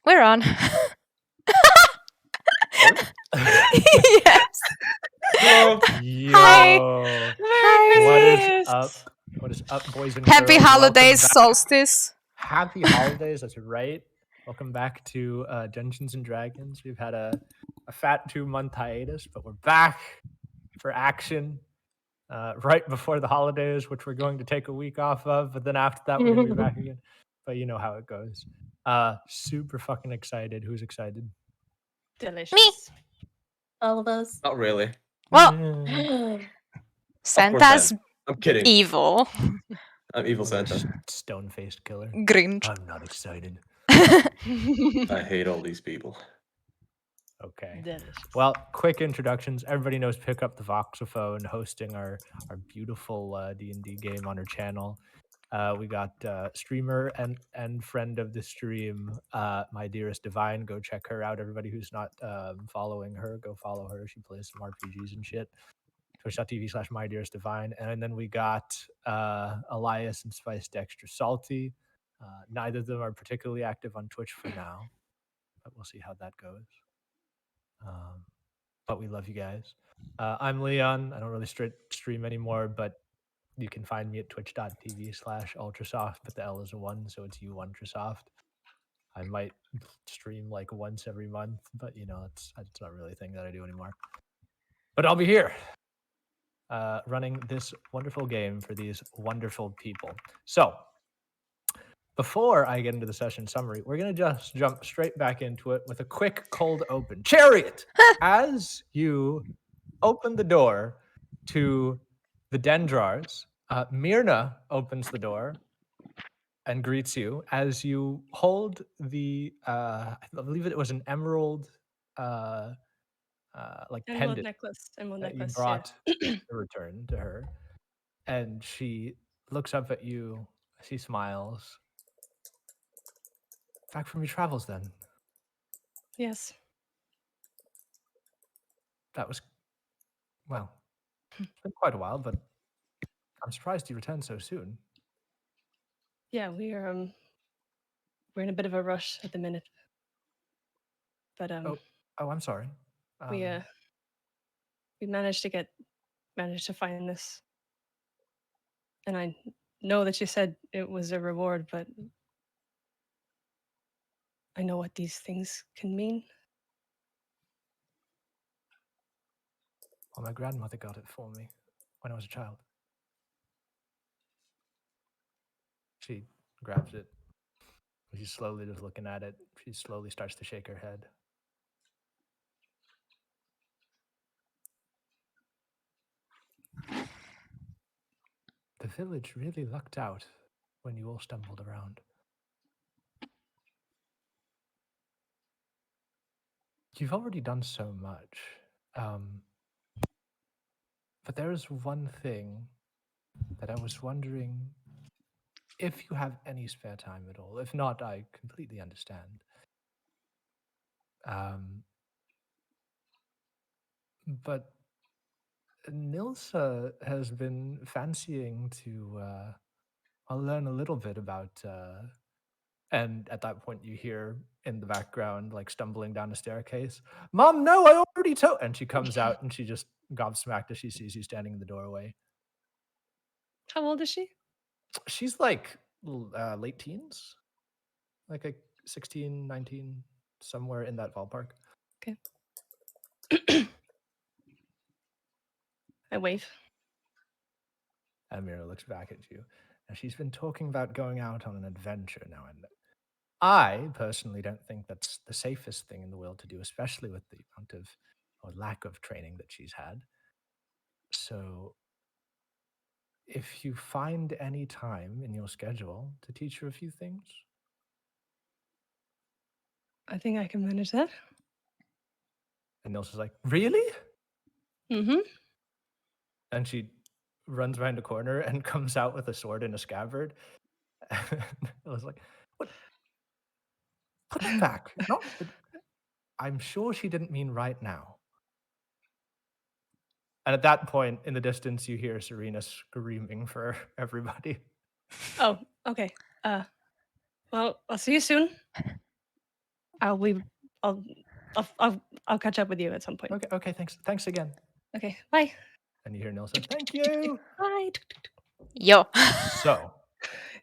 We're on. Yes. Hello. Hi. Hi. What is up? What is up, boys and Happy girls? Welcome holidays, back. solstice. Happy holidays. That's right. Welcome back to Dungeons and Dragons. We've had a fat 2-month hiatus, but we're back for action right before the holidays, which we're going to take a week off of. But then after that, we're going to be back again. But you know how it goes. Super fucking excited. Who's excited? Delicious. Me. All of us. Not really. Well, Santa's I'm kidding. evil. I'm evil Santa. Stone-faced killer. Grinch. I'm not excited. I hate all these people. Okay. Delicious. Well, quick introductions. Everybody knows Pick Up the Voxophone, hosting our beautiful D&D game on her channel. We got streamer and friend of the stream, My Dearest Divine. Go check her out. Everybody who's not following her, go follow her. She plays some RPGs and shit. Twitch.tv/My Dearest Divine. And then we got Elias and Spiced Extra Salty. Neither of them are particularly active on Twitch for now, but we'll see how that goes. But we love you guys. I'm Leon. I don't really stream anymore, but you can find me at twitch.tv/Ultrasoft, but the L is a 1, so it's Ultrasoft. I might stream like once every month, but you know, it's not really a thing that I do anymore. But I'll be here running this wonderful game for these wonderful people. So before I get into the session summary, we're going to just jump straight back into it with a quick cold open. Chariot, as you open the door to the Dendrars, Myrna opens the door and greets you as you hold the, I believe it was an emerald, like Emerald pendant necklace. Emerald that you necklace. brought to return to her. And she looks up at you. She smiles. Back from your travels, then. Yes. That was, well, it's been quite a while, but I'm surprised you returned so soon. Yeah, we're in a bit of a rush at the minute. But Oh, I'm sorry. we managed to find this. And I know that you said it was a reward, but I know what these things can mean. Well, my grandmother got it for me when I was a child. She grabs it. She's slowly just looking at it. She slowly starts to shake her head. The village really lucked out when you all stumbled around. You've already done so much. But there is one thing that I was wondering if you have any spare time at all. If not, I completely understand. But Nilsa has been fancying to I'll learn a little bit about and at that point you hear in the background like stumbling down a staircase, Mom, no, I already told, and she comes out and she just gobsmacked as she sees you standing in the doorway. How old is she? She's like late teens, like 16, 19, somewhere in that ballpark. Okay. I wave. Amira looks back at you, and she's been talking about going out on an adventure now and then. I personally don't think that's the safest thing in the world to do, especially with the amount of or lack of training that she's had. So, if you find any time in your schedule to teach her a few things, I think I can manage that. and Nilsa's like, "Really?" Mm-hmm. And she runs behind a corner and comes out with a sword and a scabbard. And I was like, "What? Put it back." No, I'm sure she didn't mean right now. And at that point, in the distance, you hear Serena screaming for everybody. Oh, okay. Well, I'll see you soon. I'll catch up with you at some point. Okay, thanks again. Okay, bye. And you hear Nil say, "Thank you." Bye. Yo. So,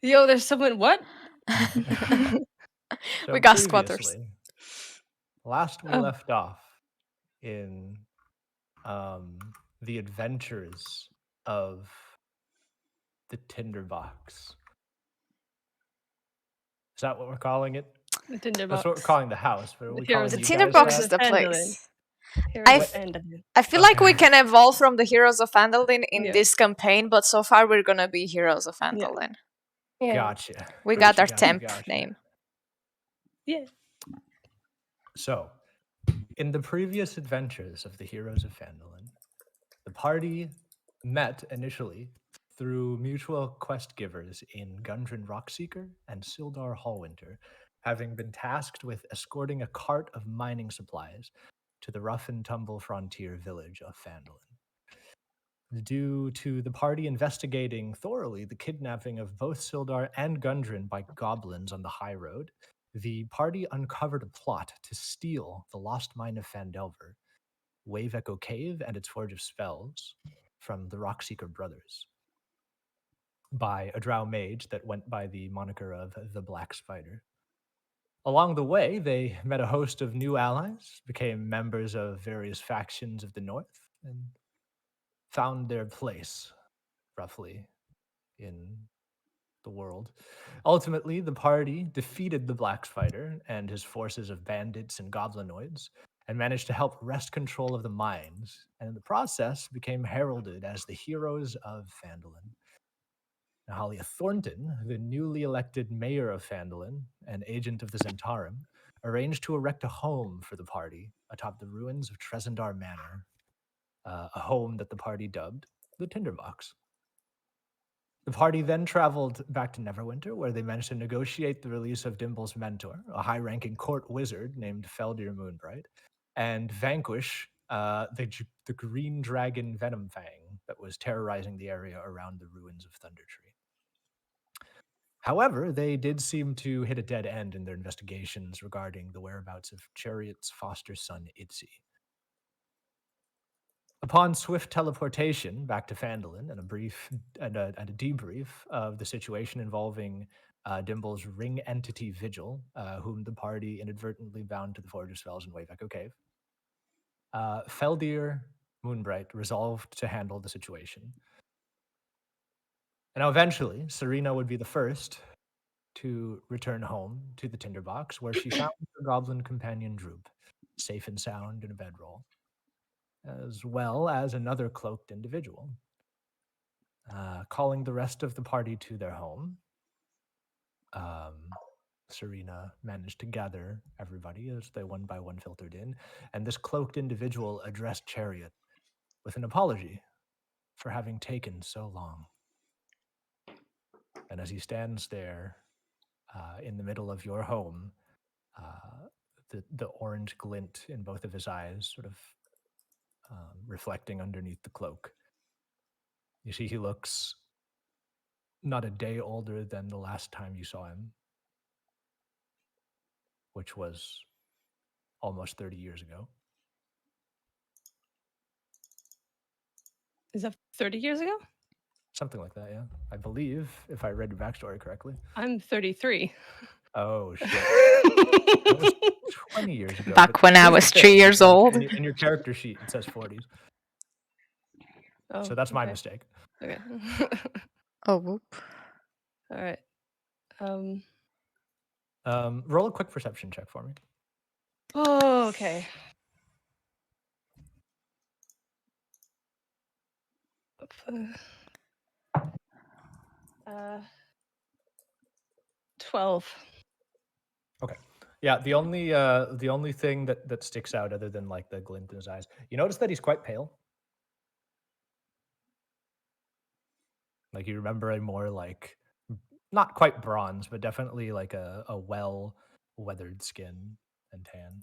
Yo, there's someone. What? so We got squatters. previously, last we Oh. left off in the adventures of the Tinderbox. Is that what we're calling it? The Tinderbox. That's what we're calling the house. But are we Heroes calling The of you Tinderbox guys is that? the Phandalin. place. Heroes I of f- Phandalin. I feel like we Okay. can evolve from the Heroes of Phandalin in Yeah. this campaign, but so far we're gonna be Heroes of Phandalin. Yeah. Gotcha. We got our Gotcha, temp gotcha. name. Yeah. So, in the previous adventures of the Heroes of Phandalin, the party met initially through mutual quest givers in Gundren Rockseeker and Sildar Hallwinter, having been tasked with escorting a cart of mining supplies to the rough and tumble frontier village of Phandalin. Due to the party investigating thoroughly the kidnapping of both Sildar and Gundren by goblins on the high road, the party uncovered a plot to steal the lost mine of Phandelver, Wave Echo Cave and its Forge of Spells from the Rockseeker brothers by a drow mage that went by the moniker of the Black Spider. Along the way, they met a host of new allies, became members of various factions of the North, and found their place, roughly, in the world. Ultimately, the party defeated the Black Spider and his forces of bandits and goblinoids, and managed to help wrest control of the mines, and in the process became heralded as the heroes of Phandalin. Nahalia Thornton, the newly elected mayor of Phandalin and agent of the Zentarum, arranged to erect a home for the party atop the ruins of Trezendar Manor, a home that the party dubbed the Tinderbox. The party then traveled back to Neverwinter, where they managed to negotiate the release of Dimble's mentor, a high-ranking court wizard named Feldir Moonbright, and vanquish the green dragon Venomfang that was terrorizing the area around the ruins of Thundertree. However, they did seem to hit a dead end in their investigations regarding the whereabouts of Chariot's foster son, Itzy. Upon swift teleportation back to Phandalin and a debrief of the situation involving Dimble's ring entity Vigil, whom the party inadvertently bound to the Forge of Spells in Wave Echo Cave, Feldir Moonbright resolved to handle the situation. And now eventually, Serena would be the first to return home to the Tinderbox, where she found her goblin companion Droop, safe and sound in a bedroll, as well as another cloaked individual. Calling the rest of the party to their home, Serena managed to gather everybody as they one by one filtered in, and this cloaked individual addressed Chariot with an apology for having taken so long. And as he stands there in the middle of your home, the orange glint in both of his eyes sort of reflecting underneath the cloak, you see he looks not a day older than the last time you saw him, which was almost 30 years ago. Is that 30 years ago? Something like that, yeah. I believe, if I read your backstory correctly. I'm 33. Oh, shit. That was 20 years ago. Back but when I here's the was thing, 3 years like, old. In your character sheet, it says 40s. Oh, So that's my okay. mistake. Okay. Oh, whoop. All right. Roll a quick perception check for me. Oh, okay. 12. Okay. Yeah, the only thing that sticks out other than like the glint in his eyes, you notice that he's quite pale. Like you remember a more like not quite bronze, but definitely like a well weathered skin and tan.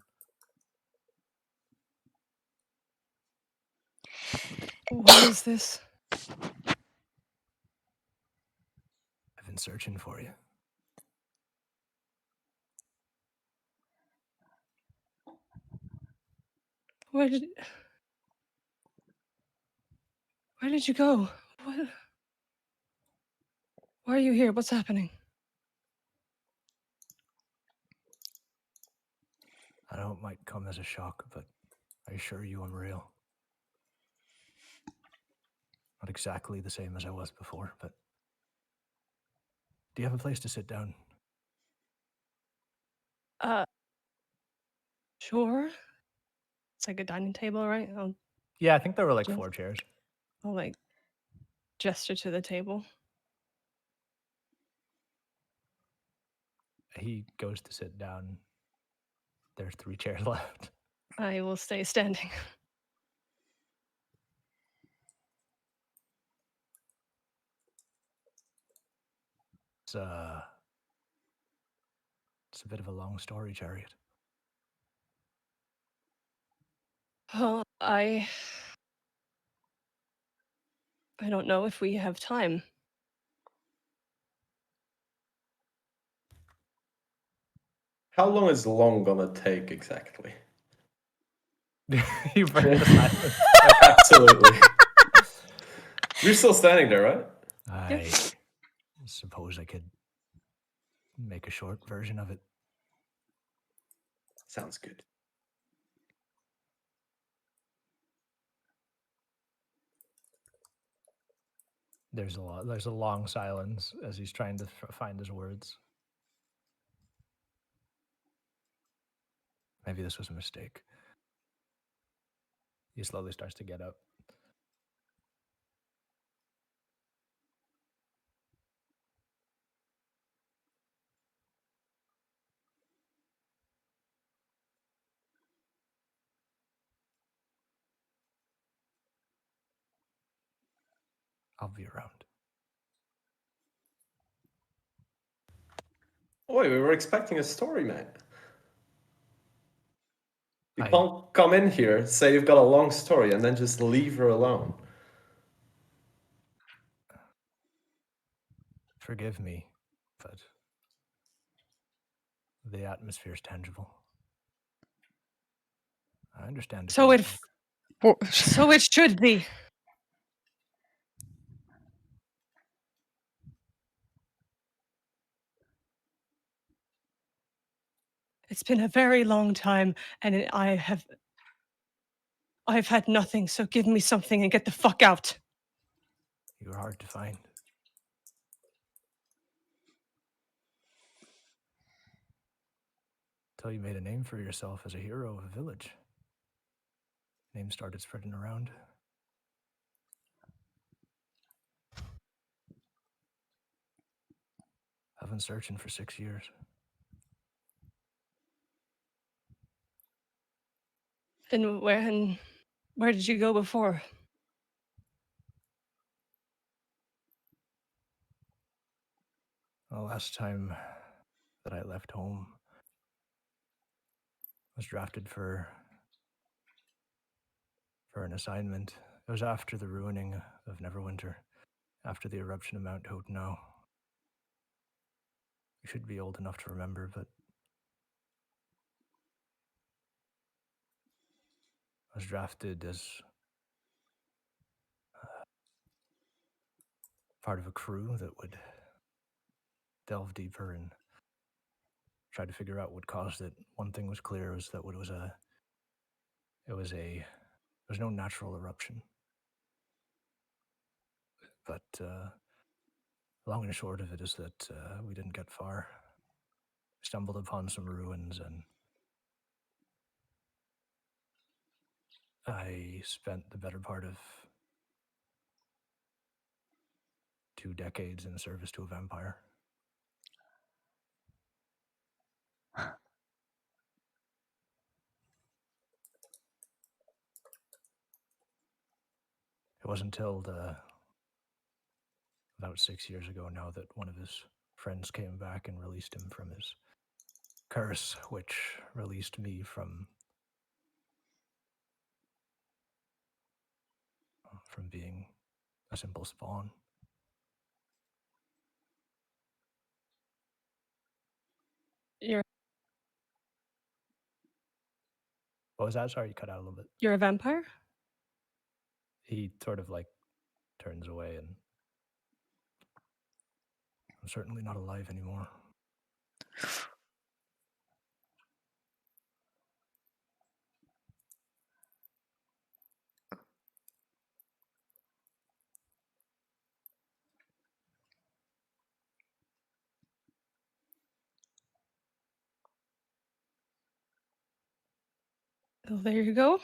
What is this? I've been searching for you. Where did you go? What? Why are you here? What's happening? I know it might come as a shock, but I assure you I'm real. Not exactly the same as I was before, but do you have a place to sit down? Sure. It's like a dining table, right? Yeah, I think there were like Just- 4 chairs. I'll like gesture to the table. He goes to sit down. There's 3 chairs left. I will stay standing. It's a bit of a long story, Chariot. Well, I don't know if we have time. How long is long gonna take exactly? You break the silence. Absolutely. You're still standing there, right? I suppose I could make a short version of it. Sounds good. There's a long silence as he's trying to find his words. Maybe this was a mistake. He slowly starts to get up. I'll be around. Oi, we were expecting a story, mate. You I- can't come in here, say you've got a long story, and then just leave her alone. Forgive me, but the atmosphere's tangible. I understand. So it Wha- so it should be. It's been a very long time, and I've had nothing. So give me something and get the fuck out. You're hard to find. Till you made a name for yourself as a hero of a village. Name started spreading around. I've been searching for 6 years. And where did you go before? The last time that I left home, I was drafted for an assignment. It was after the ruining of Neverwinter, after the eruption of Mount Hotenau. You should be old enough to remember, but I was drafted as part of a crew that would delve deeper and try to figure out what caused it. One thing was clear was that it was no natural eruption. But long and short of it is that we didn't get far. We stumbled upon some ruins, and I spent the better part of 2 decades in service to a vampire. It wasn't until about 6 years ago now that one of his friends came back and released him from his curse, which released me from being a simple spawn. You're What was that? Sorry, you cut out a little bit. You're a vampire? He sort of like turns away and I'm certainly not alive anymore. Oh, there you go.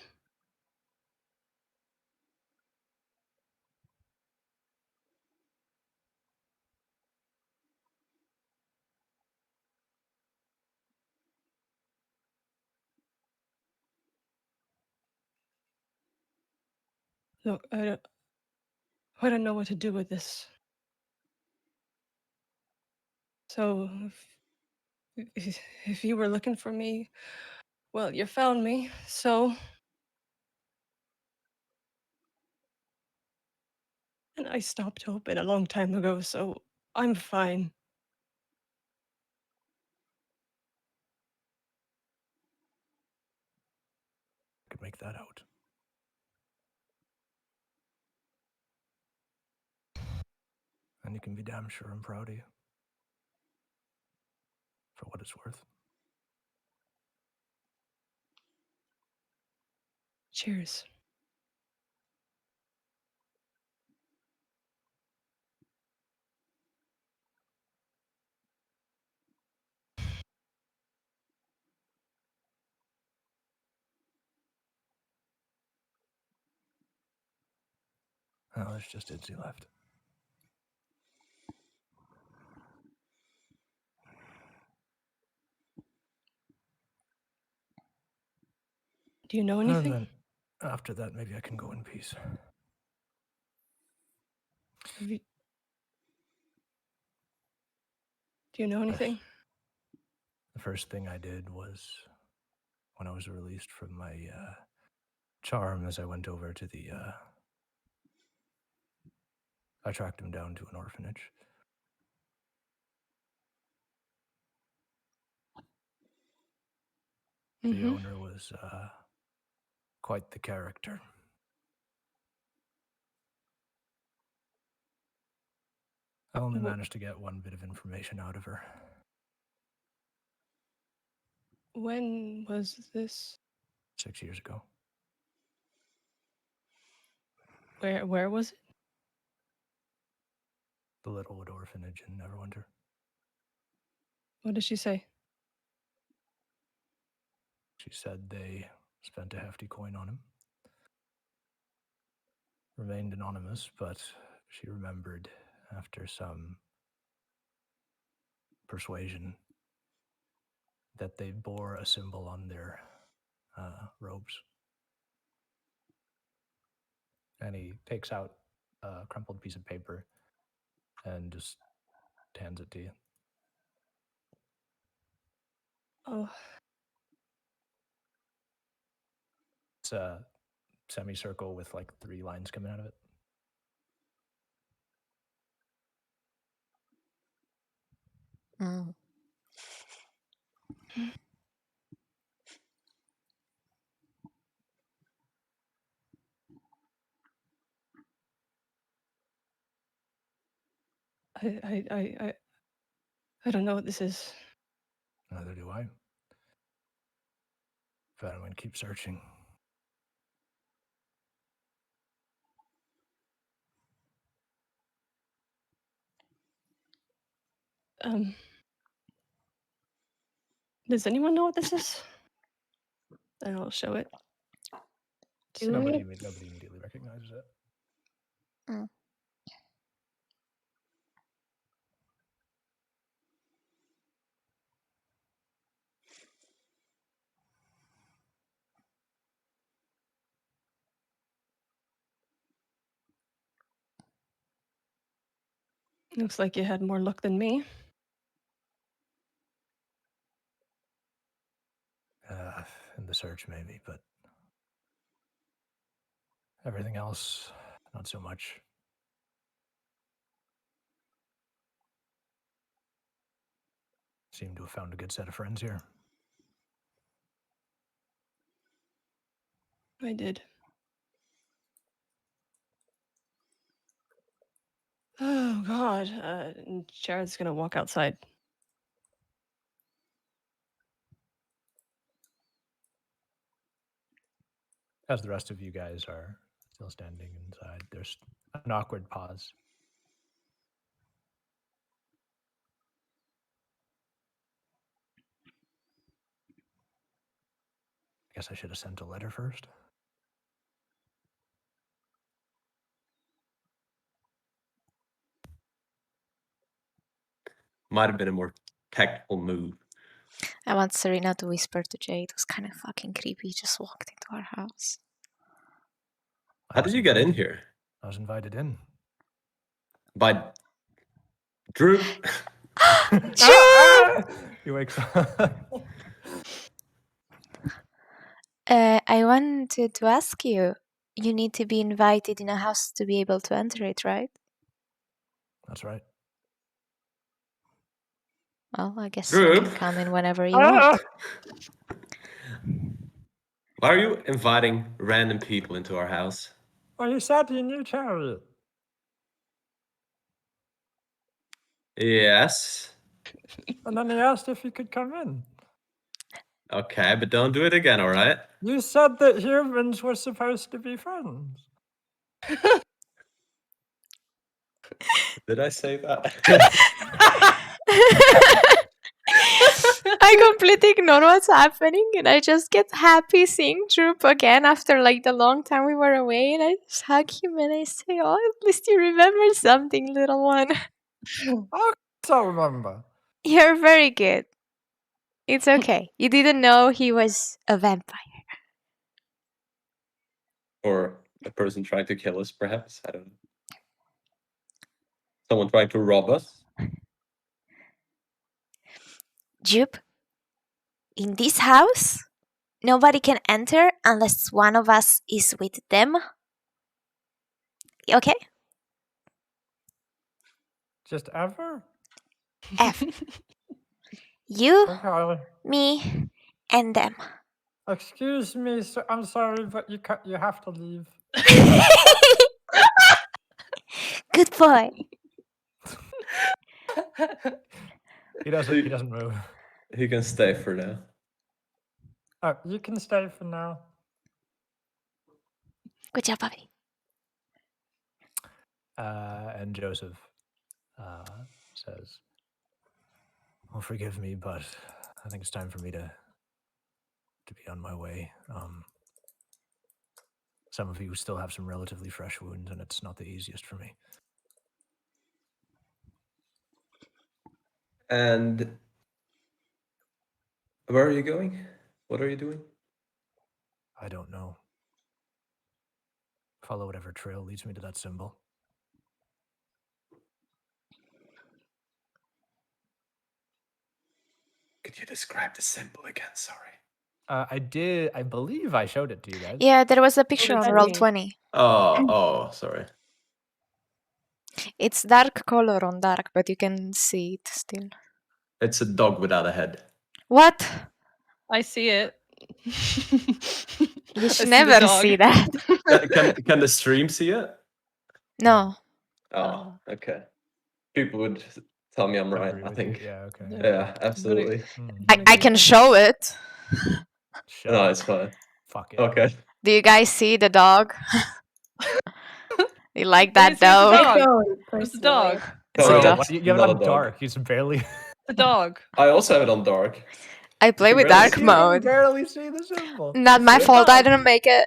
Look, I don't know what to do with this. So, if you were looking for me, well, you found me, so. And I stopped hoping a long time ago, so I'm fine. I could make that out. And you can be damn sure I'm proud of you. For what it's worth. Cheers. Oh, there's just Itzy left. Do you know And anything? then after that, maybe I can go in peace. Have you... Do you know anything? The first thing I did was when I was released from my charm, as I went over to the I tracked him down to an orphanage. The owner was quite the character. I only managed to get one bit of information out of her. When was this? 6 years ago. Where was it? The Littlewood Orphanage in Neverwinter. What did she say? She said they spent a hefty coin on him. Remained anonymous, but she remembered after some persuasion that they bore a symbol on their robes. And he takes out a crumpled piece of paper and just hands it to you. Oh, It's a semicircle with like 3 lines coming out of it. Mm. I don't know what this is. Neither do I. But I'm going to keep searching. Does anyone know what this is? And I'll show it. Nobody immediately recognizes it. Mm. Looks like you had more luck than me. In the search, maybe, but everything else, not so much. Seem to have found a good set of friends here. I did. Oh God! And Jared's gonna walk outside. As the rest of you guys are still standing inside, there's an awkward pause. I guess I should have sent a letter first. Might have been a more tactful move. I want Serena to whisper to Jay. It was kind of fucking creepy. He just walked into our house. I How did was you get in invited- here? I was invited in. By Drew? He wakes up. I wanted to ask you. You need to be invited in a house to be able to enter it, right? That's right. Well, I guess you can Group? come in whenever you want. Why are you inviting random people into our house? Well, you said you knew Charlie. Yes. And then he asked if he could come in. Okay, but don't do it again, alright? You said that humans were supposed to be friends. Did I say that? I completely ignore what's happening and I just get happy seeing Droop again after like the long time we were away and I just hug him and I say, oh, at least you remember something, little one. I remember. You're very good. It's okay. You didn't know he was a vampire. Or a person trying to kill us, perhaps? I don't know. Someone trying to rob us? Droop, in this house, nobody can enter unless one of us is with them. Okay? Just ever? F. You, Okay. me, and them. Excuse me, I'm sorry, but you have to leave. Good boy. He doesn't move. He can stay for now. Oh, you can stay for now. Good job, puppy. And Joseph says, "Well, forgive me, but I think it's time for me to be on my way. Some of you still have some relatively fresh wounds, and it's not the easiest for me." And where are you going? What are you doing? I don't know. Follow whatever trail leads me to that symbol. Could you describe the symbol again? Sorry. I did. I believe I showed it to you guys. Yeah, there was a picture did on that roll mean? 20. Oh, sorry. It's dark color on dark, but you can see it still. It's a dog without a head. What? I see it. You I should see the never dog. see that. Can the stream see it? No. Oh, okay. People would tell me I'm right, Agree I with you. think. Yeah. Okay. Yeah. Yeah, absolutely. I can show it. Show No, it. it's fine. Fuck it. Okay. Do you guys see the dog? You like Let me that see the dog? dog. I don't, Where's the personally. dog? It's No, a Bro, dog. what, you have it not on a dog. dark. He's barely. The dog. I also have it on dark. I play can with barely dark see it. mode. barely see the symbol. Not my See? fault. I didn't make it.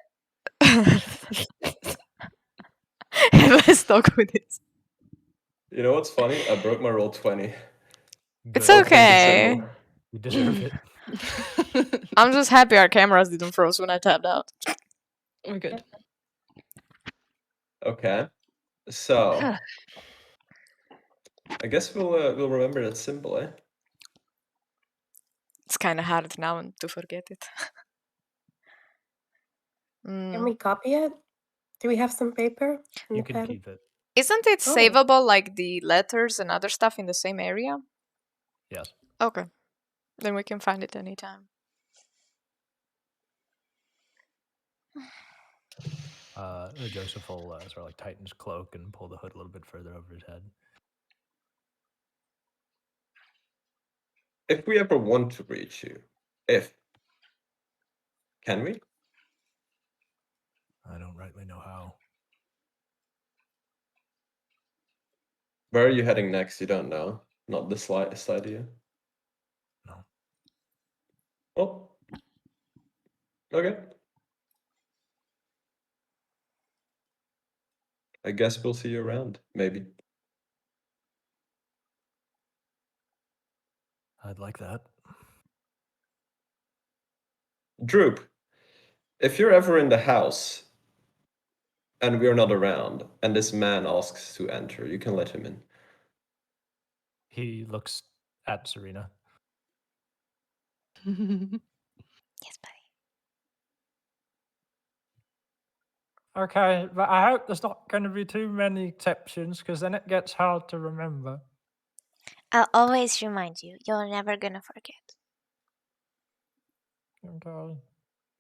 Let's talk with this. You know what's funny? I broke my roll 20. It's Good. okay. Symbol. You deserve it. I'm just happy our cameras didn't froze when I tapped out. We're good. Okay. So I guess we'll remember that symbol, eh? It's kind of hard now to forget it. Can we copy it? Do we have some paper? and You a can pen? keep it. Isn't it Oh. savable like the letters and other stuff in the same area? Yes. Okay. Then we can find it anytime. Joseph will sort of like tighten his cloak and pull the hood a little bit further over his head. If we ever want to reach you, can we? I don't rightly know how. Where are you heading next? You don't know. Not the slightest idea. No. Oh. Okay. I guess we'll see you around, maybe. I'd like that. Droop, if you're ever in the house and we're not around, and this man asks to enter, you can let him in. He looks at Serena. Yes, buddy. Okay, but I hope there's not going to be too many exceptions, because then it gets hard to remember. I'll always remind you. You're never gonna forget. Okay.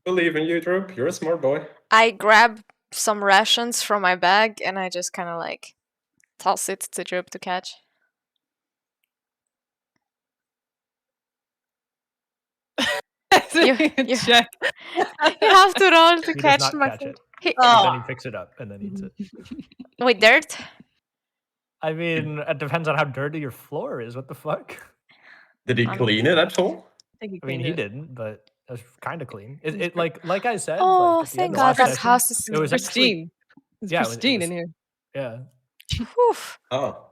Believe in you, Droop. You're a smart boy. I grab some rations from my bag and I just kind of like toss it to Droop to catch. You Check. you have to roll to He does catch not my catch food. it. He- But then he picks it up and then eats it. With dirt? I mean, it depends on how dirty your floor is. What the fuck? Did he clean it at all? I mean, he didn't, but it was kind of clean. It like I said. Oh, like, at the thank end of God last that session, house is it was actually, pristine. It's yeah, pristine was, in here. yeah. Whew. Oh.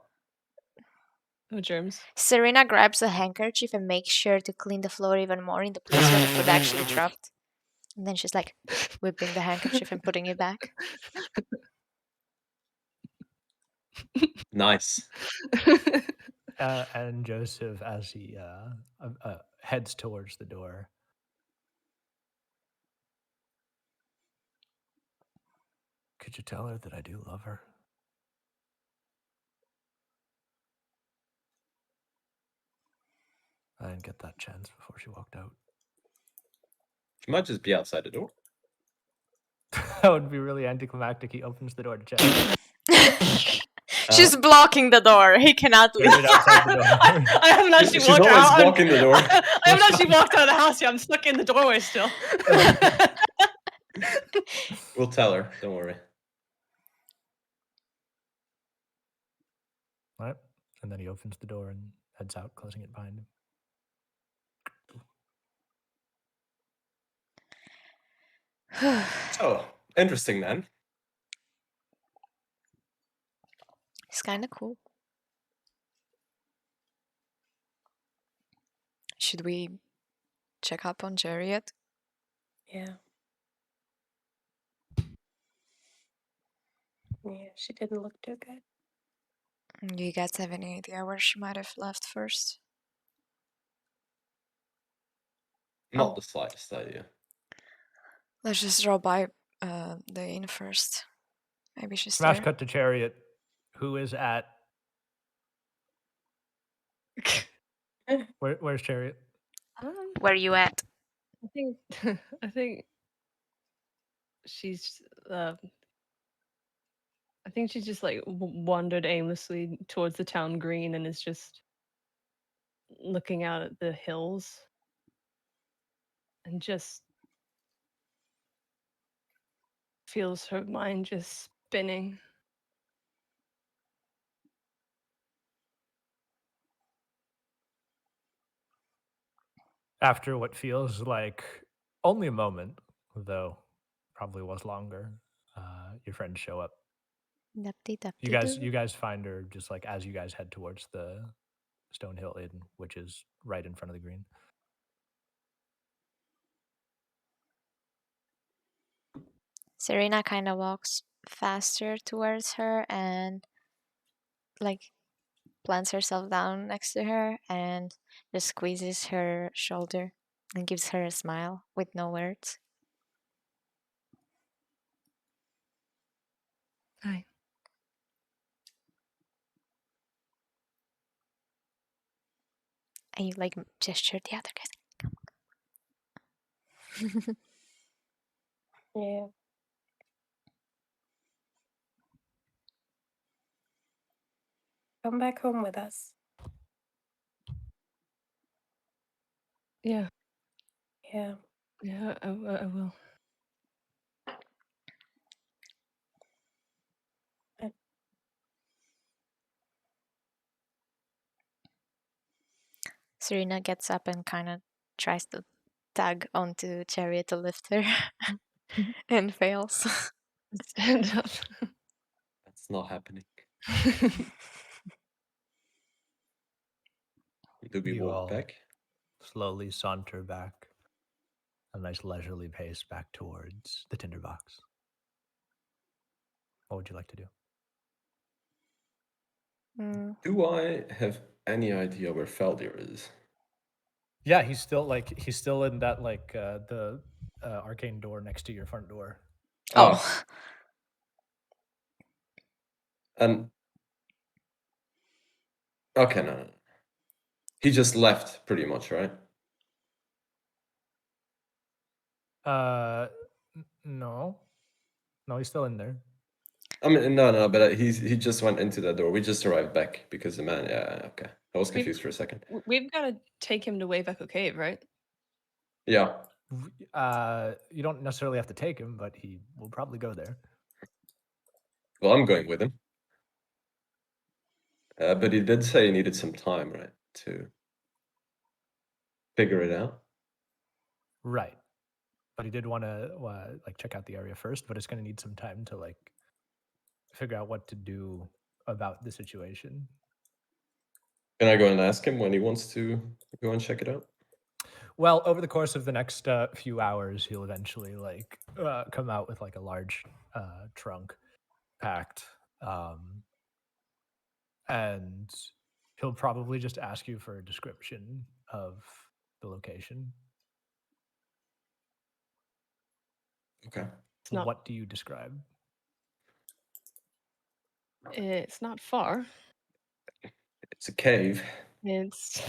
No germs. Serena grabs a handkerchief and makes sure to clean the floor even more in the place where the food actually dropped. And then she's like whipping the handkerchief and putting it back. Nice. And Joseph, as he heads towards the door, could you tell her that I do love her? I didn't get that chance before she walked out. She might just be outside the door. That would be really anticlimactic. He opens the door to check. She's blocking the door. He cannot leave. Waited outside the door. I haven't actually She's walked always out. blocking the door. I haven't actually walked out of the house yet. I'm stuck in the doorway still. We'll tell her. Don't worry. Right? And then he opens the door and heads out, closing it behind him. Oh, interesting, man. It's kind of cool. Should we check up on Jerry yet? Yeah. Yeah, she didn't look too good. Do you guys have any idea where she might have left first? Not the slightest idea. Let's just drop by the inn first. Maybe she's Smash there. cut to Chariot, who is at. Where's Chariot? Where you at? I think she's. I think she's just like wandered aimlessly towards the town green and is just looking out at the hills and just feels her mind just spinning. After what feels like only a moment, though probably was longer, your friends show up. You guys find her just like as you guys head towards the Stonehill Inn, which is right in front of the green. Serena kind of walks faster towards her and like plants herself down next to her and just squeezes her shoulder and gives her a smile with no words. Hi. And you like gesture the other guys. Yeah. Come back home with us. Yeah, Yeah. yeah, I will. Serena gets up and kind of tries to tag onto Chariot to lift her and fails. Stand up. That's not happening. Do we You walk all back? slowly saunter back, a nice leisurely pace back towards the tinderbox. What would you like to do? Mm. Do I have any idea where Feldir is? Yeah, he's still in that the arcane door next to your front door. Ah, Oh, and okay, no. He just left, pretty much, right? No, he's still in there. I mean, no, but he just went into that door. We just arrived back because the man. Yeah, okay. I was confused for a second. We've got to take him to Wave Echo Cave, right? Yeah. You don't necessarily have to take him, but he will probably go there. Well, I'm going with him. But he did say he needed some time, right, to figure it out. Right. But he did want to check out the area first, but it's going to need some time to figure out what to do about the situation. Can I go and ask him when he wants to go and check it out? Well, over the course of the next few hours, he'll eventually come out with a large trunk packed, and he'll probably just ask you for a description of the location. Okay. It's not. What do you describe? It's not far. It's a cave. It's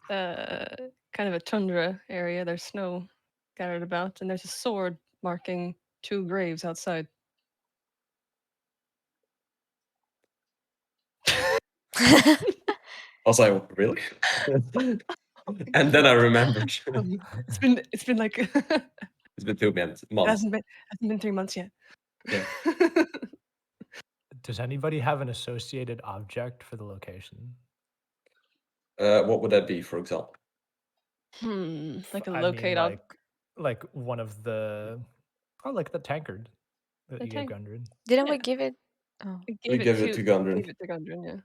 kind of a tundra area. There's snow scattered about, and there's a sword marking 2 graves outside. I was like, really? And then I remembered. It's been like It's been 2 months. it hasn't been 3 months yet. Yeah. Does anybody have an associated object for the location? What would that be, for example? Like a I mean, locate on like one of the, or like the tankard that The you gave tank- Gundren. didn't we Yeah. give it? Oh, We give it to Gundren. Give it to Gundren, yeah.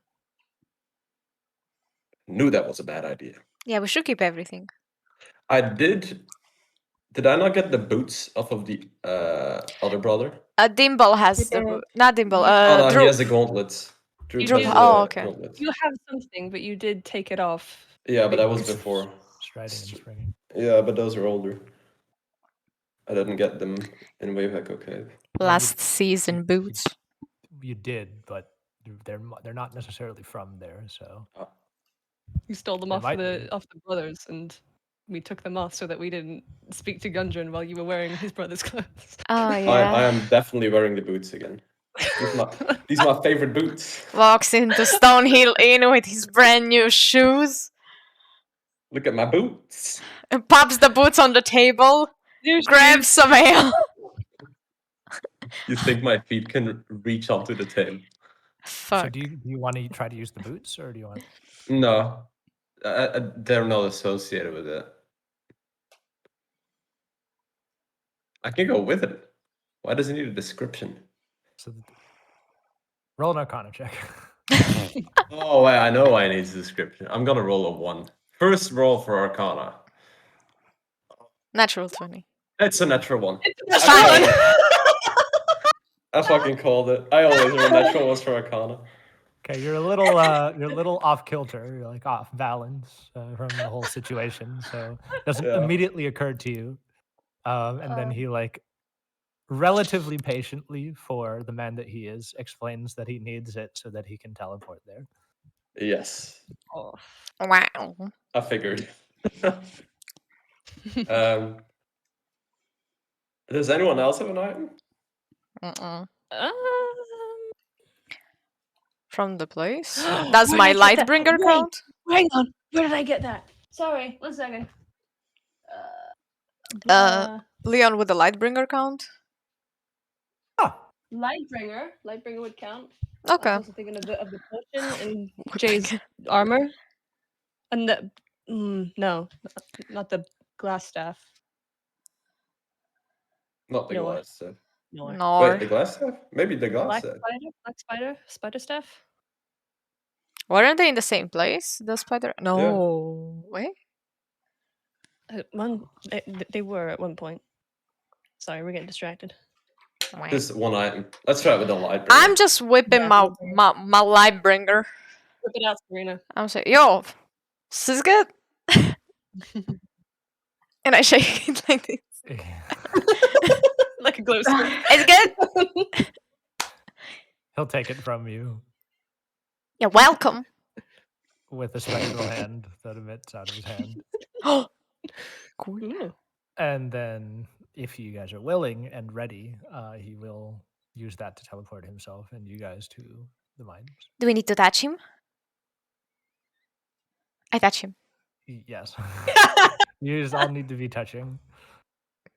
Knew that was a bad idea. yeah, we should keep everything. I did. Did I not get the boots off of the other brother? Dimble has You the did. not Dimble. Oh no, he Droop. has the gauntlets. Droop You has did. the Oh, okay. gauntlets. You have something, but you did take it off. Yeah, but that was Boots. before. Striding and springing. Yeah, but those are older. I didn't get them in Wave Echo Cave. Last season boots. You did, but they're not necessarily from there. So You stole them They off might the be. off the brothers, and we took them off so that we didn't speak to Gundren while you were wearing his brother's clothes. Oh I yeah. am definitely wearing the boots again. These are my favorite boots. Walks into Stonehill Inn with his brand new shoes Look at my boots. and pops the boots on the table. Grabs some ale. You think my feet can reach onto the table? Fuck. So do you want to try to use the boots, or do you want? No, they're not associated with it. I can go with it. Why does it need a description? So roll an Arcana check. Oh, wait, I know why it needs a description. I'm gonna roll a 1. First roll for Arcana. Natural 20. It's a natural 1. It's fine. I fucking called it. I always roll natural ones for Arcana. Okay, you're a little off kilter. You're like off balance from the whole situation, so it doesn't Yeah. immediately occur to you. And then he relatively patiently, for the man that he is, explains that he needs it so that he can teleport there. Yes, Oh. Wow. I figured. Does anyone else have an item? Mm-mm. Um, From the place? Where Does did my I get light that? bringer Wait. count? Hang on. Where did I get that? Sorry. 1 second. Leon, would the light bringer count? Oh, Lightbringer would count. I was Okay. also thinking of the potion and Would Jay's bringer. armor. And the no, not the glass staff. Not the Noah. glass staff. Nor. Wait, Nor. the glass staff? Maybe the glass Black staff. spider staff. Weren't they in the same place? The spider? No. Wait. They were at one point. Sorry, we're getting distracted. Wait. This one item. Let's try it with the light. I'm just whipping Yeah, my, light bringer. my light bringer. Whip it out, Serena. I'm saying, yo, this is good. And I shake it like this. Like a glow stick. It's good. he'll take it from you You're welcome. with a spectral hand that emits out of his hand. Cool. Ooh. And then, if you guys are willing and ready, he will use that to teleport himself and you guys to the mines. Do we need to touch him? I touch him. Yes. You just all need to be touching,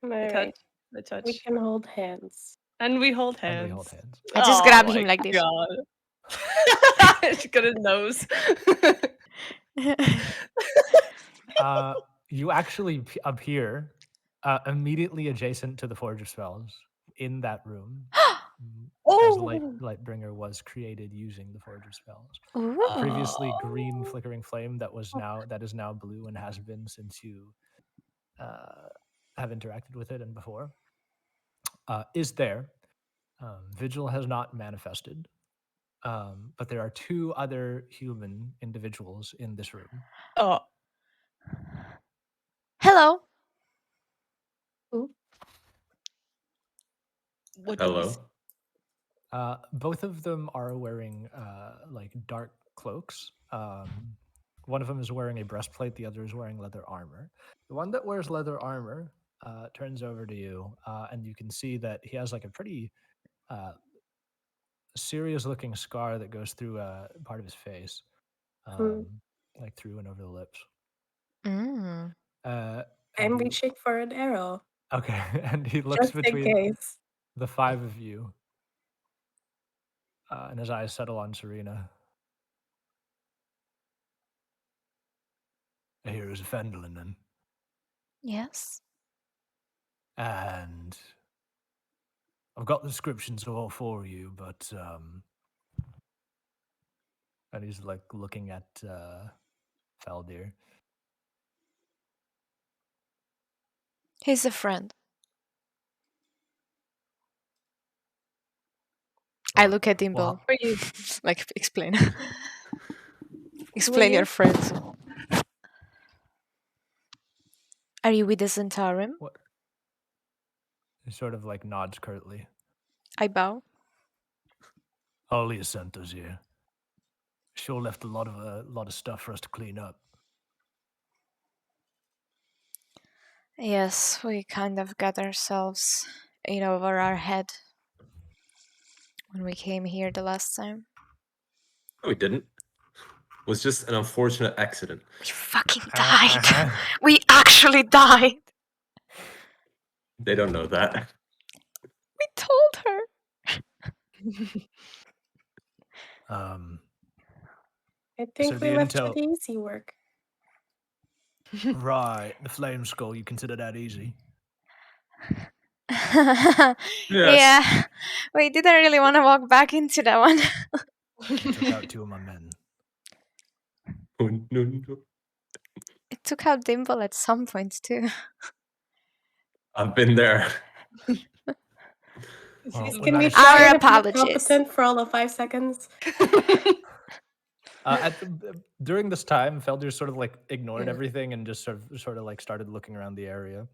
Alright, The touch. we can hold hands. And we hold hands. and we hold hands. I just Oh grab my him like this. God. She got his nose. You actually appear immediately adjacent to the Forge of Spells in that room. As Lightbringer was created using the Forge of Spells. Ooh. Previously green flickering flame that is now blue and has been since you have interacted with it and before is there. Vigil has not manifested, but there are 2 other human individuals in this room. Oh. Hello. What do we Hello. see? Both of them are wearing like dark cloaks. One of them is wearing a breastplate, the other is wearing leather armor. The one that wears leather armor turns over to you, and you can see that he has like a pretty serious looking scar that goes through part of his face, like through and over the lips. Mm. And I'm he- reaching for an arrow, Okay, and he looks just in between case. the 5 of you, and his eyes settle on Serena. I hear it was a Fendelin then. Yes. And I've got the descriptions all for you, but and he's like looking at Faldir. He's a friend. I Well, look at Dimple. well, Are you? Like, explain. Explain your friends. Are you with the Zentarim? what? He sort of like nods curtly. I bow. Holy sent us here. Sure left a lot of stuff for us to clean up. Yes, we kind of got ourselves in over our head when we came here the last time. No, we didn't. It was just an unfortunate accident. We fucking died. We actually died. They don't know that. We told her. I think So we the left intel- you the easy work. Right, the flame skull, you consider that easy? Yeah, we didn't really want to walk back into that one. Took out 2 of my men. Oh, no. It took out Dimple at some point too. I've been there. Well, Can we we managed- Our try to be apologies. competent for all of 5 seconds? During this time, Feldir sort of like ignored Yeah. everything and just sort of like started looking around the area.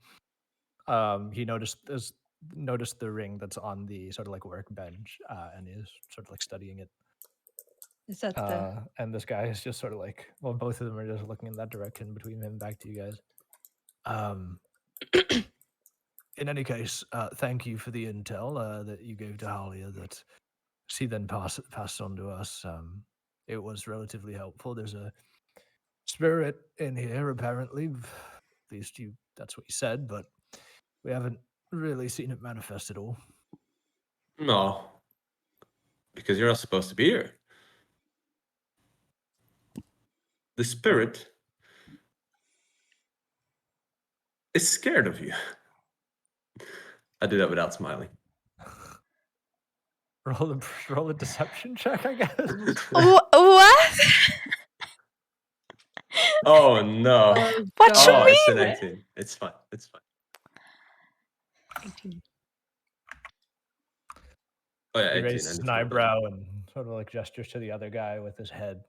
He noticed the ring that's on the sort of like workbench, and is sort of like studying it. Is that the? And this guy is just sort of like, well, both of them are just looking in that direction between him back to you guys. In any case, thank you for the intel that you gave to Halia that She then passed on to us. It was relatively helpful. There's a spirit in here, apparently. At least that's what you said, but we haven't really seen it manifest at all. No. Because you're not supposed to be here. The spirit is scared of you. I do that without smiling. Roll a deception check, I guess. What? Oh no. What you Oh, mean? it's an 18. It's fine. It's fine. 18. Oh yeah, He 18. raises and an eyebrow and sort of like gestures to the other guy with his head.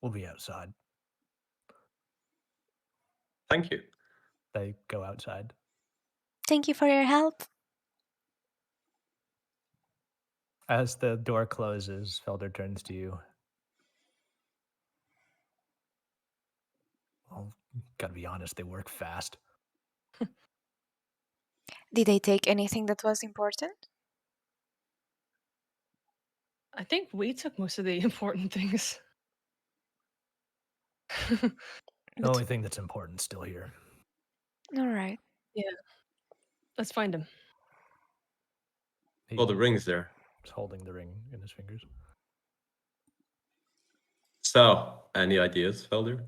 We'll be outside. Thank you. They go outside. Thank you for your help. As the door closes, Felder turns to you. Well, gotta be honest, they work fast. Did they take anything that was important? I think we took most of the important things. The only thing that's important is still here. All right. Let's find him. Well, the ring's there. He's holding the ring in his fingers. So, any ideas, Felder?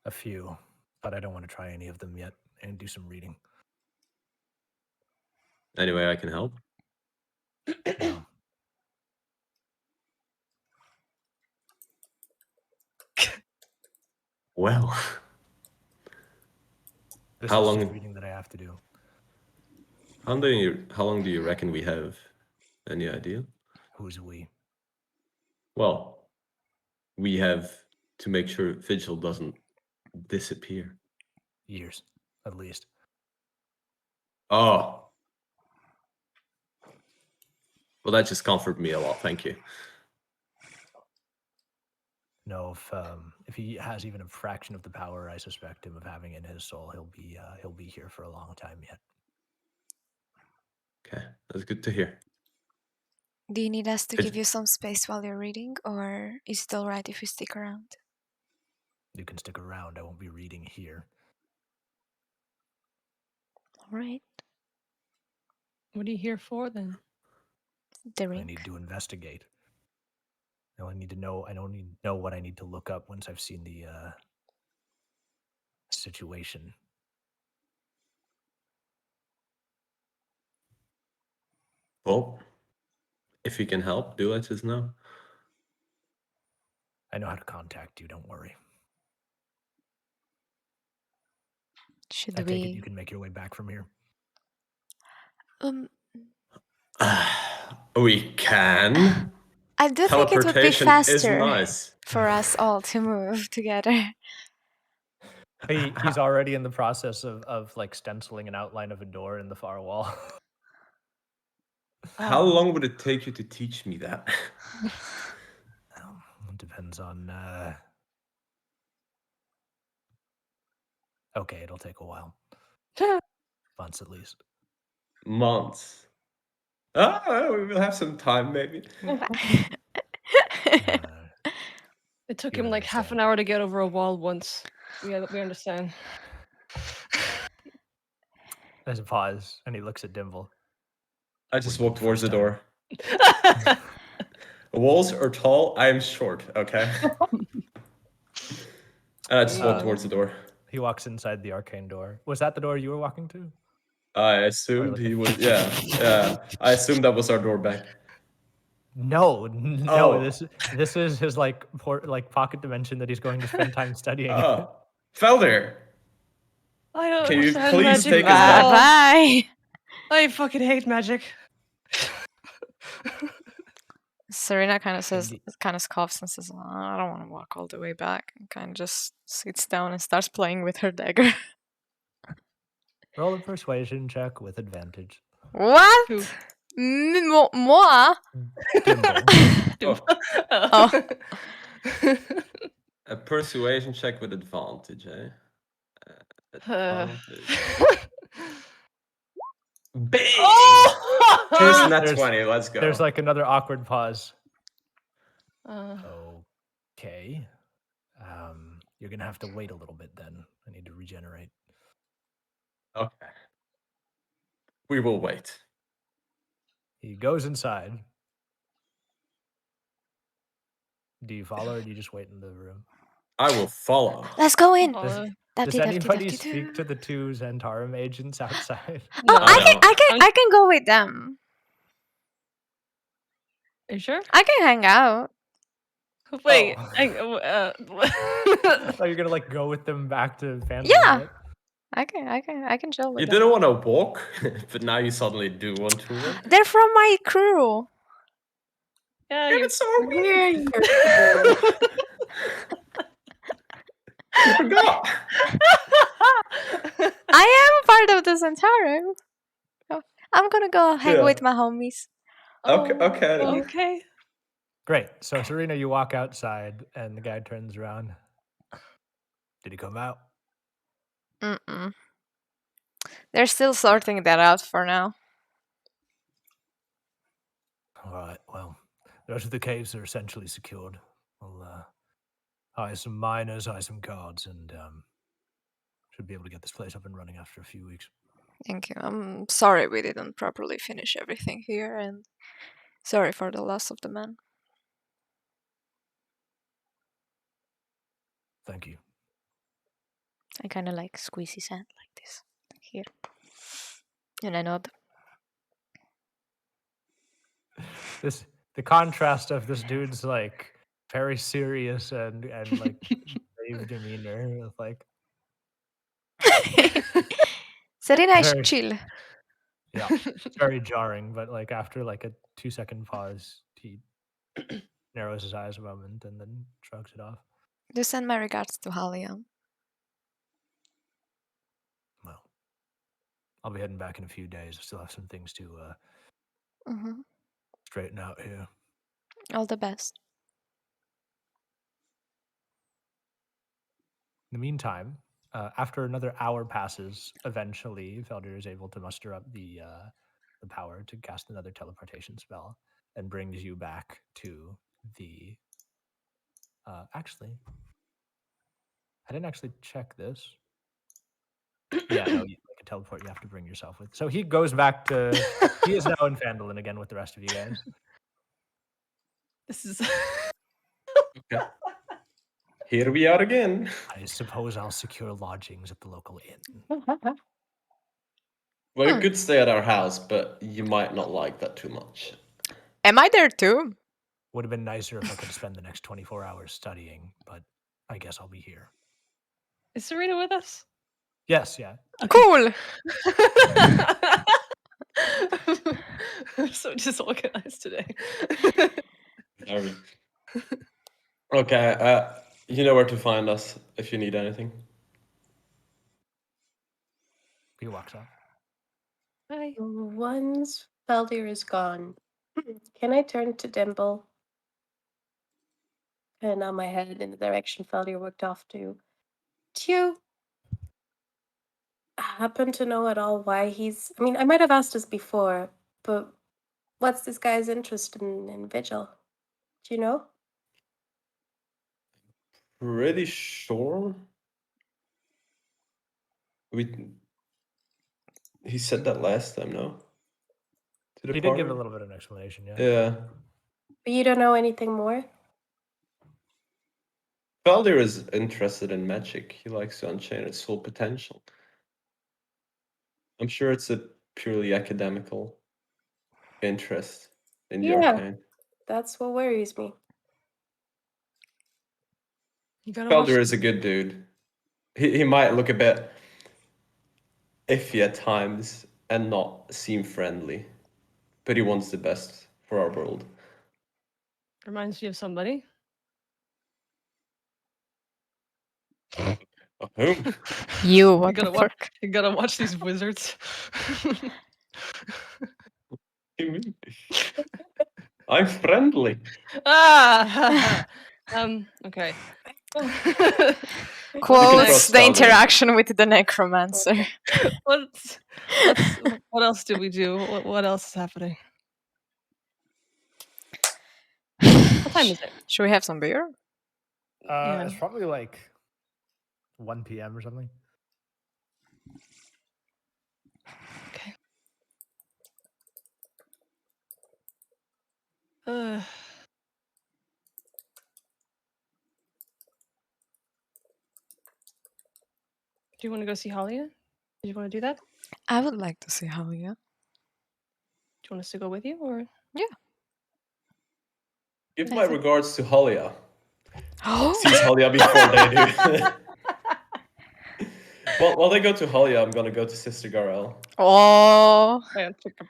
A few, but I don't want to try any of them yet and do some reading. Any way I can help? No. Well, This How is long- just reading that I have to do. how long do you reckon we have? Any idea? Who's we? Well, we have to make sure Vigil doesn't disappear. Years, at least. Oh. Well, that just comforted me a lot. Thank you. No, if he has even a fraction of the power I suspect him of having in his soul, he'll be here for a long time yet. Okay, that's good to hear. Do you need us to It's- give you some space while you're reading, or is it all right if you stick around? You can stick around. I won't be reading here. All right. What are you here for then? The I ring. need to investigate. I only need to know. I don't need to know what I need to look up once I've seen the situation. Well, if you can help, do let us know. I know how to contact you. Don't worry. Should I take it we? you can make your way back from here. We can. I do think it would be Teleportation is faster nice. for us all to move together. He's already in the process of like stenciling an outline of a door in the far wall. How long would it take you to teach me that? It depends on. Okay, it'll take a while. Months at least. Months. Ah, we will have some time, maybe. Uh, It took You him like half an understand. hour to get over a wall once. We understand. there's a pause, and he looks at Dimble. I just Wouldn't walk be the towards the first door. Walls are tall, I am short, okay? And I just walk towards the door. He walks inside the arcane door. Was that the door you were walking to? I assumed like he a- would, yeah. I assumed that was our door back. No. Oh. This is his like pocket dimension that he's going to spend time studying. Oh, Felder! I don't Can you understand please magic take at us back? all. Bye. I fucking hate magic. Serena kind of says, Indeed. kind of scoffs and says, "Oh, I don't want to walk all the way back," and kind of just sits down and starts playing with her dagger. Roll a persuasion check with advantage. What? Who? Moi? Dimble. Oh, Oh. a persuasion check with advantage, eh? Advantage. Bang! Oh! First nat There's- 20, let's go. There's like another awkward pause. Uh, Okay. You're gonna have to wait a little bit then. I need to regenerate. Okay. We will wait. He goes inside. Do you follow or do you just wait in the room? I will follow. Let's go in. follow. Does anybody speak to the two Zentarum agents outside? Oh, No. I can go with them. Are you sure? I can hang out. Wait. Oh. Are you gonna like go with them back to Phantom? Yeah. Pit? I can chill with You them. didn't want to walk, but now you suddenly do want to walk. They're from my crew. Yeah, Yeah, you but so are we. Where are you? I forgot. I am part of the Centarum. Oh, I'm gonna go hang Yeah. with my homies. Okay, Oh, okay. Okay. Great. So Serena, you walk outside and the guy turns around. Did he come out? Mm-mm. They're still sorting that out for now. All right. Well, the rest of the caves are essentially secured. We'll hire some miners, hire some guards, and should be able to get this place up and running after a few weeks. Thank you. I'm sorry we didn't properly finish everything here, and sorry for the loss of the man. Thank you. I kind of like squeeze his hand like this, like here, and I nod. The contrast of this dude's like very serious and like brave demeanor with like Serena is Very- chill. yeah, it's very jarring. But like after like a 2-second pause, he narrows his eyes a moment and then shrugs it off. Do send my regards to Halion. Well, I'll be heading back in a few days. I still have some things to Hmm. straighten out here. All the best. In the meantime, after another hour passes, eventually Feldir is able to muster up the power to cast another teleportation spell and brings you back to the. Actually, I didn't actually check this. Yeah, no, you like a teleport you have to bring yourself with. So he goes back to. He is now in Phandalin again with the rest of you guys. This is. Okay. Here we are again. I suppose I'll secure lodgings at the local inn. Well, you could stay at our house, but you might not like that too much. Am I there too? Would have been nicer if I could spend the next 24 hours studying, but I guess I'll be here. Is Serena with us? Yes, yeah. Cool. I'm so disorganized today. Very. Okay, you know where to find us if you need anything. He walks off. Hi. Once Feldir is gone, can I turn to Dimple and nod my head in the direction Feldir walked off to? Do you happen to know at all why he's? I mean, I might have asked this before, but what's this guy's interest in Vigil? Do you know? Pretty sure. He said that last time, no? To the He did give a party? little bit of an explanation, yeah. Yeah. But you don't know anything more? Baldur is interested in magic. He likes to unchain its full potential. I'm sure it's a purely academical interest in the Yeah. arcane. That's what worries me. You gotta watch. Baldur is a good dude. He might look a bit iffy at times and not seem friendly, but he wants the best for our world. Reminds you of somebody. Of whom? You, what gotta the wa- fuck? You gotta watch these wizards. You mean? I'm friendly. Ah. Okay. Quotes trust the Falder. interaction with the necromancer. What else do we do? What else is happening? What time is it? Should we have some beer? Yeah. It's probably like 1 p.m. or something. Okay. Uh, do you want to go see Halia? Do you want to do that? I would like to see Halia. Do you want us to go with you, or Give I my think- regards to Halia. Oh, Sees Halia before they do. Well, while they go to Halia, I'm gonna go to Sister Garel. oh,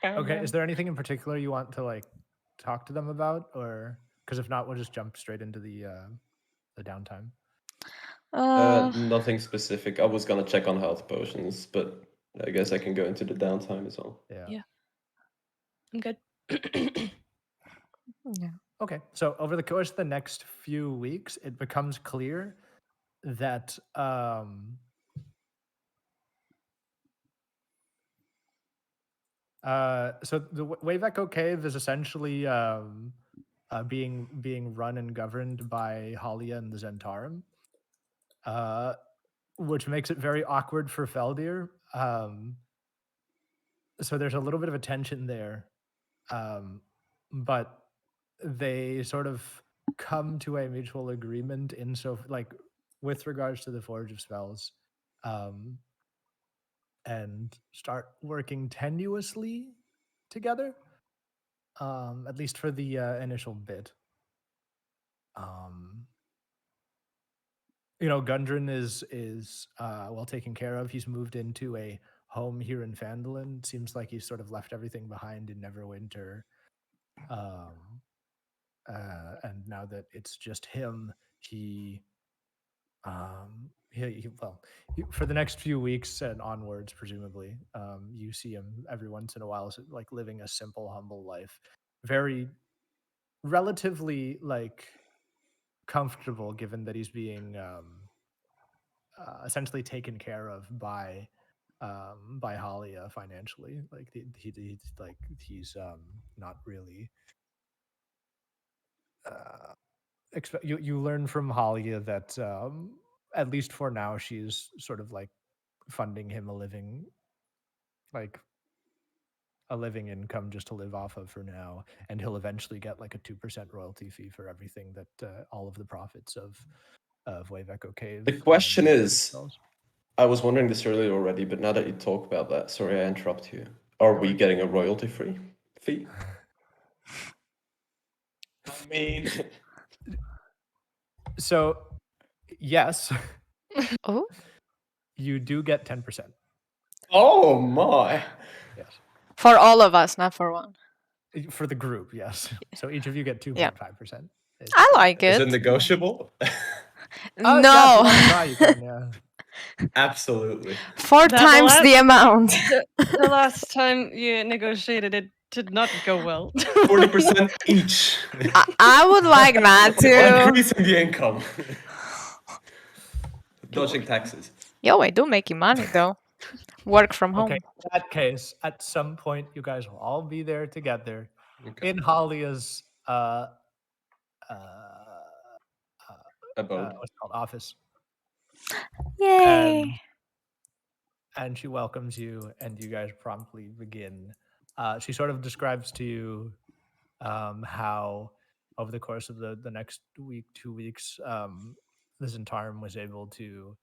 Okay, is there anything in particular you want to like talk to them about, or because if not, we'll just jump straight into the downtime. Nothing specific. I was gonna check on health potions, but I guess I can go into the downtime as well. Yeah. I'm good. yeah. Okay, so over the course of the next few weeks, it becomes clear that so the Wave Echo Cave is essentially being run and governed by Halia and the Zentarum, which makes it very awkward for Feldir. So there's a little bit of a tension there, but they sort of come to a mutual agreement like with regards to the Forge of Spells, and start working tenuously together, at least for the initial bit. Gundren is well taken care of. He's moved into a home here in Phandalin. Seems like he's sort of left everything behind in Neverwinter. And now that it's just him, for the next few weeks and onwards, presumably, you see him every once in a while, like living a simple, humble life, very relatively like comfortable, given that he's being essentially taken care of by Halia financially. Like he's not really. You learn from Halia that at least for now she's sort of like funding him a living income just to live off of for now, and he'll eventually get like a 2% royalty fee for everything that all of the profits of Wave Echo Cave. The question is, themselves. I was wondering this earlier already, but now that you talk about that, sorry I interrupt you. Are we getting a royalty-free fee? I mean, So yes, Oh, you do get 10%. oh my! Yes, for all of us, not for one. for the group. Yes, so each of you get 2.5%. I like Is it. it negotiable? Oh, No, yeah, if you wanna try, you can, yeah. Absolutely. 4 That times last- the amount. The last time you negotiated, it did not go well. 40% each. I would like that While too. increasing the income. Dodging taxes. Yo, I do making money though. Work from home. Okay, in that case, at some point, you guys will all be there together Okay. in Halia's Abode. what's it called, office, Yay. and she welcomes you, and you guys promptly begin. She sort of describes to you how over the course of the next week, 2 weeks, the Zentarum was able to,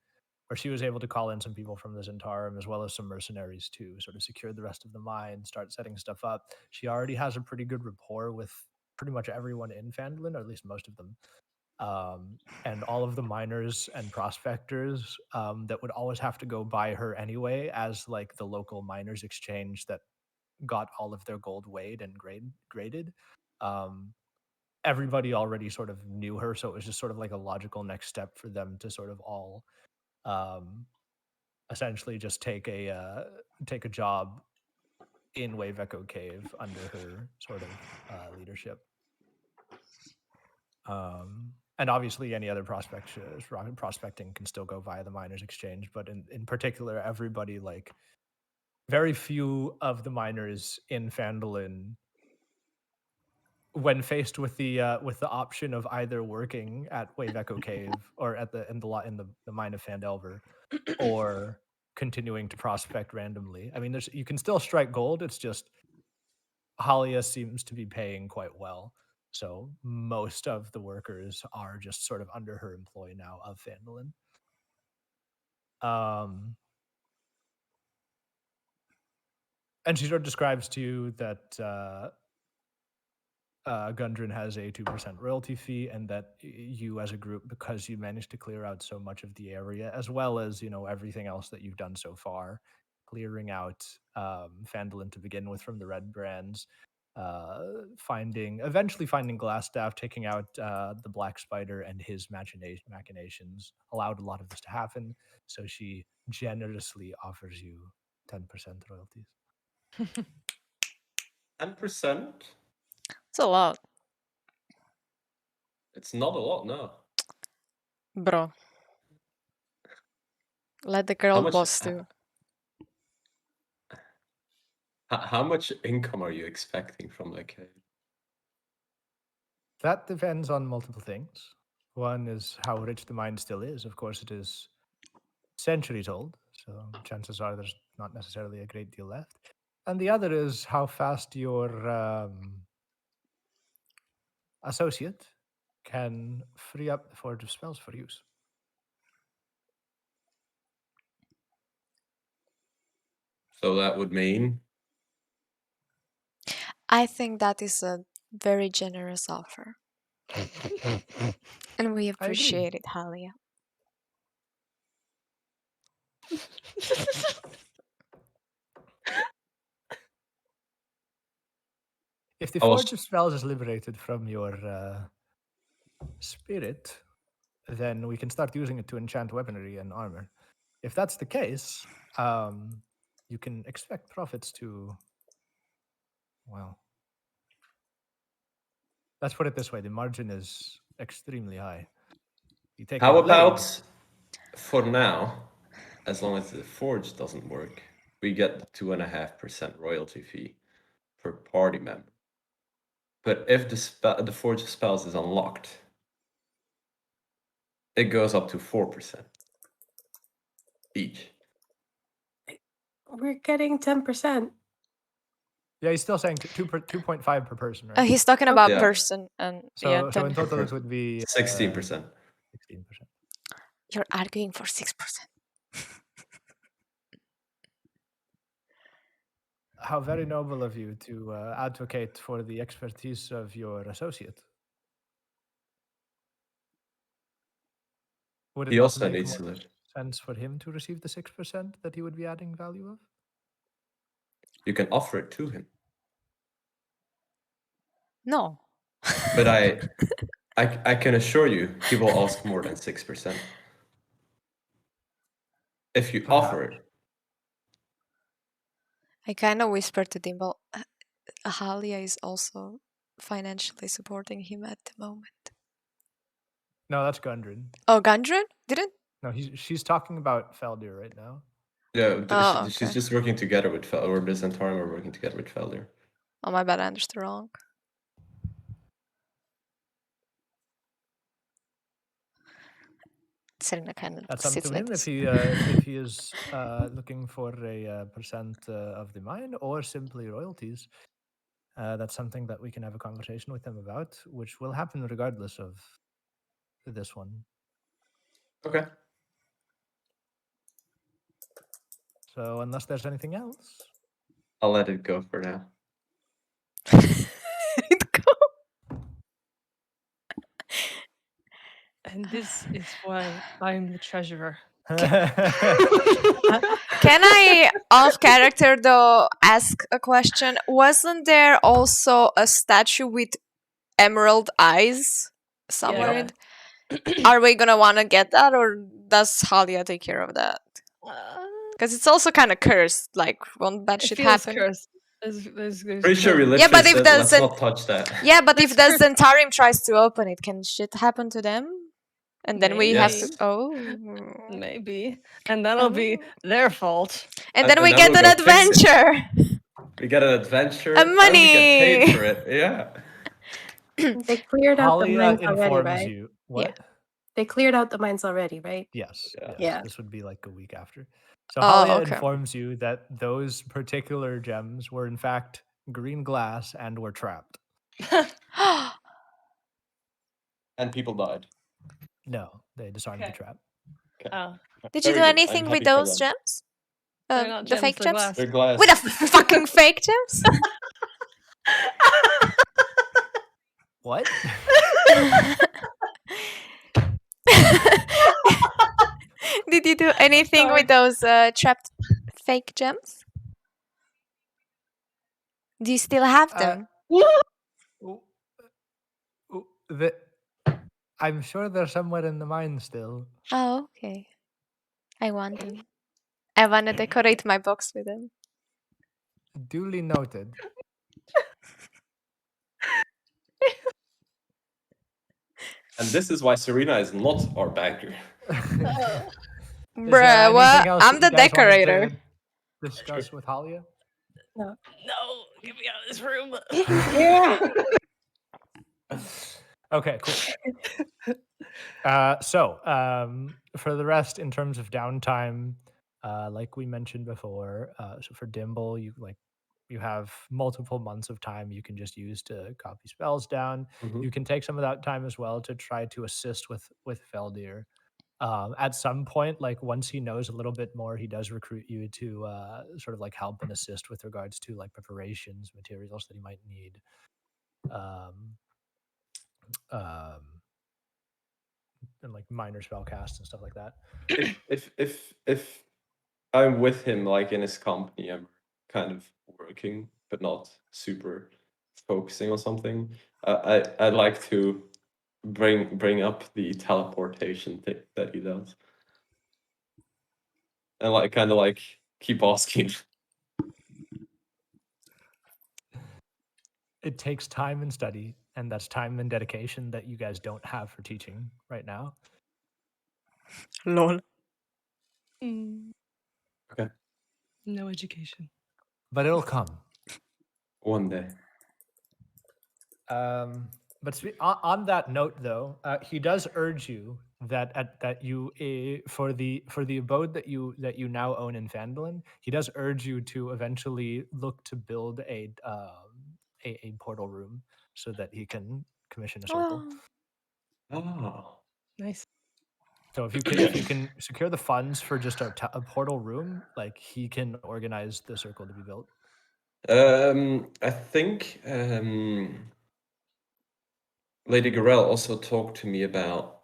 or she was able to call in some people from the Zentarum as well as some mercenaries to sort of secure the rest of the mine, start setting stuff up. She already has a pretty good rapport with pretty much everyone in Phandalin, or at least most of them. And all of the miners and prospectors that would always have to go by her anyway, as like the local miners exchange that got all of their gold weighed and graded. Everybody already sort of knew her, so it was just sort of like a logical next step for them to sort of all essentially just take a job in Wave Echo Cave under her sort of leadership. and obviously any other prospecting can still go via the miners exchange, but in particular, everybody, like very few of the miners in Phandalin, when faced with the option of either working at Wave Echo Cave or at the mine of Phandelver, or continuing to prospect randomly. I mean, you can still strike gold. It's just Halia seems to be paying quite well, so most of the workers are just sort of under her employ now of Phandalin. And she sort of describes to you that Gundren has a 2% royalty fee, and that you as a group, because you managed to clear out so much of the area, as well as, you know, everything else that you've done so far, clearing out Phandalin to begin with from the red brands, eventually finding Glassstaff, taking out the Black Spider and his machinations, allowed a lot of this to happen. So she generously offers you 10% royalties. 10%? It's a lot, It's not a lot, no. bro. Let the How girl much? boss do. How much income are you expecting from the cave? That depends on multiple things. One is how rich the mine still is. Of course, it is centuries old, so chances are there's not necessarily a great deal left. And the other is how fast your associate can free up the Forge of Spells for use. So that would mean I think that is a very generous offer. And we appreciate it, Halia. If the I was- Forge of Spells is liberated from your spirit, then we can start using it to enchant weaponry and armor. If that's the case, you can expect profits to, well, let's put it this way, the margin is extremely high. You take how a blade- about for now, as long as the forge doesn't work, we get the 2.5% royalty fee per party member. But if the Forge of Spells is unlocked, it goes up to 4% each. We're getting 10%. Yeah, he's still saying 2.5 per person, right? He's talking about Yeah. person, and So, yeah, so in 10. total it would be 16%. 16%. You're arguing for 6%. How very noble of you to advocate for the expertise of your associate. Would it He not also make needs to more live. sense for him to receive the 6% that he would be adding value of? You can offer it to him. No. But I can assure you, he will ask more than 6%. If you offer it. I kind of whispered to Dimble, Halia is also financially supporting him at the moment. No, that's Gundren. Oh, Gundren? Didn't? No, she's talking about Feldir right now. Yeah, Oh, she's okay. just working together with Feldir, or this entire time we're working together with Feldir. Oh, my bad, I understood wrong. Serena kind of That's up sits to like him this. if he is looking for a percent of the mine or simply royalties. That's something that we can have a conversation with him about, which will happen regardless of this one. Okay. So unless there's anything else, I'll let it go for now. And this is why I'm the treasurer. Can I, off character though, ask a question? Wasn't there also a statue with emerald eyes somewhere? Yeah. Are we gonna want to get that, or does Halia take care of that? Because it's also kind of cursed. Like, won't bad It shit feels happen? cursed. There's Pretty sure we no- literally Yeah, but if said, let's doesn't- not touch that. Yeah, but if That's the Zentarim tries to open it, can shit happen to them? And then we have to. Yes. Oh. Maybe. And that'll be Oh. their fault. And then And we then get we'll an go fix it. adventure. We get an adventure. And And we get paid money. for it. Yeah. They cleared out the Halia mines already, informs right? you. What? They cleared out the mines already, right? Yes. Yeah. Yes. Yeah. This would be like a week after. So Oh, Halia okay. informs you that those particular gems were in fact green glass and were trapped. And people died. No, they disarmed the Okay. trap. Oh, Did you Very do good. I'm anything with happy for those them. gems? they're not The gems, fake they're gems? glass. They're glass. With the fucking fake gems? What? Did you do anything with those trapped fake gems? Do you still have them? Ooh, I'm sure they're somewhere in the mine still. Oh, okay. I want them. I want to decorate my box with them. Duly noted. And this is why Serena is not our banker. Is there Bruh, anything what? else I'm that the you guys wanted to decorator. Discuss with Halia. No, get me out of this room. Okay, cool. For the rest, in terms of downtime, like we mentioned before, so for Dimble, you have multiple months of time you can just use to copy spells down. Mhm. You can take some of that time as well to try to assist with Feldir. At some point, like once he knows a little bit more, he does recruit you to sort of like help and assist with regards to like preparations, materials that he might need. And like minor spell casts and stuff like that. If I'm with him, like in his company, I'm kind of working, but not super focusing on something. I'd like to bring up the teleportation thing that he does, and like kind of like keep asking. It takes time and study, and that's time and dedication that you guys don't have for teaching right now. Lol. Okay. No education. But it'll come. One day. But on that note, though, he does urge you that you for the abode that you now own in Phandalin, he does urge you to eventually look to build a portal room so that he can commission a circle. Oh. Oh. Nice. So if you can secure the funds for just a portal room, like he can organize the circle to be built. I think Lady Garel also talked to me about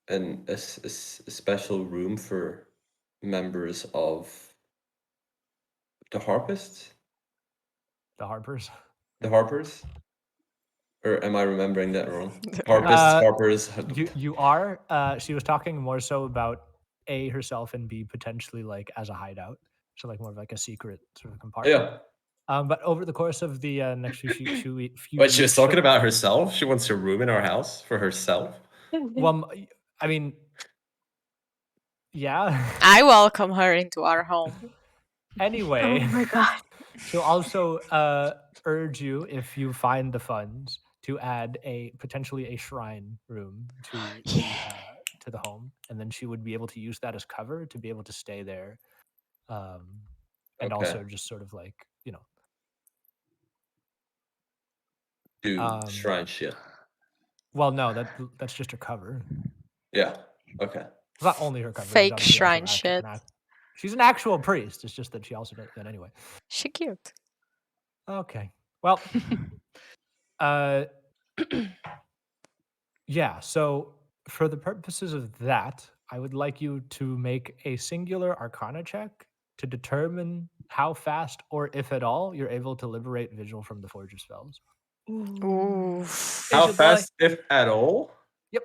a special room for members of the Harpists. The Harpers. The Harpers? Or am I remembering that wrong? Harpists, Harpers. You are. She was talking more so about A, herself, and B, potentially like as a hideout. So like more of like a secret sort of compartment. Yeah. But over the course of the next few Wait, she weeks, was talking about herself? She wants a room in our house for herself? Well, I mean, yeah. I welcome her into our home. Anyway. Oh my god. She'll also urge you, if you find the funds, to add potentially a shrine room to the home, and then she would be able to use that as cover to be able to stay there, and also just sort of like do shrine shit. Well, no, that's just her cover. Yeah. Okay. It's not only her cover. Fake shrine shit. She's an actual priest. It's just that she also does that anyway. She cute. Okay. Well, yeah. So for the purposes of that, I would like you to make a singular Arcana check to determine how fast, or if at all, you're able to liberate Vigil from the Forge of Spells. Ooh. How fast, if at all? Yep.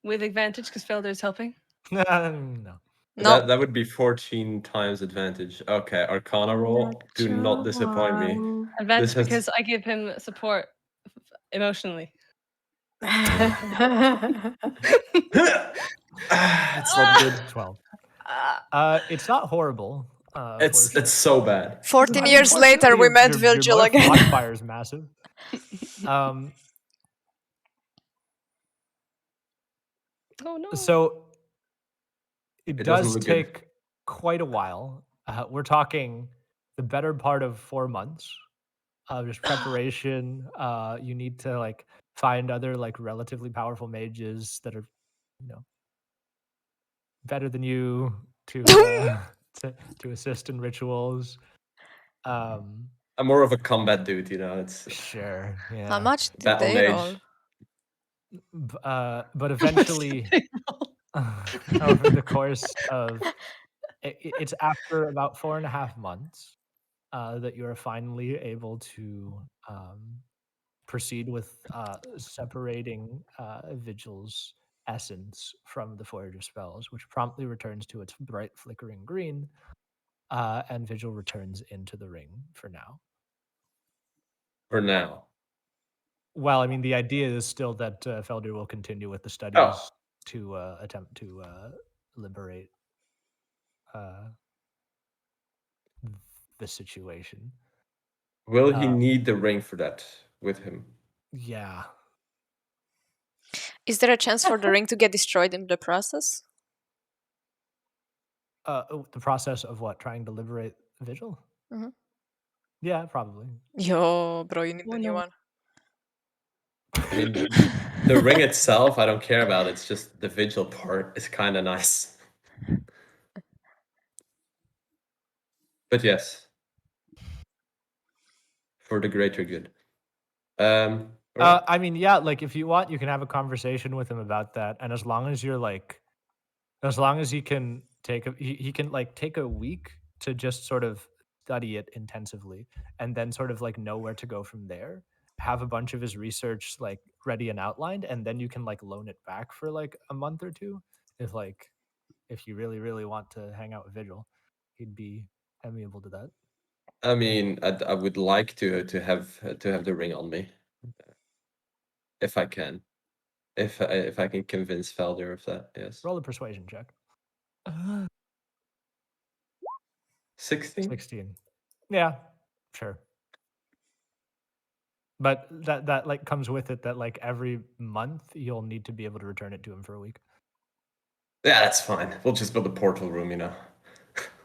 With advantage because Felder is helping. No. No. That would be 14 times advantage. Okay, Arcana roll. Do not disappoint me. One. Advantage has- because I give him support emotionally. It's not good. 12. Ah. It's not horrible. It's fortunately. so bad. 14 years later, we Unfortunately, met your Virgil mod- again. modifier is massive. Oh no. So it It doesn't does look good. take quite a while. We're talking the better part of 4 months of just preparation. You need to like find other like relatively powerful mages that are, you know, better than you to to assist in rituals. I'm more of a combat dude, you know. It's Sure, yeah. How much did battle they mage. roll? But eventually, over the course of it's after about 4.5 months that you are finally able to proceed with separating Vigil's essence from the Forge of Spells, which promptly returns to its bright flickering green, and Vigil returns into the ring for now. For now. Well, I mean, the idea is still that Felder will continue with the studies to attempt to liberate the situation. Will he need the ring for that with him? Yeah. Is there a chance for the ring to get destroyed in the process? The process of what? Trying to liberate Vigil? Mhm. Yeah, probably. Yo, bro, you need Oh, the new no. one. I mean, the ring itself, I don't care about. It's just the Vigil part is kind of nice. But yes, for the greater good. Alright. I mean, yeah, like if you want, you can have a conversation with him about that. And as long as you're like, as long as he can take he can like take a week to just sort of study it intensively and then sort of like know where to go from there, have a bunch of his research like ready and outlined, and then you can like loan it back for like a month or two. If you really, really want to hang out with Vigil, he'd be amiable to that. I mean, I would like to have the ring on me, if I can, if I can convince Felder of that. Yes. Roll a persuasion check. 16. 16. Yeah, sure. But that like comes with it that like every month you'll need to be able to return it to him for a week. Yeah, that's fine. We'll just build a portal room, you know.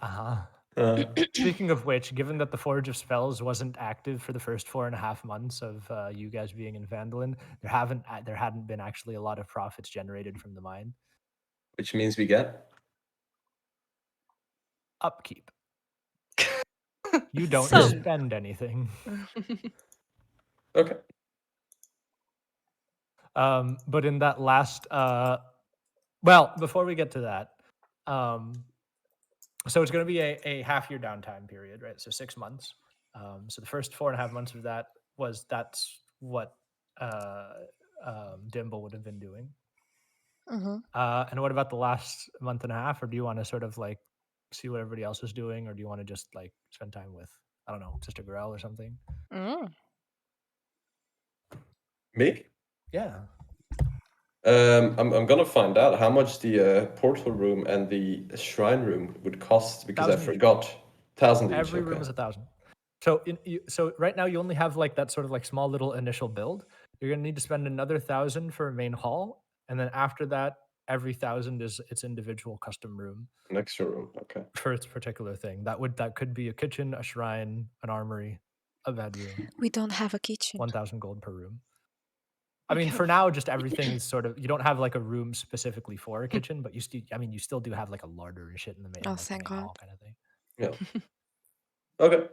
Uh-huh. Uh, Speaking of which, given that the Forge of Spells wasn't active for the first 4.5 months of you guys being in Vandalin, there hadn't been actually a lot of profits generated from the mine. which means we get. Upkeep. You don't Some. spend anything. Okay. But in that last well, before we get to that, so it's going to be a half-year downtime period, right? So 6 months. So the first 4.5 months of that's what Dimble would have been doing. Mm-hmm. And what about the last month and a half? Or do you want to sort of like see what everybody else is doing, or do you want to just like spend time with, I don't know, Sister Gorel or something? Mm. Me? Yeah. I'm gonna find out how much the portal room and the shrine room would cost because I 1,000 each. forgot. 1,000 each. Every room Okay. is 1,000. So so right now you only have like that sort of like small little initial build. You're gonna need to spend another 1,000 for a main hall, and then after that, every 1,000 is its individual custom room An extra room. Okay. for its particular thing. That could be a kitchen, a shrine, an armory, a bedroom. We don't have a kitchen. 1,000 gold per room. I mean, for now, just everything is sort of, you don't have like a room specifically for a kitchen, but you still do have like a larder and shit in the main, Oh, like, the thank main God. hall kind of thing. Yeah. Okay.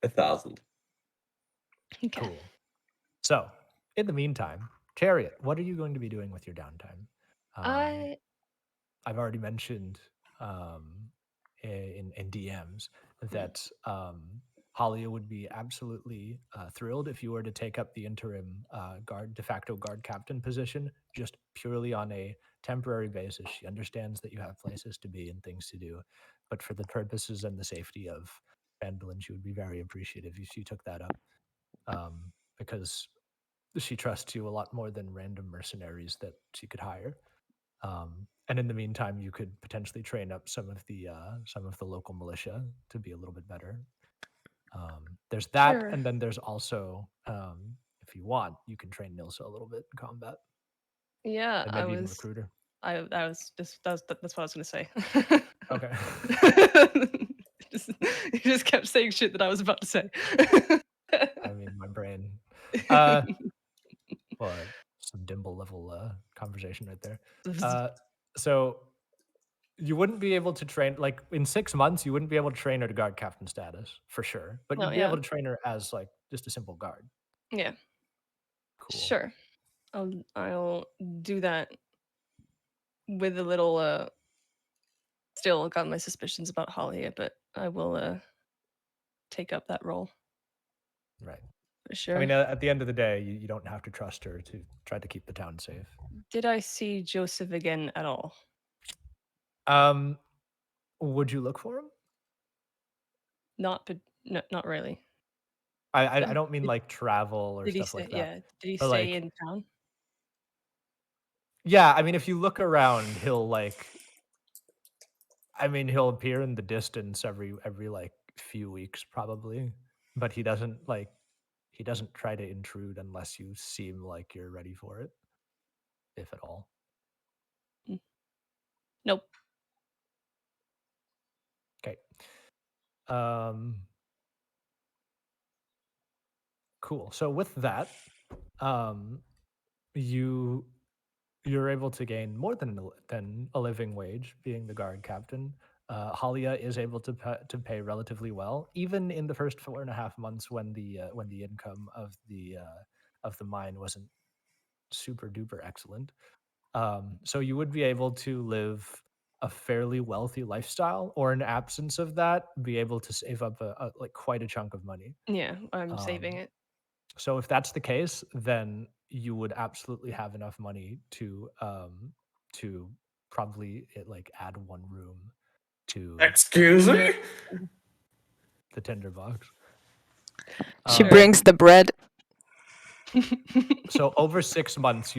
1,000. Okay. Cool. So, in the meantime, Chariot, what are you going to be doing with your downtime? I've already mentioned in DMs that Halia would be absolutely thrilled if you were to take up the interim de facto guard captain position, just purely on a temporary basis. She understands that you have places to be and things to do, but for the purposes and the safety of Phandalin, she would be very appreciative if you took that up, because she trusts you a lot more than random mercenaries that she could hire. And in the meantime, you could potentially train up some of the local militia to be a little bit better. There's that, Sure. and then there's also, if you want, you can train Nilsa a little bit in combat, Yeah, and I maybe even was. recruiter. I was just that's what I was gonna say. Okay. You just kept saying shit that I was about to say. I mean, my brain. Well, some Dimble level conversation right there. So you wouldn't be able to train, like, in 6 months. You wouldn't be able to train her to guard captain status for sure, but Oh, you'd be yeah. able to train her as like just a simple guard. Yeah, Cool. sure. I'll do that with a little. Still got my suspicions about Halia, but I will take up that role Right. for sure. I mean, at the end of the day, you don't have to trust her to try to keep the town safe. Did I see Joseph again at all? Would you look for him? Not, but no, not really. I Did- don't mean did- like travel or Did he stuff stay? like that. Yeah. Did he But, stay like- in town? Yeah, I mean, if you look around, he'll he'll appear in the distance every like few weeks probably, but he doesn't try to intrude unless you seem like you're ready for it, if at all. Nope. Okay. Cool. So with that, you're able to gain more than a living wage being the guard captain. Halia is able to pay relatively well, even in the first 4.5 months when the income of the mine wasn't super duper excellent. So you would be able to live a fairly wealthy lifestyle, or in absence of that, be able to save up like quite a chunk of money. Yeah, I'm saving it. So if that's the case, then you would absolutely have enough money to probably add one room to Excuse me? the tinderbox. She Um, brings the bread. So over 6 months,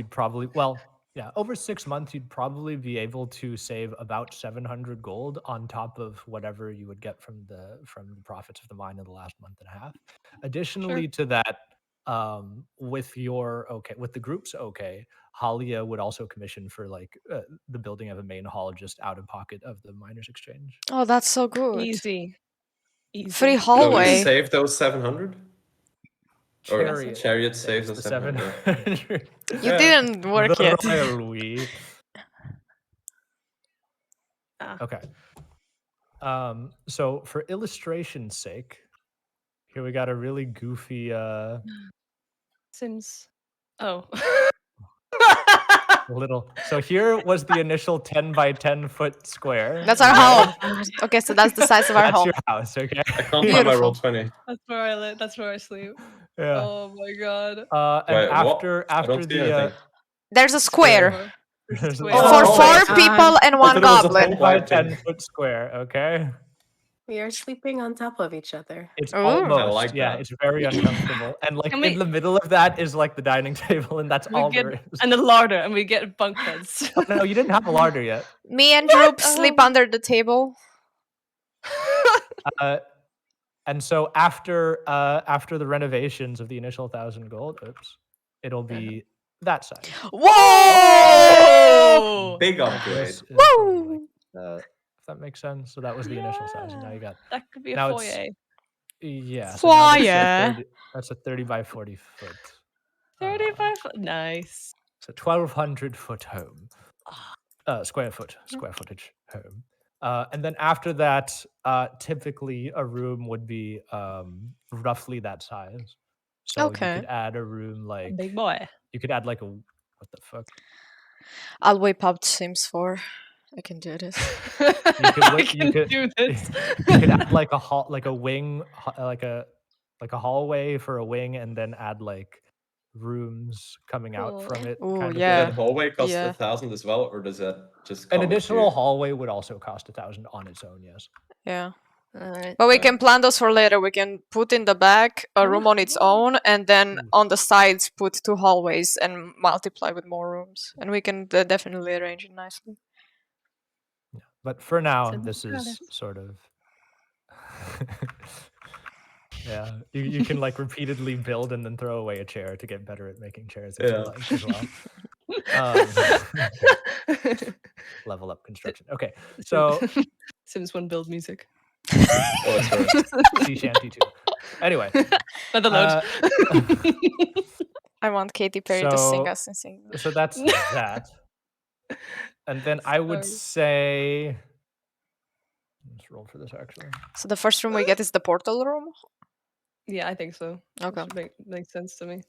over 6 months, you'd probably be able to save about 700 gold on top of whatever you would get from the profits of the mine in the last month and a half. Additionally to that, with the group's Halia would also commission for the building of a main hall just out of pocket of the miners' exchange. Oh, that's so good. Easy. Free So hallway. we save those 700? Or Chariot saves the the 700. You Yeah. didn't work The yet. royal we. Ah. Okay. So for illustration's sake, here we got a really goofy Sims. Oh. little. So here was the initial 10 by 10 foot square. That's our home. Okay, so that's the size of our That's home. your house, okay? I can't find my roll 20. That's where I live. That's where I sleep. Yeah. Oh my god. And Wait, what? after I don't see the anything. There's a square. there's a- For Oh, four wait. people and I one thought it was a goblin. whole- by White thing. 10 foot square, okay? We are sleeping on top of each other. It's Ooh. almost, I like yeah, that. it's very uncomfortable. And Can in we- the middle of that is the dining table, and that's We all get there is. and a larder, and we get bunk beds. No, you didn't have a larder yet. Me and Droop sleep Oh. under the table. And so after the renovations of the initial 1,000 gold, it'll be that size. Whoa! Big Like upgrade. this is probably Woo! if that makes sense. So that was the initial size, and now you got That could be a Now it's- foyer. yeah. So now Foyer. that's a 30 by 40 foot. 35. Nice. So 1,200 foot home. Square footage home. And then after that, typically a room would be roughly that size. So Okay. you could add a room A big boy. you could add what the fuck? I'll whip up Sims 4. I can do this. I you can could- do this. You could add a hall, a wing, like a hallway for a wing, and then add rooms coming out Cool. from it. Ooh, kind of yeah. That hallway costs Yeah. 1,000 as well, or does that just An come additional with hallway would also cost 1,000 on its own. Yes. Yeah. Alright. But we can plan those for later. We can put in the back a room on its own, and then Ooh. on the sides put 2 hallways and multiply with more rooms. And we can definitely arrange it nicely. Yeah. But for now, Sounds this got is it. sort of. Yeah, you can like repeatedly build and then throw away a chair to get better at making chairs if you Yeah. like as well. Okay. Level up construction. Okay, so Sims 1 build music. Oh, sorry. sea shanty 2. Anyway, Not allowed. I want Katy Perry to sing So- us in English. so that's that. And then I would Sorry. say, let's roll for this actually. So the first room we get is the portal room. Yeah, I think so. That Okay. should make sense to me.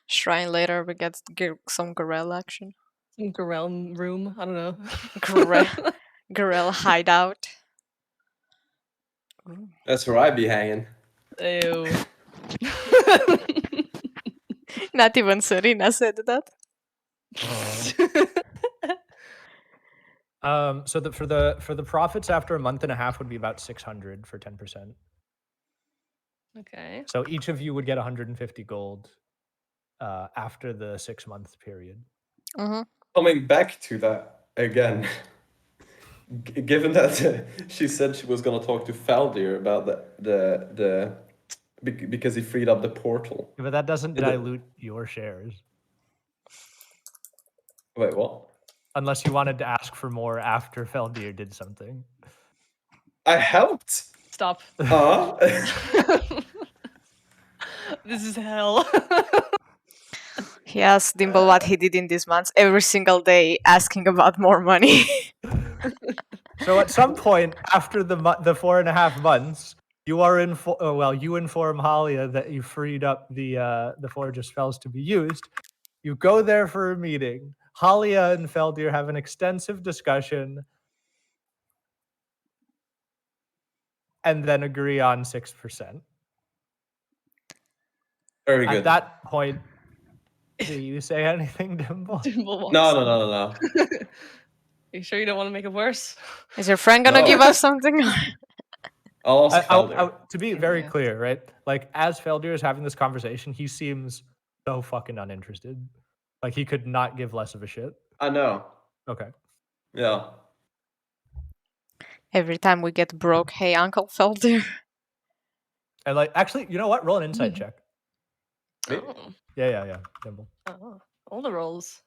Shrine later we get some Garel action. Some Garel room. I don't know. Garel hideout. That's where I be hanging. Ew. Not even Serena said that. So for the profits after a month and a half would be about 600 for 10%. Okay. So each of you would get 150 gold after the 6-month period. Mm-hmm. Coming back to that again, given that she said she was going to talk to Faldir about because he freed up the portal. But that doesn't Is it- dilute your shares. Wait, what? Unless you wanted to ask for more after Feldir did something. I helped. Stop. Huh? This is hell. He asked Dimple what he did in these months every single day, asking about more money. So at some point after the 4.5 months, you are you inform Halia that you freed up the Forge of Spells to be used. You go there for a meeting. Halia and Feldir have an extensive discussion and then agree on 6%. Very At good. that point, do you say anything, Dimple? Dimple walks No. You sure you don't want to make it worse? Is your friend gonna No. give us something? I'll ask Faldir. To be very Yeah. clear, right? Like as Feldir is having this conversation, he seems so fucking uninterested. Like he could not give less of a shit. I know. Okay. Yeah. Every time we get broke, hey Uncle Feldir. And like actually, you know what? Roll an insight check. Me? Oh. Yeah. Dimple. Oh. All the rolls.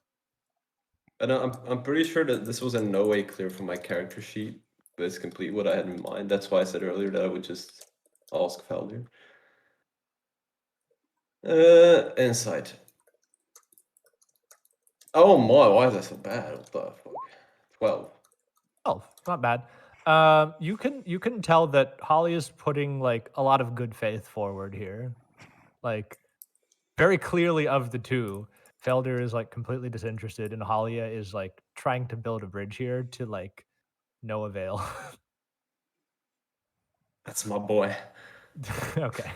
And I'm pretty sure that this was in no way clear from my character sheet, but it's complete what I had in mind. That's why I said earlier that I would just ask Faldir. Insight. Oh my, why is that so bad? What the fuck? 12. Oh, not bad. You can tell that Holly is putting like a lot of good faith forward here. Like very clearly of the two, Feldir is like completely disinterested and Halia is like trying to build a bridge here to like no avail. That's my boy. Okay.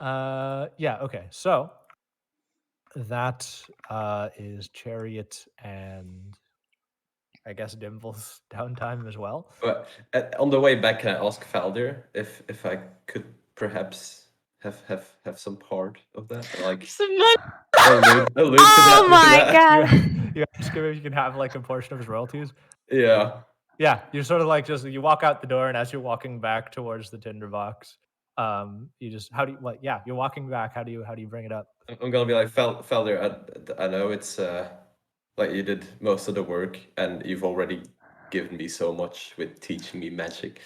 Yeah, okay. So that is Chariot and I guess Dimple's downtime as well. But on the way back, can I ask Faldir if I could perhaps have some part of that? Like Some money. allude to that. Oh my to that? god! You ask him if you can have like a portion of his royalties. Yeah. Yeah, you're sort of like you walk out the door, and as you're walking back towards the tinderbox, you just you're walking back. How do you bring it up? I'm gonna be like Faldir. I know it's like you did most of the work, and you've already given me so much with teaching me magic.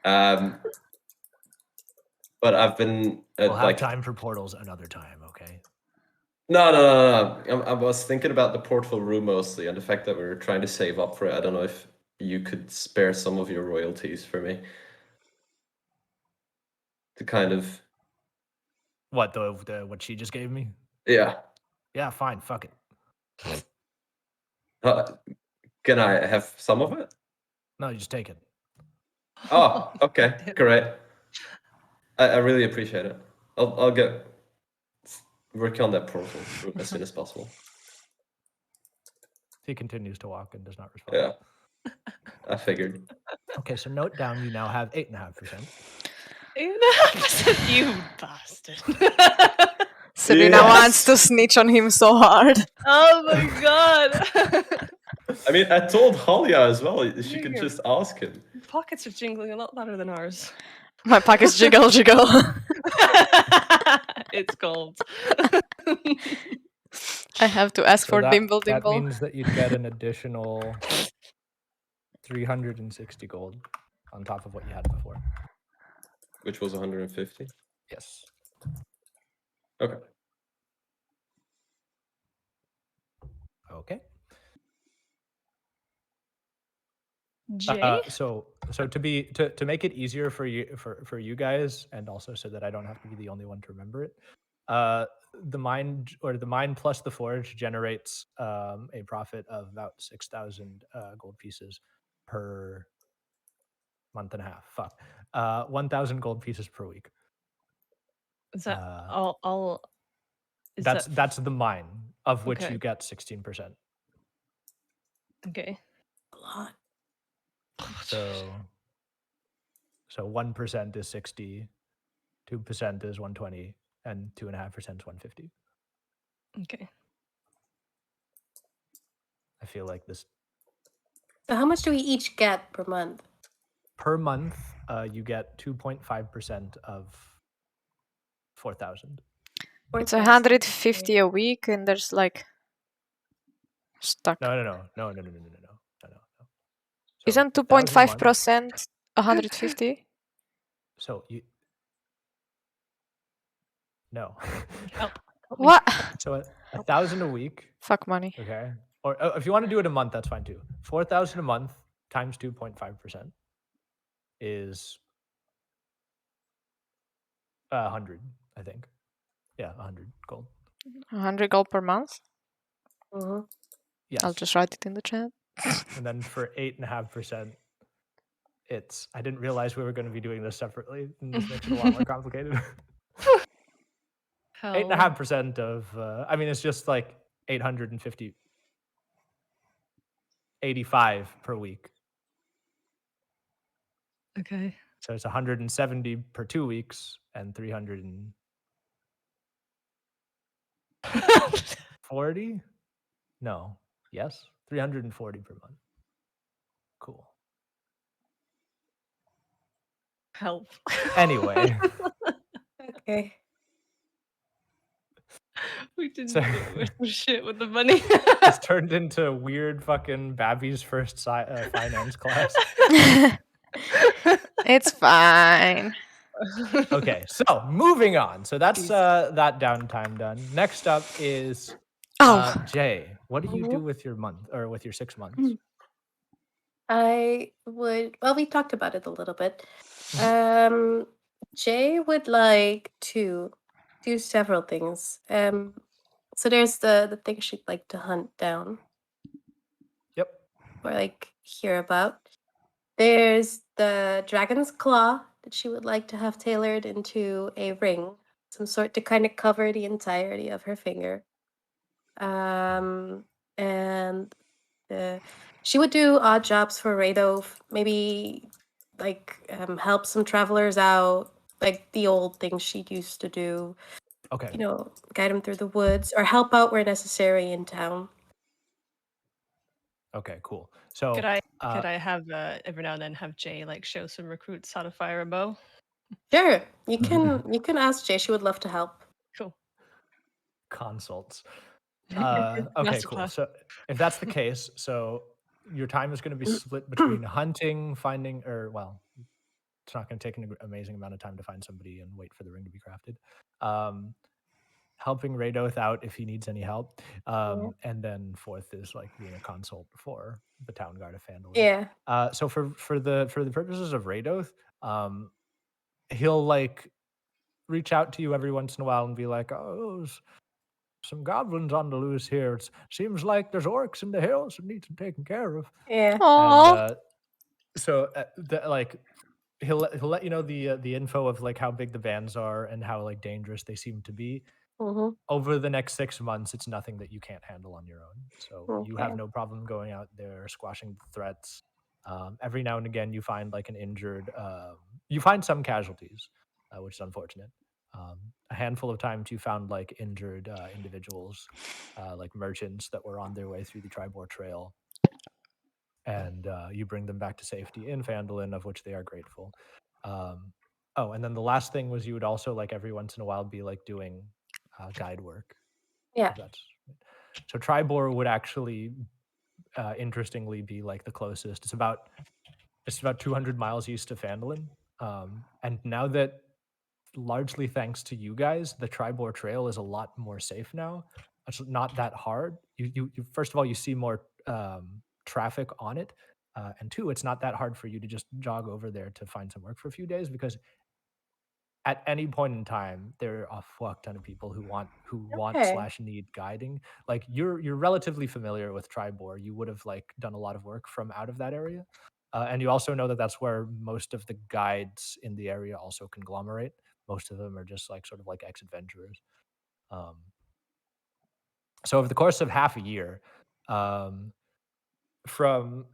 But I've been We'll have like time for portals another time, okay? No. I was thinking about the portal room mostly, and the fact that we were trying to save up for it. I don't know if you could spare some of your royalties for me to kind of. What what she just gave me? Yeah. Yeah, fine. Fuck it. Can I have some of it? No, you just take it. Oh, okay, great. I really appreciate it. I'll get working on that portal room as soon as possible. He continues to walk and does not respond. Yeah, I figured. Okay, so note down you now have 8.5%. 8.5%, you bastard. Serena wants to snitch on him so hard. Oh my god. I mean, I told Halia as well. She could Your just ask him. pockets are jingling a lot louder than ours. My pockets jiggle, jiggle. It's cold. I have to ask So for that, dimple, that dimple. means that you'd get an additional 360 gold on top of what you had before. Which was 150. Yes. Okay. Okay. Jay? So to make it easier for you guys, and also so that I don't have to be the only one to remember it, the mine plus the forge generates a profit of about 6,000 gold pieces per month and a half. 1,000 gold pieces per week. Is that Uh, all? Is that's the mine of which Okay. you get 16%. okay? A lot. So 1% is 60, 2% is 120, and 2.5% is 150. Okay. I feel like this So how much do we each get per month? per month. You get 2.5% of 4,000. It's 4,000. 150 a week, and there's like stuck. No. So Isn't 1,000 a month. 2.5% 150? So you no. What? So 1,000 a week. Fuck money. Okay. Or if you want to do it a month, that's fine too. 4,000 a month times 2.5% is 100, I think. Yeah, 100 gold. 100 gold per month? Mhm. Yes. I'll just write it in the chat. And then for 8.5%, it's I didn't realize we were going to be doing this separately. And this makes it a lot more complicated. 8.5% of I mean it's just like 850 85 per week. Okay. So it's 170 per 2 weeks and 340? No. Yes. 340 per month. Cool. Help. Anyway. Okay. We didn't So- do shit with the money. It's turned into weird fucking Babby's first finance class. It's fine. Okay, so moving on. So that's that downtime done. Next up is Oh, Jay. What do you Mhm. do with your month or with your 6 months? I would. Well, we talked about it a little bit. Jay would like to do several things. So there's the thing she'd like to hunt down Yep. or like hear about. There's the dragon's claw that she would like to have tailored into a ring, some sort to kind of cover the entirety of her finger. And she would do odd jobs for Radolf, maybe like help some travelers out, like the old things she used to do, Okay. you know, guide them through the woods or help out where necessary in town. Okay, cool. So Could I have every now and then have Jay like show some recruits how to fire a bow? Sure, you can ask Jay. She would love to help. Cool. consults. Okay, cool. Masterclass. So if that's the case, so your time is going to be split between hunting, finding, or well, it's not going to take an amazing amount of time to find somebody and wait for the ring to be crafted. Helping Radoth out if he needs any help, and then fourth is like being a consult for the town guard of Fandolin. Yeah. So for the purposes of Radoth, he'll like reach out to you every once in a while and be like, "Oh, there's some goblins on the loose here. It seems like there's orcs in the hills that need some taken care of." Yeah. Aww. And, so like he'll let you know the info of like how big the bands are and how like dangerous they seem to be. Mm-hmm. Over the next 6 months, it's nothing that you can't handle on your own. So you have Okay. no problem going out there, squashing the threats. Every now and again, you find like an injured. You find some casualties, which is unfortunate. A handful of times, you found like injured individuals, like merchants that were on their way through the Tribor Trail, and you bring them back to safety in Phandalin, of which they are grateful. Oh, and then the last thing was you would also like every once in a while be like doing guide work. Yeah. If that's so. Tribor would actually, interestingly, be like the closest. It's about 200 miles east of Phandalin. And now that, largely thanks to you guys, the Tribor Trail is a lot more safe now. It's not that hard. You first of all, you see more traffic on it, and two, it's not that hard for you to just jog over there to find some work for a few days, because at any point in time there are a fuck ton of people who want Okay. / need guiding. Like you're relatively familiar with Tribor. You would have like done a lot of work from out of that area, and you also know that that's where most of the guides in the area also conglomerate. Most of them are just like sort of like ex-adventurers. um, so over the course of half a year, um, from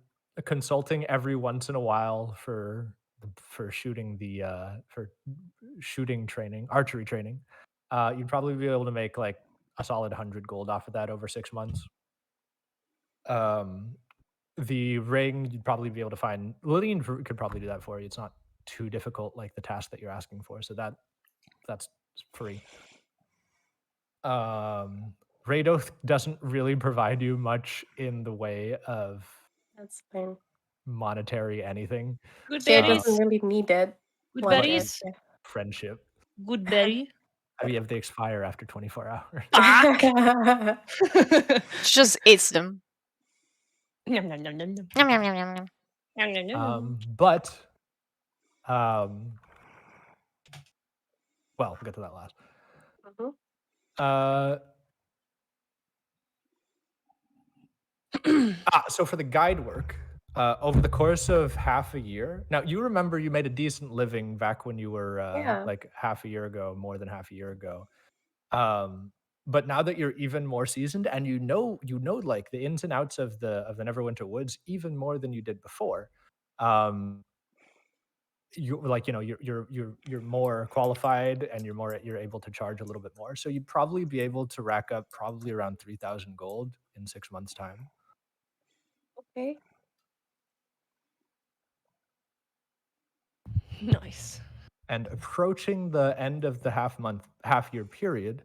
consulting every once in a while for shooting for shooting training, archery training, you'd probably be able to make like a solid 100 gold off of that over 6 months. Um, the ring, you'd probably be able to find. Lillian could probably do that for you. It's not too difficult, like the task that you're asking for. So that's free. Radoth doesn't really provide you much in the way of That's fine. monetary anything. Good Jay berries. doesn't really need it. Good One berries. answer. Friendship. Good berry. I mean, if they expire after 24 hours. She just eats them. Nom, nom, nom, nom, nom. Yum, yum, yum, yum, yum. Nom, nom, nom, nom. But, well, we'll get to that last. Mhm. So for the guide work, over the course of half a year. Now you remember you made a decent living back when you were Yeah. like half a year ago, more than half a year ago. But now that you're even more seasoned and you know like the ins and outs of the Neverwinter Woods even more than you did before, you like you're more qualified and you're able to charge a little bit more. So you'd probably be able to rack up probably around 3,000 gold in 6 months' time. Okay. Nice. And approaching the end of the half year period,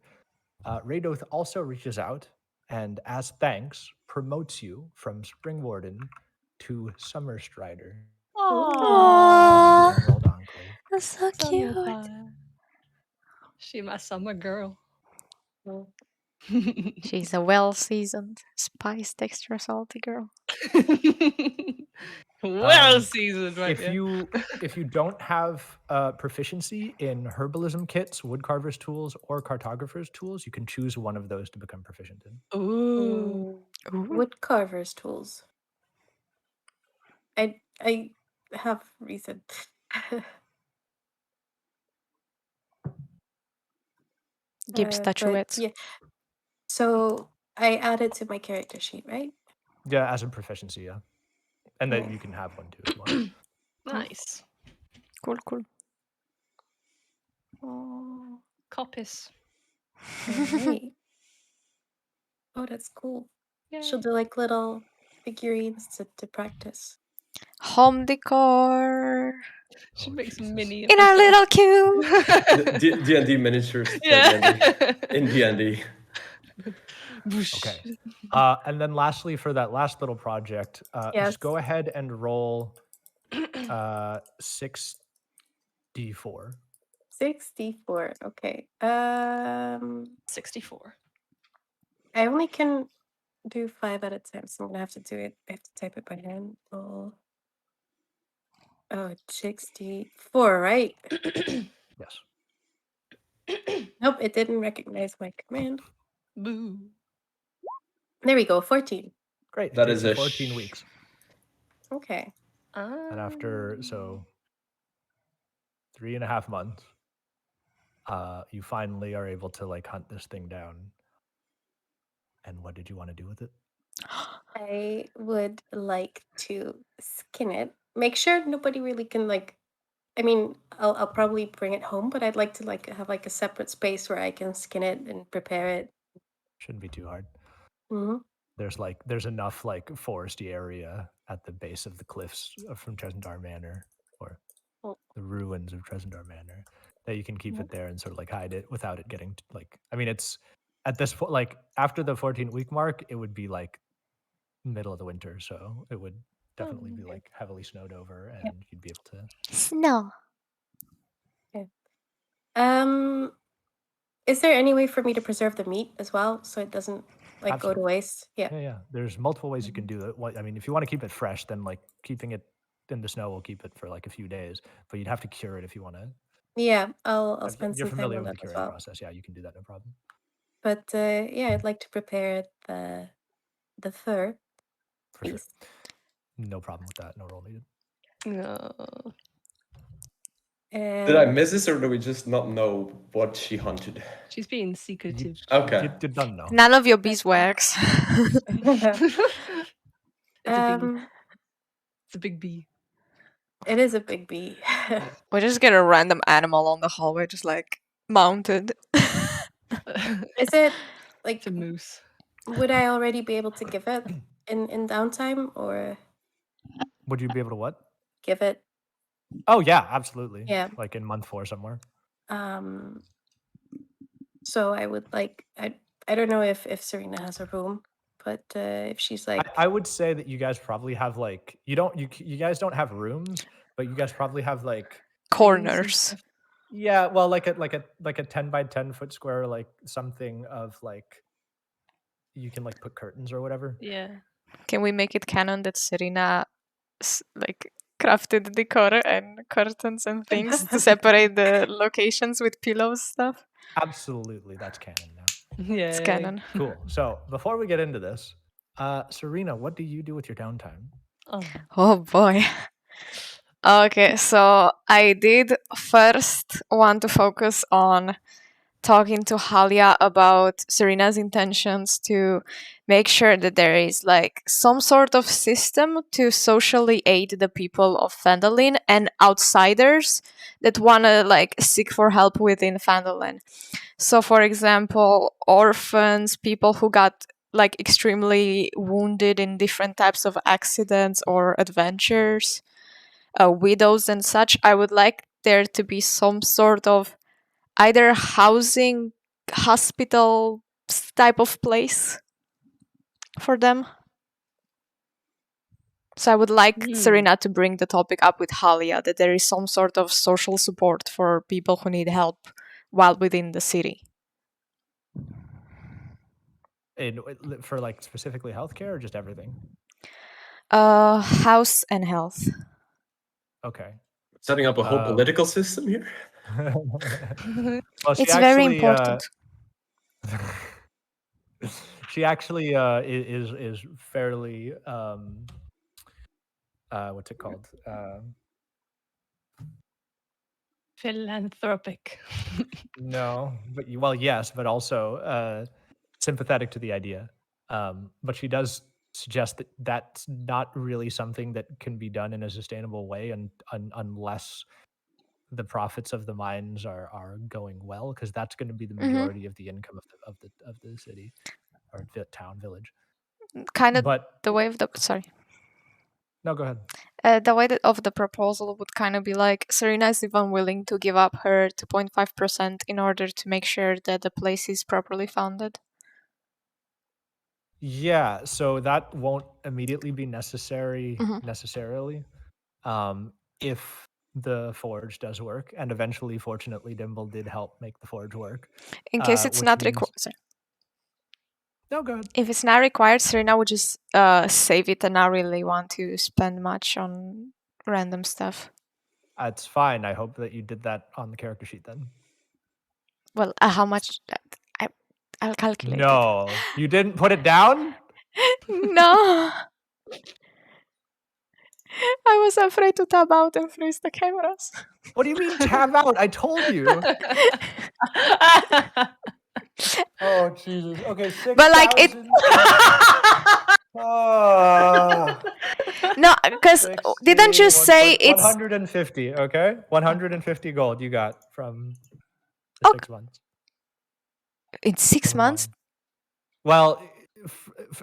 Radoth also reaches out and, as thanks, promotes you from Spring Warden to Summer Strider. Aww, of the Emerald Enclave. that's so Summer cute. pie. She my summer girl. Mm. She's a well-seasoned, spiced, extra salty girl. Well seasoned, right? If you don't have proficiency in herbalism kits, woodcarver's tools, or cartographer's tools, you can choose one of those to become proficient in. Ooh. Ooh. Wood carver's tools. I have reason. Give But statuettes. yeah. So I added to my character sheet, right? Yeah, as a proficiency, yeah. And then Yeah. you can have one too if you want. Nice. Cool, cool. Oh, Coppice. alright. Oh, that's cool. Yeah. She'll do like little figurines to practice. Home decor She Oh, makes Jesus. mini. in our little cube. D&D miniatures for Yeah. D&D. In D&D. Okay. And then lastly, for that last little project, Yes. just go ahead and roll 6d4. 64. Okay. 64. I only can do 5 at a time, so I'm gonna have to do it. I have to type it by hand. Oh, 64, right? Yes. Nope, it didn't recognize my command. Boo. There we go, 14. Great. It That takes is you a 14 weeks. Okay. And after, so 3.5 months, you finally are able to like hunt this thing down. And what did you want to do with it? I would like to skin it. Make sure nobody really can like. I mean, I'll probably bring it home, but I'd like to like have like a separate space where I can skin it and prepare it. Shouldn't be too hard. Hmm. There's enough like foresty area at the base of the cliffs from Tresendar Manor, or Oh. the ruins of Tresendar Manor, that you can keep Mhm. it there and sort of like hide it without it getting like. I mean, it's at this point, like after the 14-week mark, it would be like middle of the winter, so it would definitely be okay. like heavily snowed over, and Yep. you'd be able to. Snow. Um, is there any way for me to preserve the meat as well so it doesn't like go to Absolutely. waste? Yeah. Yeah, there's multiple ways you can do it. I mean, if you want to keep it fresh, then like keeping it in the snow will keep it for like a few days, but you'd have to cure it if you want to. Yeah, I'll spend You're some time familiar on with the that as curing well. process. Yeah, you can do that, no problem. But yeah, I'd like to prepare the fur, For sure. please. No problem with that. No roll needed. No. Did I And miss this, or do we just not know what she hunted? She's being secretive. Okay. You don't know. None of your beeswax. It's a big bee. it is a big bee. We just get a random animal on the hallway, just like mounted. Is it like It's a moose. would I already be able to give it in downtime or Would you be able to what? give it? Oh yeah, absolutely. Yeah. Like in month 4 somewhere. So I would like I don't know if Serena has a room, but if she's like I would say that you guys probably have like you guys don't have rooms, but you guys probably have like Rings and Corners. stuff. yeah, well like a 10 by 10 foot square, like something of like you can like put curtains or whatever. Yeah. Can we make it canon that Serena like crafted decor and curtains and things to separate the locations with pillows stuff? Absolutely, that's canon now. Yeah. It's canon. Cool. So before we get into this, Serena, what do you do with your downtime? Oh. Oh boy. Okay, so I did first want to focus on talking to Halia about Serena's intentions to make sure that there is like some sort of system to socially aid the people of Phandalin and outsiders that want to like seek for help within Phandalin. So for example, orphans, people who got like extremely wounded in different types of accidents or adventures, widows and such. I would like there to be some sort of either housing, hospital type of place for them. So I would like Serena to bring the topic up with Halia, that there is some sort of social support for people who need help while within the city. For like specifically healthcare or just everything? House and health. Okay. Setting up a whole political system here? Well, It's very important. She actually is fairly what's it called? Philanthropic. No, but well, yes, but also sympathetic to the idea. But she does suggest that that's not really something that can be done in a sustainable way, unless the profits of the mines are going well, because that's going to be the majority of the income of the city or town village. Kind of But the way of the no, go ahead. the way of the proposal would kind of be like Serena is even willing to give up her 2.5% in order to make sure that the place is properly founded. Yeah, so that won't immediately be necessarily, if the forge does work, and eventually, fortunately, Dimble did help make the forge work. In case it's which not means- required. No, go ahead. If it's not required, Serena would just save it and not really want to spend much on random stuff. It's fine. I hope that you did that on the character sheet then. Well, how much? I'll calculate. No, you didn't put it down? No. I was afraid to tab out and freeze the cameras. What do you mean tab out? I told you. Oh Jesus. Okay, But like it 6,000. Ah. no, because didn't you 60, say it's 150? Okay, 150 gold you got from the Okay. 6 months. in 6 of months? mine. Well,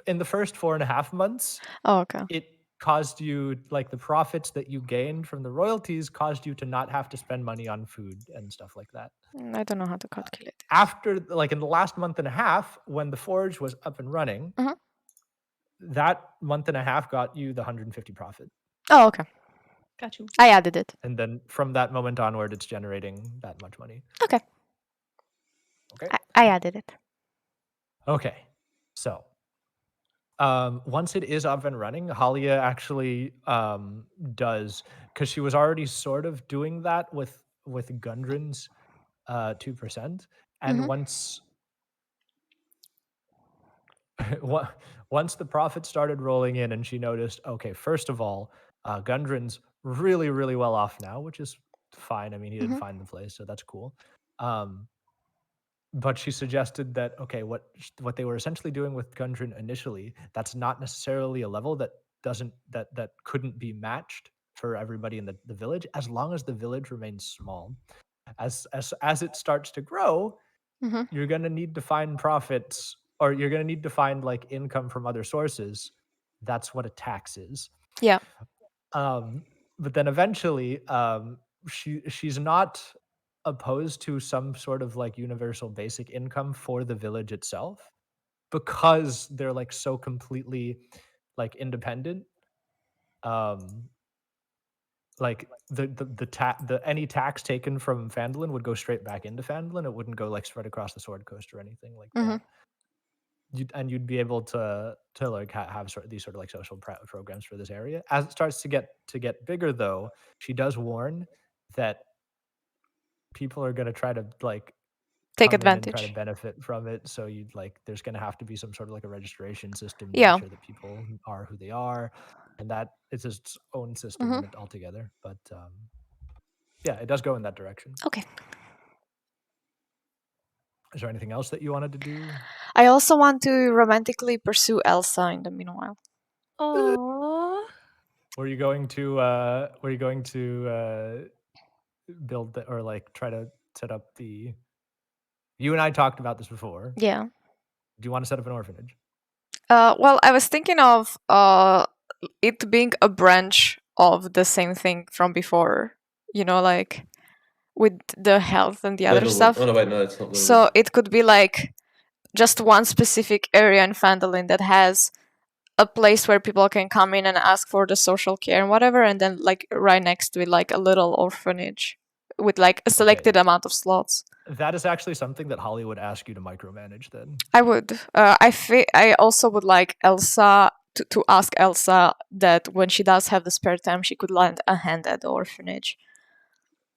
in the first 4.5 months, Oh, okay. it caused you, like, the profits that you gained from the royalties caused you to not have to spend money on food and stuff like that. I don't know how to calculate it. After, like, in the last month and a half, when the forge was up and running, Mhm. that month and a half got you the 150 profit. Oh, okay. Got you. I added it. And then from that moment onward, it's generating that much money. Okay. Okay. I added it. Okay. So, once it is up and running, Halia actually does, because she was already sort of doing that with Gundren's 2%, and Mhm. once the profit started rolling in, and she noticed, okay, first of all, Gundren's really, really well off now, which is fine. I mean, he didn't Mhm. find the place, so that's cool. But she suggested that, okay, what they were essentially doing with Gundren initially, that's not necessarily a level that couldn't be matched for everybody in the village, as long as the village remains small. As it starts to grow, Mhm. you're gonna need to find profits, or you're gonna need to find, like, income from other sources. That's what a tax is. Yeah. But then eventually, she's not opposed to some sort of, like, universal basic income for the village itself, because they're, like, so completely, like, independent. Like, the any tax taken from Phandalin would go straight back into Phandalin. It wouldn't go, like, spread across the Sword Coast or anything like Mhm. that. You'd be able to like have these sort of, like, social programs for this area. As it starts to get bigger, though, she does warn that people are going to try to, like, Take come in and try to advantage. benefit from it. So there's going to have to be some sort of, like, a registration system to Yeah. make sure that people are who they are, and that it's its own system Mhm. altogether. But yeah, it does go in that direction. Okay. Is there anything else that you wanted to do? I also want to romantically pursue Elsa in the meanwhile. Aww. Were you going to build or, like, try to set up the? You and I talked about this before. Yeah. Do you want to set up an orphanage? Well, I was thinking of it being a branch of the same thing from before. You know, like with the health and the other Littlewood. stuff. Oh no, wait, no, it's not Littlewood. So it could be like just one specific area in Phandalin that has a place where people can come in and ask for the social care and whatever, and then like right next to it, like a little orphanage with like a selected amount of slots. That is actually something that Hollywood ask you to micromanage. Then I would. I also would like Elsa to ask Elsa that when she does have the spare time, she could lend a hand at the orphanage.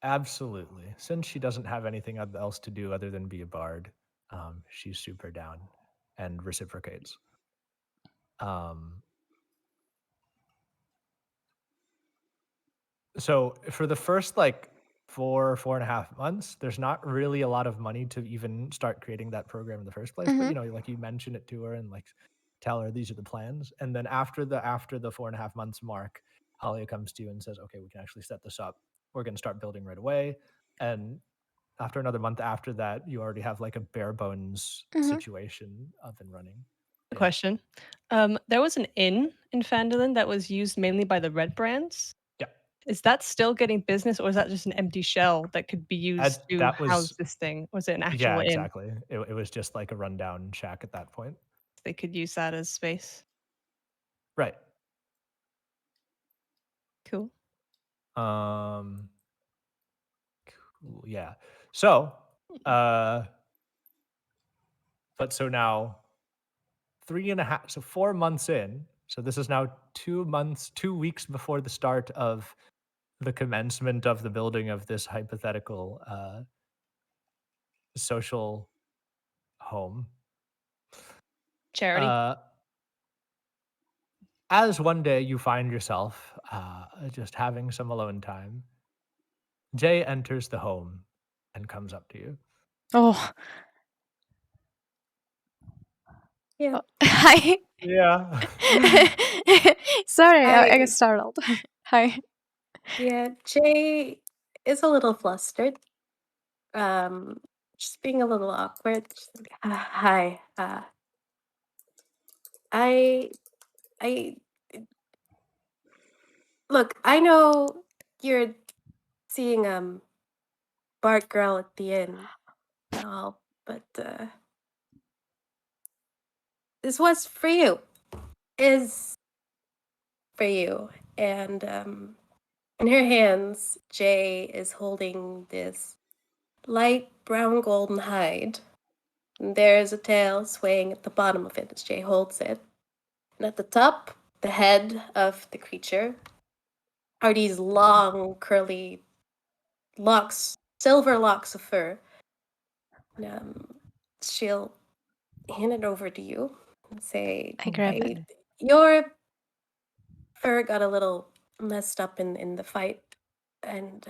absolutely, since she doesn't have anything else to do other than be a bard, she's super down and reciprocates. So for the first, like, 4.5 months, there's not really a lot of money to even start creating that program in the first place. But, Mhm. like, you mention it to her and, like, tell her these are the plans. And then after the 4.5 months mark, Halia comes to you and says, okay, we can actually set this up. We're going to start building right away. And after another month after that, you already have, like, a bare bones Mhm. situation up and running. A Yeah. question. There was an inn in Phandalin that was used mainly by the red brands. Yeah. Is that still getting business, or is that just an empty shell that could be used to that house was- this thing? Was it an actual Yeah, inn? exactly. It was just like a rundown shack at that point. They could use that as space. Right. Cool. Cool, yeah. So, but so now 3.5, so 4 months in. So this is now 2 weeks before the start of the commencement of the building of this hypothetical social home. Charity. as one day you find yourself just having some alone time, Jay enters the home and comes up to you. Oh. Yeah. Hi. Yeah. Sorry, I I- got startled. Hi. Yeah, Jay is a little flustered. Just being a little awkward. Just like, hi. I look, I know you're seeing Bart girl at the inn and all, but this was for you. Is for you. And in her hands, Jay is holding this light brown golden hide. And there's a tail swaying at the bottom of it as Jay holds it. And at the top, the head of the creature are these long, curly locks, silver locks of fur. And, she'll hand it over to you and say, I grab it. Your fur got a little messed up in the fight. And,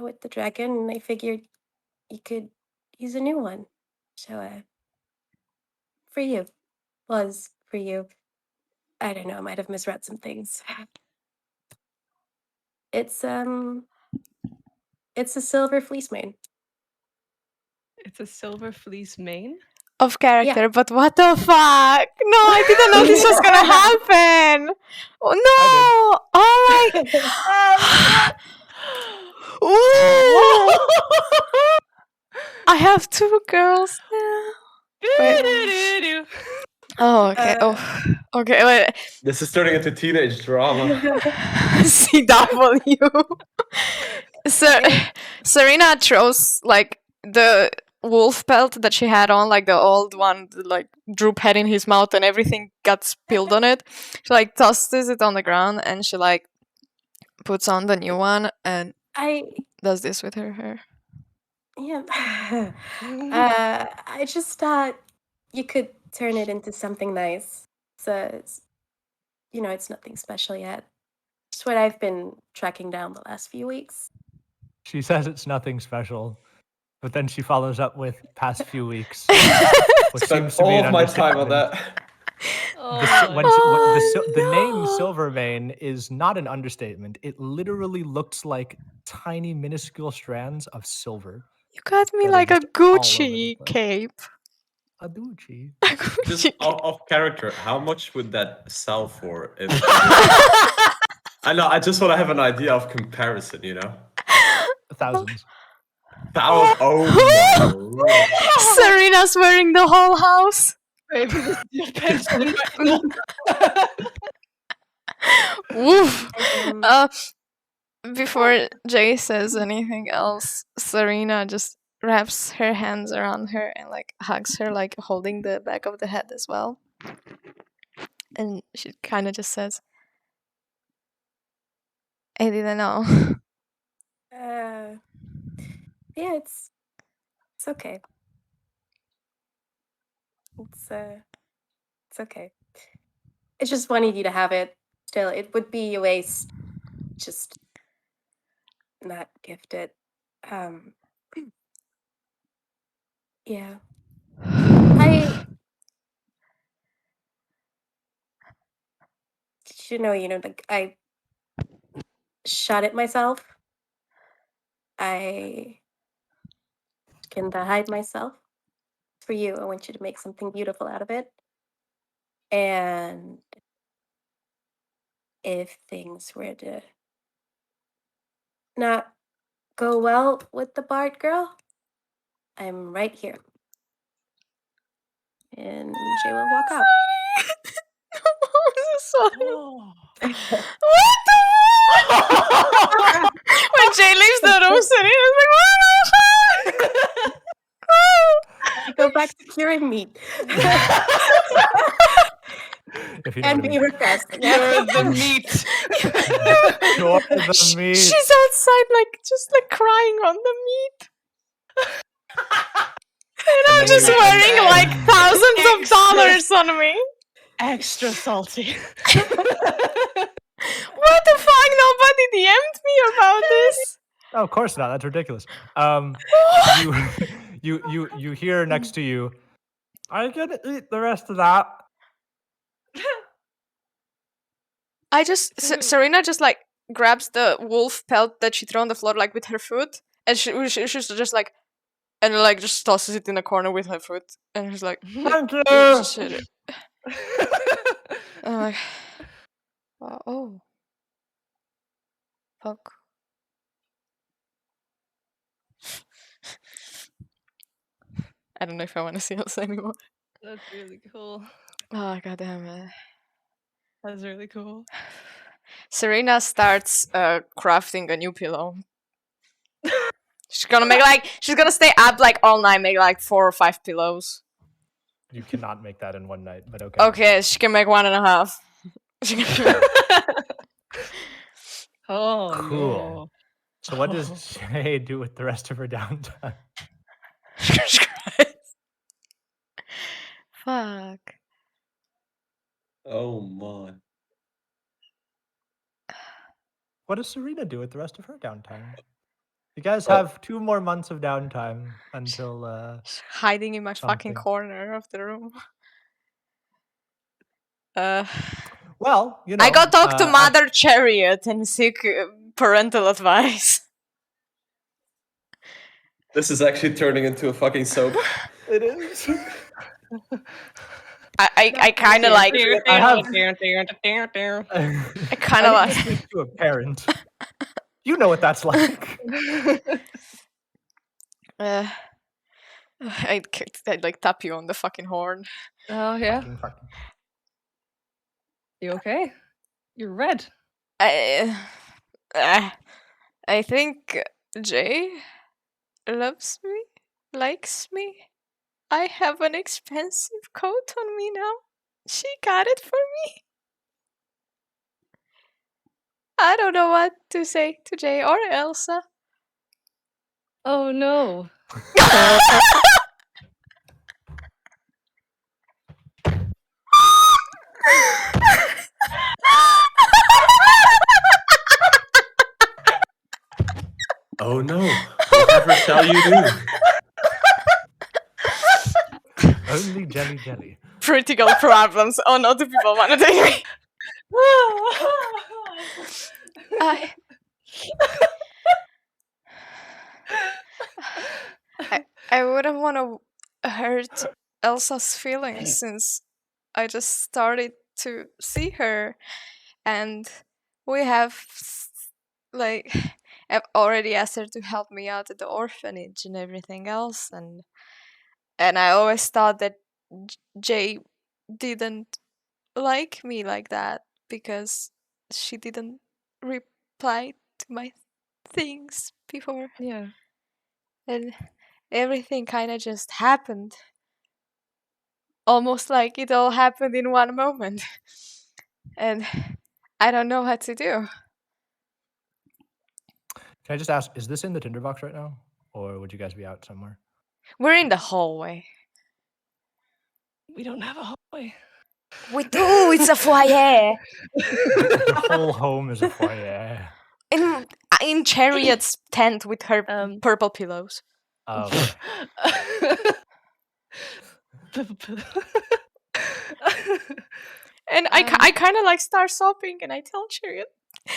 with the dragon, I figured you could use a new one. So, for you. Was for you. I don't know, I might have misread some things. It's a silver fleece mane. It's a silver fleece mane. Of character, but what the fuck? No, I didn't know this was gonna happen. Oh, no! Oh my! Ooh! I have 2 girls now. Wait. Oh, okay. Okay. Wait. This is turning into teenage drama. CW. So Serena throws like the wolf pelt that she had on, like the old one, like Droop had in his mouth and everything got spilled on it. She like tosses it on the ground and she like puts on the new one and does this with her hair. Yeah. I just thought you could turn it into something nice. So it's nothing special yet. It's what I've been tracking down the last few weeks. She says it's nothing special, but then she follows up with past few weeks. Which Spent seems to be all an of my time on understatement. that. The name no. Silvermane is not an understatement. It literally looks like tiny, minuscule strands of silver. You got me that are like a just all over the Gucci place. cape. A Gucci. A Gucci Just cape. off character, how much would that sell for? I know, I just want to have an idea of comparison, Thousands. Oh my lord. Serena's wearing the whole house. Maybe this is your pension right now. Woof. Um, Before Jay says anything else, Serena just wraps her hands around her and like hugs her, like holding the back of the head as well. And she kind of just says, "I didn't know." yeah, it's okay. It's okay. It's just wanted you to have it. Still, it would be a waste. Just not gift it. Yeah. Did you know, like I shot it myself. I can hide myself. For you, I want you to make something beautiful out of it. And if things were to not go well with the Bard girl, I'm right here. And Jay will walk out. Sorry. Oh. What the fuck? When Jay leaves the room, Serena's like, "What the fuck?" I go back to curing meat. If you know And what I be mean. repressed. You're the meat. You're the meat. She's outside, like, just like crying on the meat. And I'm then just you- wearing like thousands of dollars on me. extra salty. What the fuck? Nobody DM'd me about this. Oh, of course not. That's ridiculous. You you hear next to you. I'm gonna eat the rest of that. I just Serena just like grabs the wolf pelt that she threw on the floor like with her foot, and she's just like, and like just tosses it in a corner with her foot, and she's like, Thank you. just hit it. I'm like, oh, fuck. I don't know if I want to see Elsa anymore. That's really cool. Oh, god damn it. That's really cool. Serena starts crafting a new pillow. She's gonna stay up like all night, make like 4 or 5 pillows. You cannot make that in one night, but okay. Okay, she can make 1.5. She can Oh, Cool. So what does Jay do with the rest of her downtime? Jesus Christ. Fuck. Oh my. What does Serena do with the rest of her downtime? You guys Well- have 2 more months of downtime until She's hiding in my fucking Something. corner of the room. well, you know. I got talk to I- Mother Chariot and seek parental advice. This is actually turning into a fucking soap. It is. I kind of like. I have- I kind of I like. need to speak to a parent. You know what that's like. I'd like tap you on the fucking horn. Oh yeah. Fucking- You okay? You're red. I think Jay loves me, likes me. I have an expensive coat on me now. She got it for me. I don't know what to say to Jay or Elsa. Oh no. Oh no. Whatever shall you do? Only jelly. Critical problems. Oh no, do people want to take me? I wouldn't want to hurt Elsa's feelings since I just started to see her, and we have like I've already asked her to help me out at the orphanage and everything else, and I always thought that Jay didn't like me like that because she didn't reply to my things before, Yeah. and everything kind of just happened. Almost like it all happened in one moment. And I don't know what to do. Can I just ask, is this in the tinderbox right now? Or would you guys be out somewhere? We're in the hallway. We don't have a hallway. We do, it's a foyer. The whole home is a foyer. In Chariot's tent with her purple pillows. Oh, And I kind of like start sobbing, and I tell Chariot,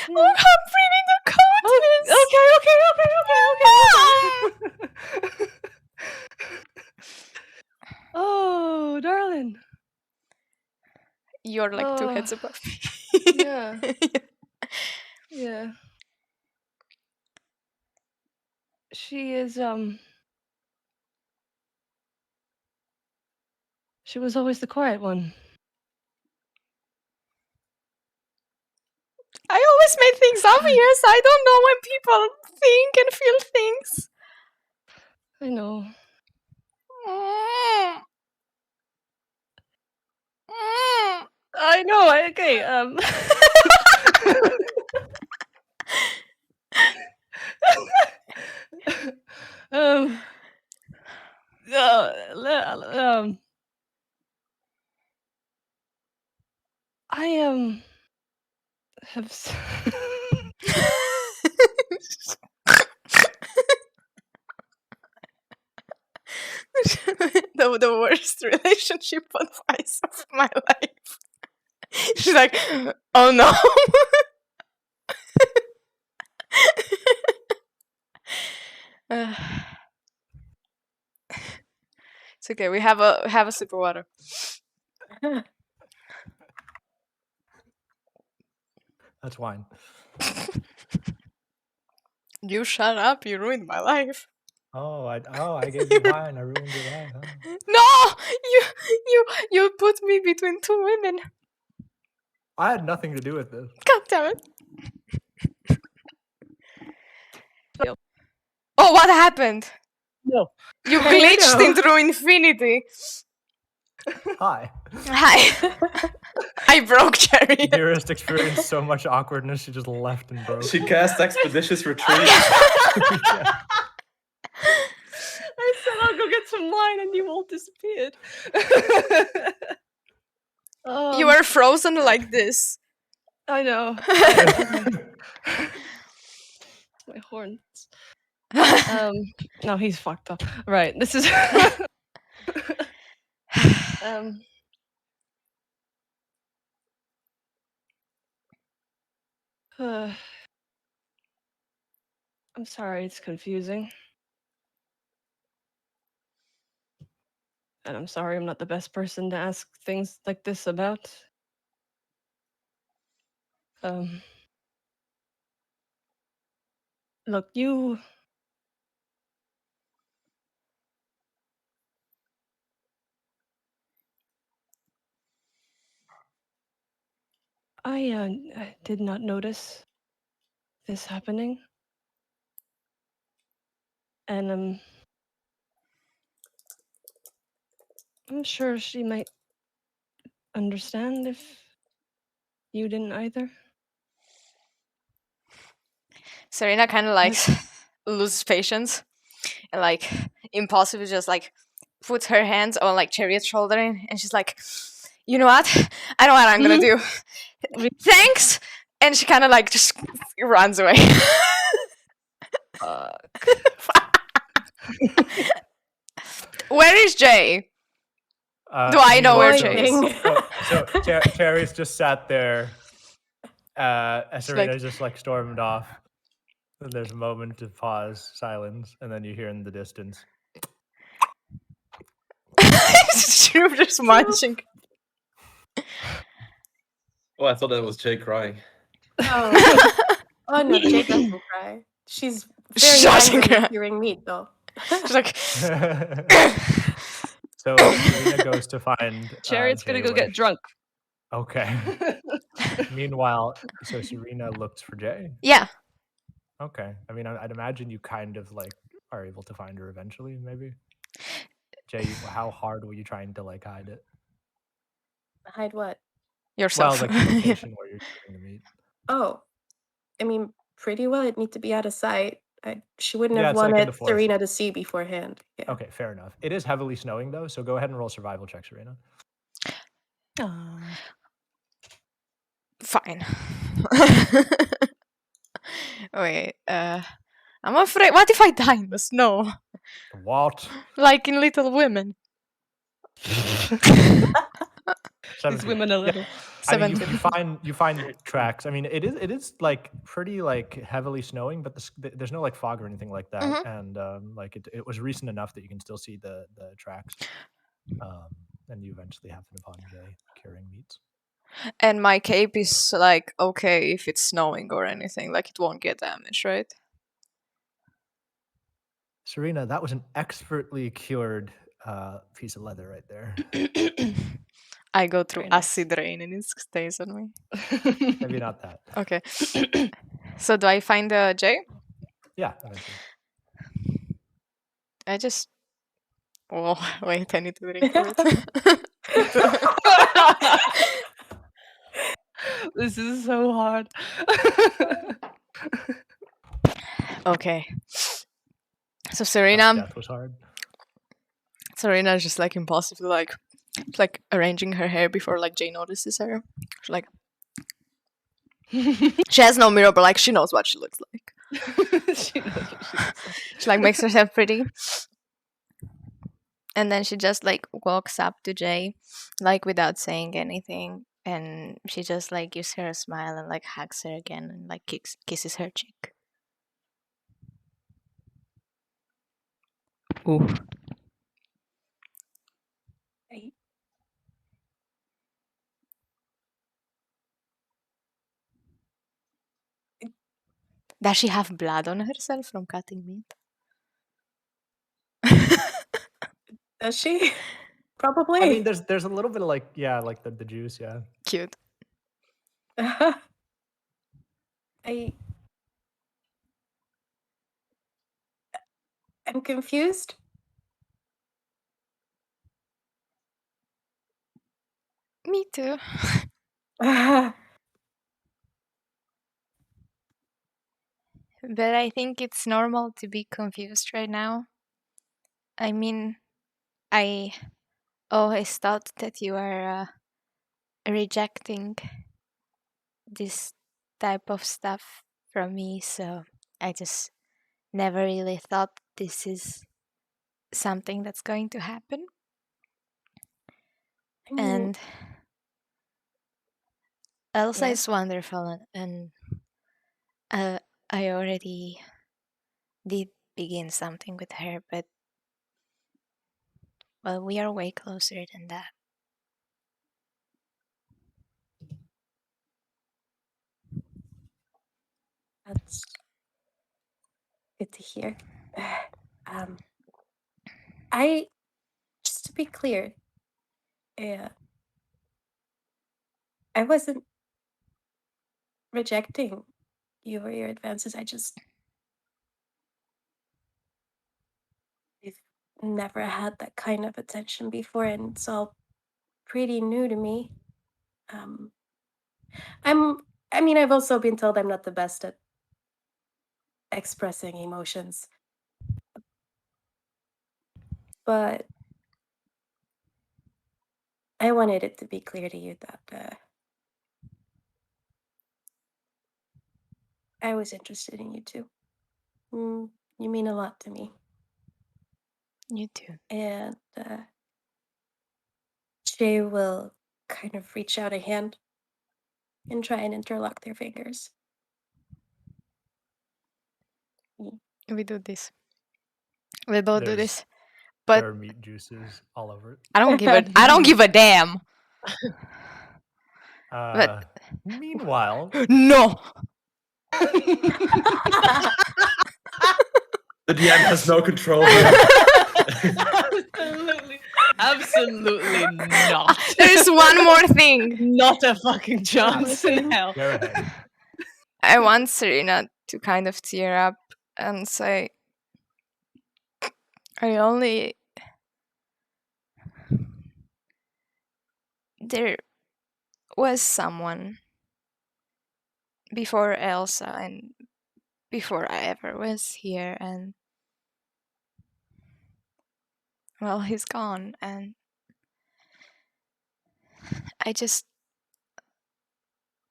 "Oh, how pretty the coat is!" Okay. Oh, darling. You're like 2 Oh. heads above me. Yeah. Yeah. She is she was always the quiet one. I always make things obvious. I don't know when people think and feel things. I know. I know. Okay. have s- the worst relationship advice of my life. She's like, oh no. Uh, it's okay. We have a sip of water. That's wine. You shut up. You ruined my life. Oh, I gave you wine. I ruined your life. Huh? No, you put me between two women. I had nothing to do with this. God damn it. Oh, what happened? No. You I glitched know. into infinity. Hi. Hi. I broke Cherry. Dearest experienced so much awkwardness, she just left and broke. She cast Expeditious Retreat. Yeah. I said I'll go get some wine, and you all disappeared. You were frozen like this. I know. My horns. No, he's fucked up. Right. This is. I'm sorry, it's confusing. And I'm sorry I'm not the best person to ask things like this about. Look, you. I did not notice this happening. And I'm sure she might understand if you didn't either. Serena kind of like loses patience and like impulsively just like puts her hands on like Chariot's shoulder and she's like, you know what? I know what I'm gonna do. Thanks. And she kind of like just runs away. Where is Jay? Do I know where Jay is? So Cherry's just sat there. Serena just like stormed off. And there's a moment of pause, silence, and then you hear in the distance. She's just munching. Oh, I thought that was Jay crying. Oh, oh no, Jay doesn't cry. She's very She doesn't angry cry. at hearing meat, though. She's like, So Serena goes to find. Chariot's gonna Jay go where get drunk. Okay. Meanwhile, so Serena looks for Jay. yeah. Okay. I mean, I'd imagine you kind of like are able to find her eventually, maybe. Jay, how hard were you trying to like hide it? Hide what? Yourself. Well, like the location where you're going to meet. Oh, I mean, pretty well. It'd need to be out of sight. She wouldn't Yeah, have it's like in wanted the forest. Serena to see beforehand. Yeah. Okay, fair enough. It is heavily snowing though, so go ahead and roll survival check, Serena. Fine. Wait, I'm afraid. What if I die in the snow? What? Like in Little Women. These women are little. I mean, 17. you find tracks. I mean, it is like pretty like heavily snowing, but there's no like fog or anything like that, and like it was recent enough that you can still see the tracks. And you eventually happen upon Jay carrying meats. And my cape is like okay if it's snowing or anything, like it won't get damaged, right? Serena, that was an expertly cured piece of leather right there. I go through Very nice. acid rain and it stays on me. Maybe not that. Okay. So do I find Jay? Yeah, eventually. I just. Oh wait, I need to drink it. This is so hard. Okay. So That Serena. death was hard. Serena's just like impulsively like arranging her hair before like Jay notices her. She's like, She has no mirror, but like she knows what she looks like. She knows what she looks like. She like makes herself pretty. And then she just like walks up to Jay, like without saying anything. And she just like gives her a smile and like hugs her again and like kisses her cheek. Ooh. I- Does she have blood on herself from cutting meat? Does she? Probably. I mean, there's a little bit of like, yeah, like the juice, yeah. Cute. I'm confused. Me too. But I think it's normal to be confused right now. I mean, I always thought that you are rejecting this type of stuff from me, so I just never really thought this is something that's going to happen. I mean, And Elsa Yeah. is wonderful, and I already did begin something with her, but well, we are way closer than that. that's good to hear. I just to be clear, I wasn't rejecting you or your advances. I've never had that kind of attention before, and it's all pretty new to me. I mean, I've also been told I'm not the best at expressing emotions, but I wanted it to be clear to you that I was interested in you too. You mean a lot to me, You too. and Jay will kind of reach out a hand and try and interlock their fingers. We do this. We both do There's- this. But There are meat juices all over it. I don't give a I don't give a damn. Meanwhile, No. The DM has no control here. Absolutely not. There's one more thing. Not a fucking chance in hell. go ahead. I want Serena to kind of tear up and say, there was someone before Elsa and before I ever was here, and well, he's gone, and I guess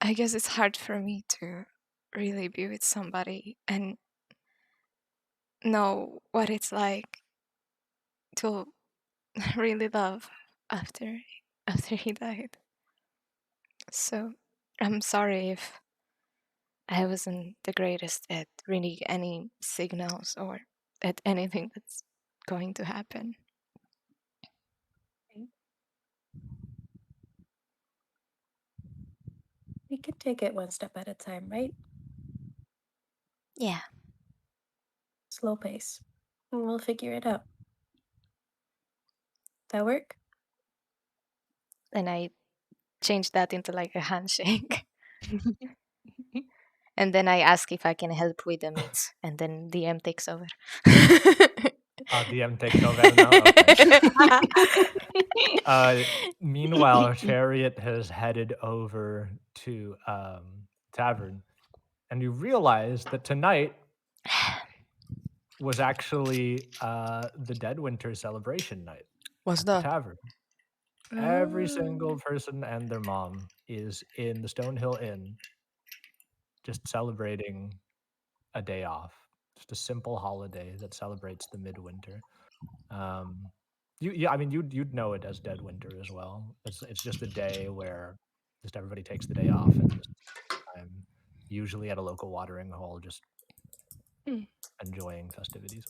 it's hard for me to really be with somebody and know what it's like to really love after he died. So I'm sorry if I wasn't the greatest at reading any signals or at anything that's going to happen. We can take it one step at a time, right? Yeah. Slow pace. And we'll figure it out. That work? And I changed that into like a handshake. And then I ask if I can help with the meats, and then DM takes over. DM takes over now. Okay. Meanwhile, Chariot has headed over to Tavern, and you realize that tonight was actually the Deadwinter celebration night What's at the that? Tavern. Every single person and their mom is in the Stonehill Inn just celebrating a day off, just a simple holiday that celebrates the midwinter. I mean, you'd know it as Dead Winter as well. It's just a day where just everybody takes the day off and just time, usually at a local watering hole, just Mm. enjoying festivities.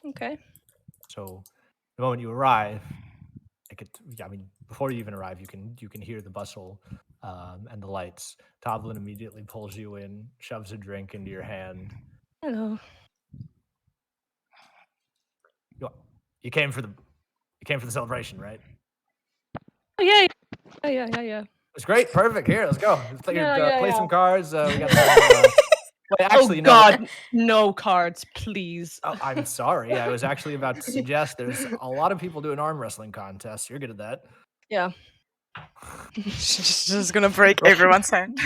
Okay. So the moment you arrive, I mean, before you even arrive, you can hear the bustle and the lights. Toblin immediately pulls you in, shoves a drink into your hand. Hello. You came for the celebration, right? Oh yeah. Yeah. It's great. Perfect. Here, let's go. Let's play, Yeah. play some cards. We got some. Wait, actually, Oh no. God, no cards, please. Oh, I'm sorry. I was actually about to suggest there's a lot of people doing arm wrestling contests. You're good at that. Yeah. She's just gonna break everyone's hand.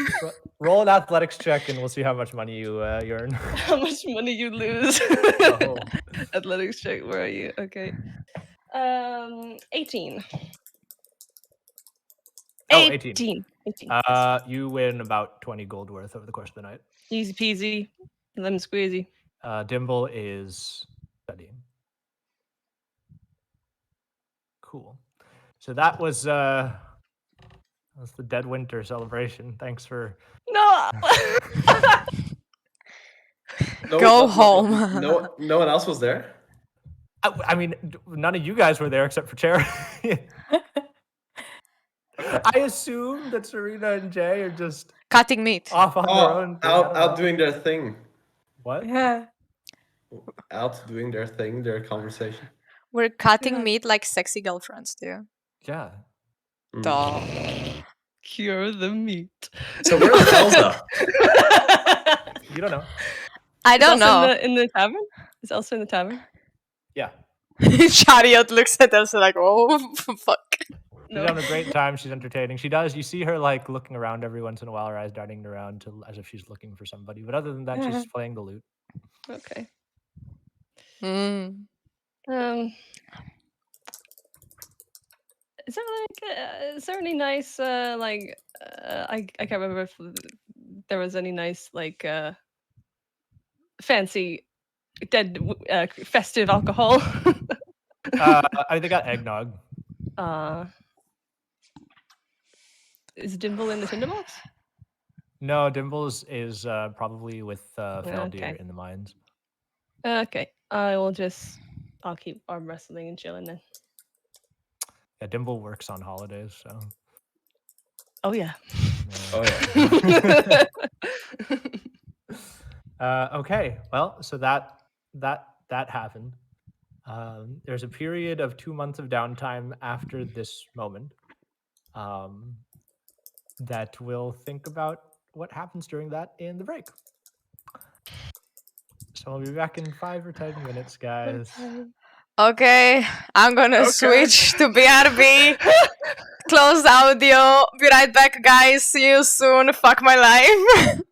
Roll an athletics check, and we'll see how much money you earn. How much money you lose? Oh. Athletics check. Where are you? Okay. 18. Oh, 18. 18. You win about 20 gold worth over the course of the night. Easy peasy. Lemon squeezy. Dimble is studying. Cool. So that was the Dead Winter celebration. Thanks for. No. Go home. No one else was there. I mean, none of you guys were there except for Cherry. I assume that Serena and Jay are just Cutting meat. off on their own. Thing. I don't Out know. doing their thing. What? Yeah. Out doing their thing, their conversation. We're cutting Yeah. meat like sexy girlfriends do. Yeah. Mm. Duh. Cure the meat. So where's Elsa? You don't know. I don't Also know. in the tavern? Is Elsa in the tavern? Yeah. Chariot looks at us like, oh, fuck. She's having a great time. She's entertaining. She does. You see her like looking around every once in a while, her eyes darting around as if she's looking for somebody. But other than that, she's playing the lute. Okay. Mm. Is there any nice I can't remember if there was any nice like fancy festive alcohol. They got eggnog. Is Dimble in the tinderbox? No, Dimbles is probably with Feldir Okay. in the mines. Okay, I'll keep arm wrestling and chilling then. Yeah, Dimble works on holidays, so. Oh yeah. Oh yeah. Okay, well, so that happened. There's a period of 2 months of downtime after this moment that we'll think about what happens during that in the break. So we'll be back in 5 or 10 minutes, guys. Okay, I'm gonna switch to BRB. Close audio. Be right back, guys. See you soon. Fuck my life.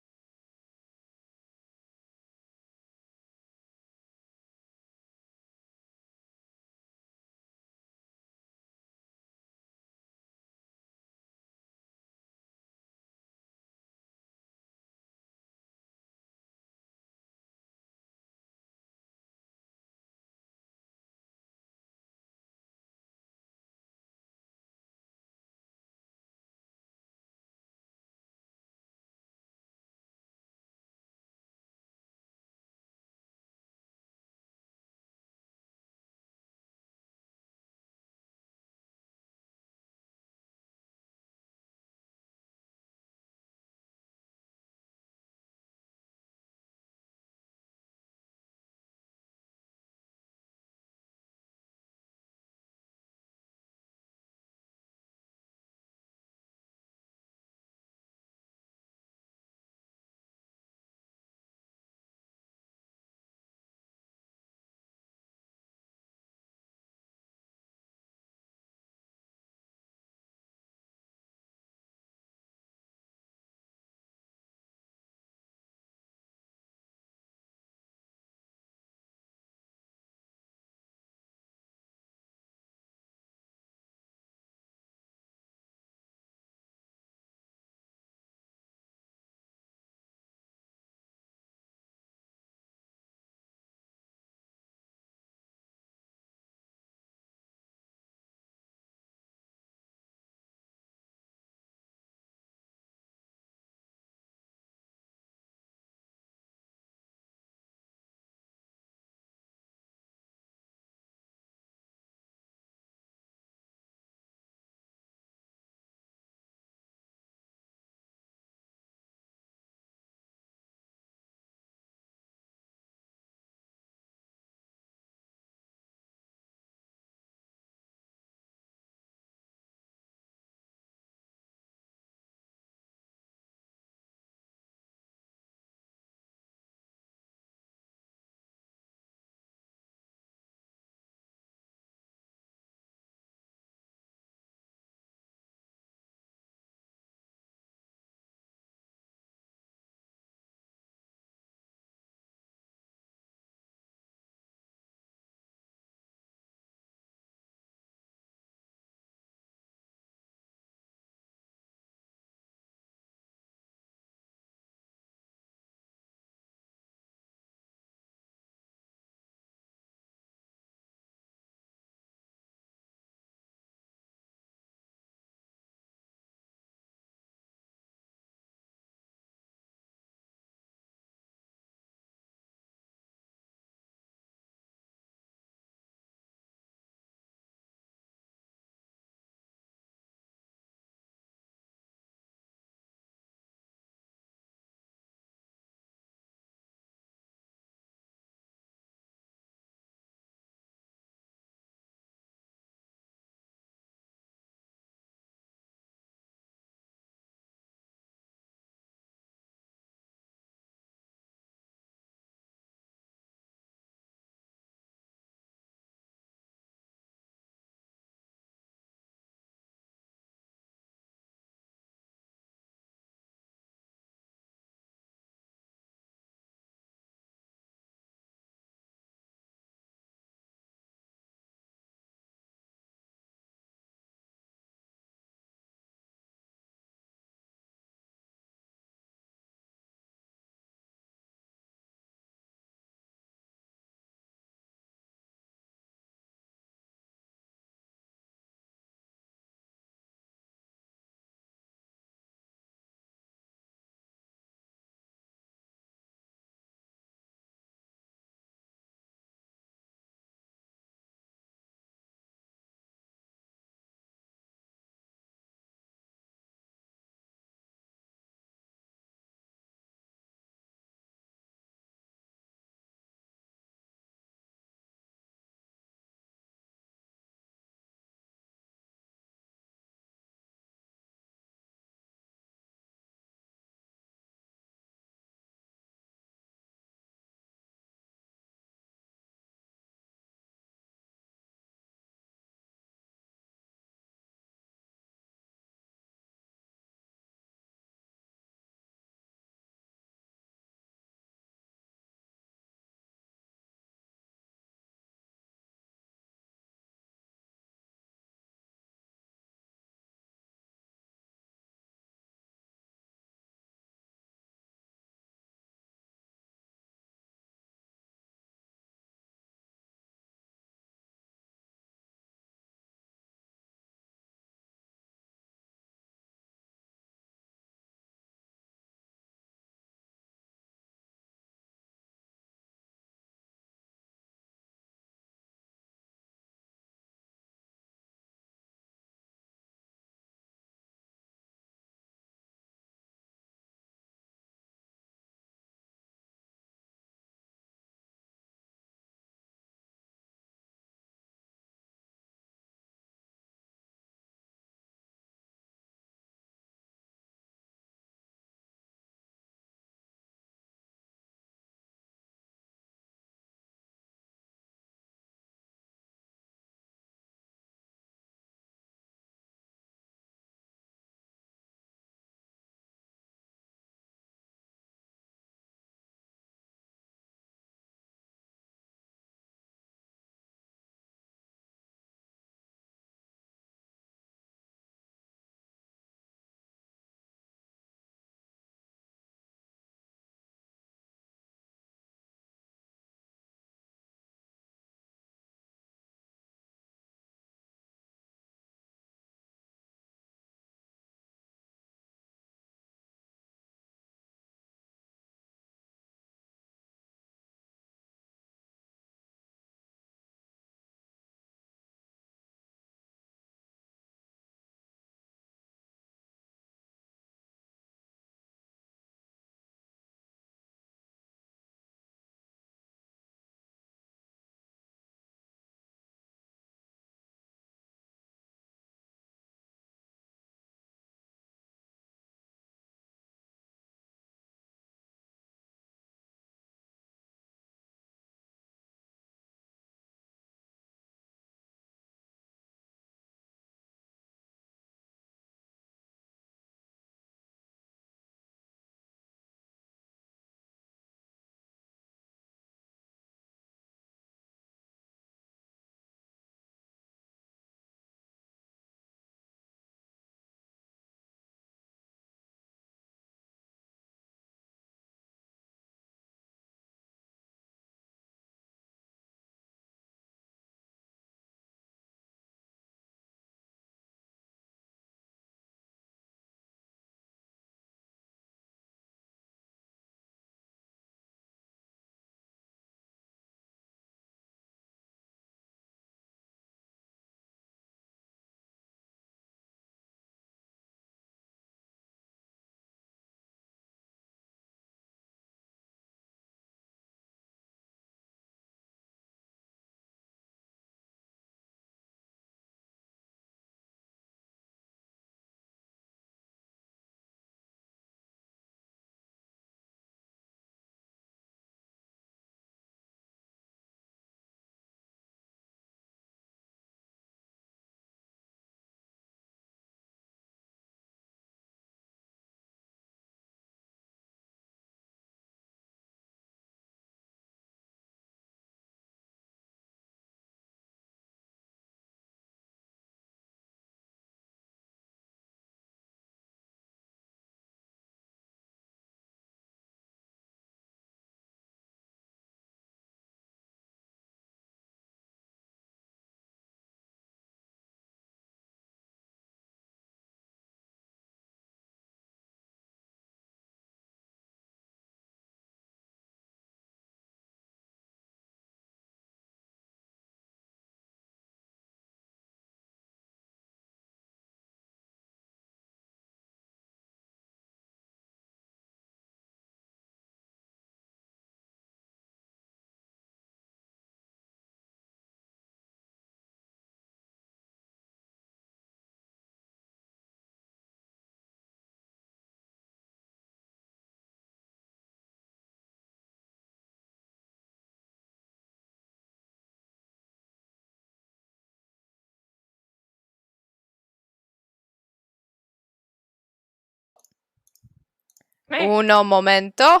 Meh, Uno momento.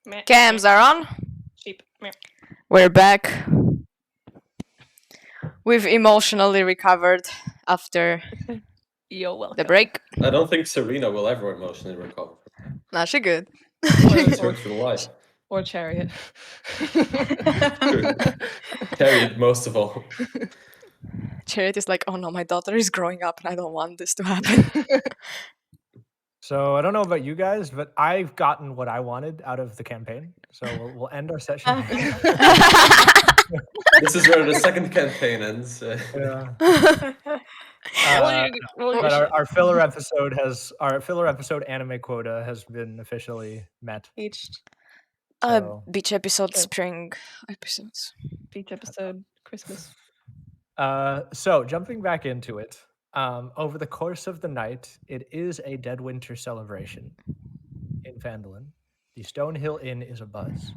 meh, Cams meh. are on. Sheep. Meh. We're back. We've emotionally recovered after You're welcome. the break. I don't think Serena will ever emotionally recover. Nah, she good. She's Or, hurt for life. or chariot. True. Chariot most of all. Chariot is like, oh no, my daughter is growing up and I don't want this to happen. So I don't know about you guys, but I've gotten what I wanted out of the campaign. So we'll end our session. here. This is where the second campaign ends. Yeah. Roll your But shit. our filler episode anime quota has been officially met. Reached. So Beach episode, Sure. spring episodes. Beach episode, Christmas. so jumping back into it, over the course of the night, it is a Dead Winter celebration in Phandalin. The Stonehill Inn is abuzz.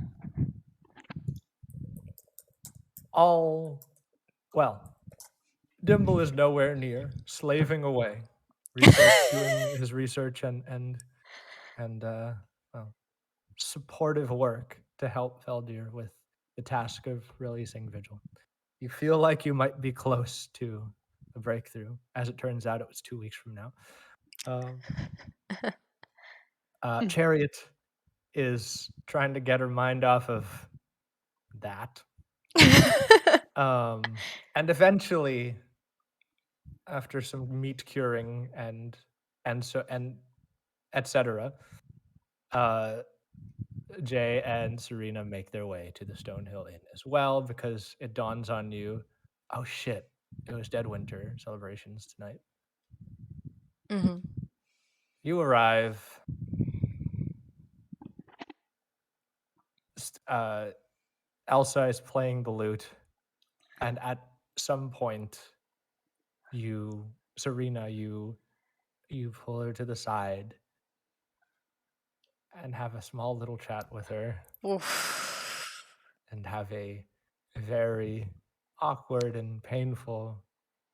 Dimble is nowhere near, slaving away, doing his research and supportive work to help Feldir with the task of releasing Vigil. You feel like you might be close to a breakthrough. As it turns out, it was 2 weeks from now. Chariot is trying to get her mind off of that. And eventually, after some meat curing and etc., Jay and Serena make their way to the Stonehill Inn as well, because it dawns on you, oh shit, it was Dead Winter celebrations tonight. Mm-hmm. You arrive. Elsa is playing the lute, and at some point, Serena, you pull her to the side and have a small little chat with her, Oof. and have a very awkward and painful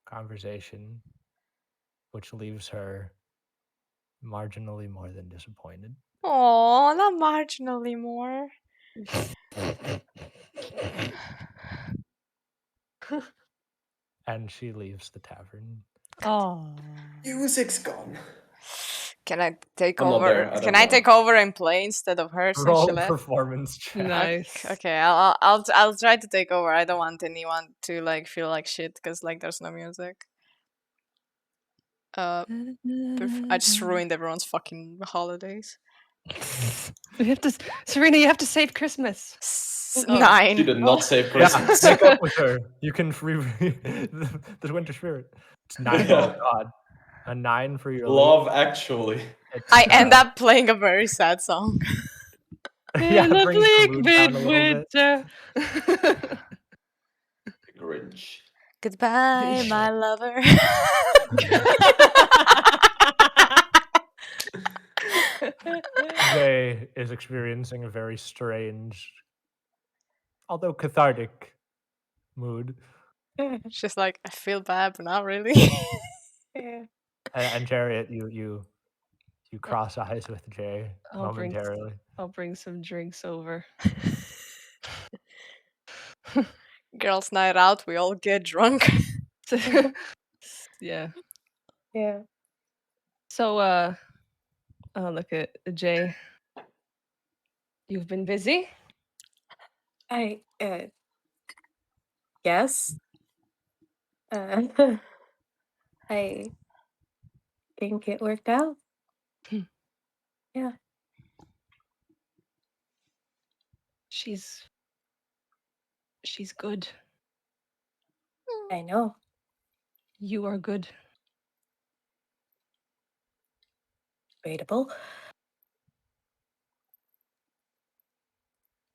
conversation, which leaves her marginally more than disappointed. Aw, not marginally more. And she leaves the tavern. Oh. Music's gone. Can I take I'm not over? there, I Can don't I know. take over and play instead of her? Since Roll she left? performance check. Nice. Okay, I'll try to take over. I don't want anyone to like feel like shit because like there's no music. I just ruined everyone's fucking holidays. We have to, Serena. You have to save Christmas. Oh. 9. She did not save Yeah, Christmas. take up with her. You can free the winter spirit. It's 9. Yeah. Oh god, a 9 for your lute. Love Actually. It's, I end up playing a very sad song. yeah, In the brings the bleak mood down a little bit. midwinter. Grinch. Goodbye, my lover. Jay is experiencing a very strange, although cathartic, mood. It's just like I feel bad, but not really. And Chariot, you cross eyes with Jay I'll bring momentarily. I'll bring some drinks over. Girls' night out, we all get drunk. Yeah. Yeah. So I'll look at Jay. You've been busy? I yes. I think it worked out. Yeah. She's good. I know. You are good. Debatable.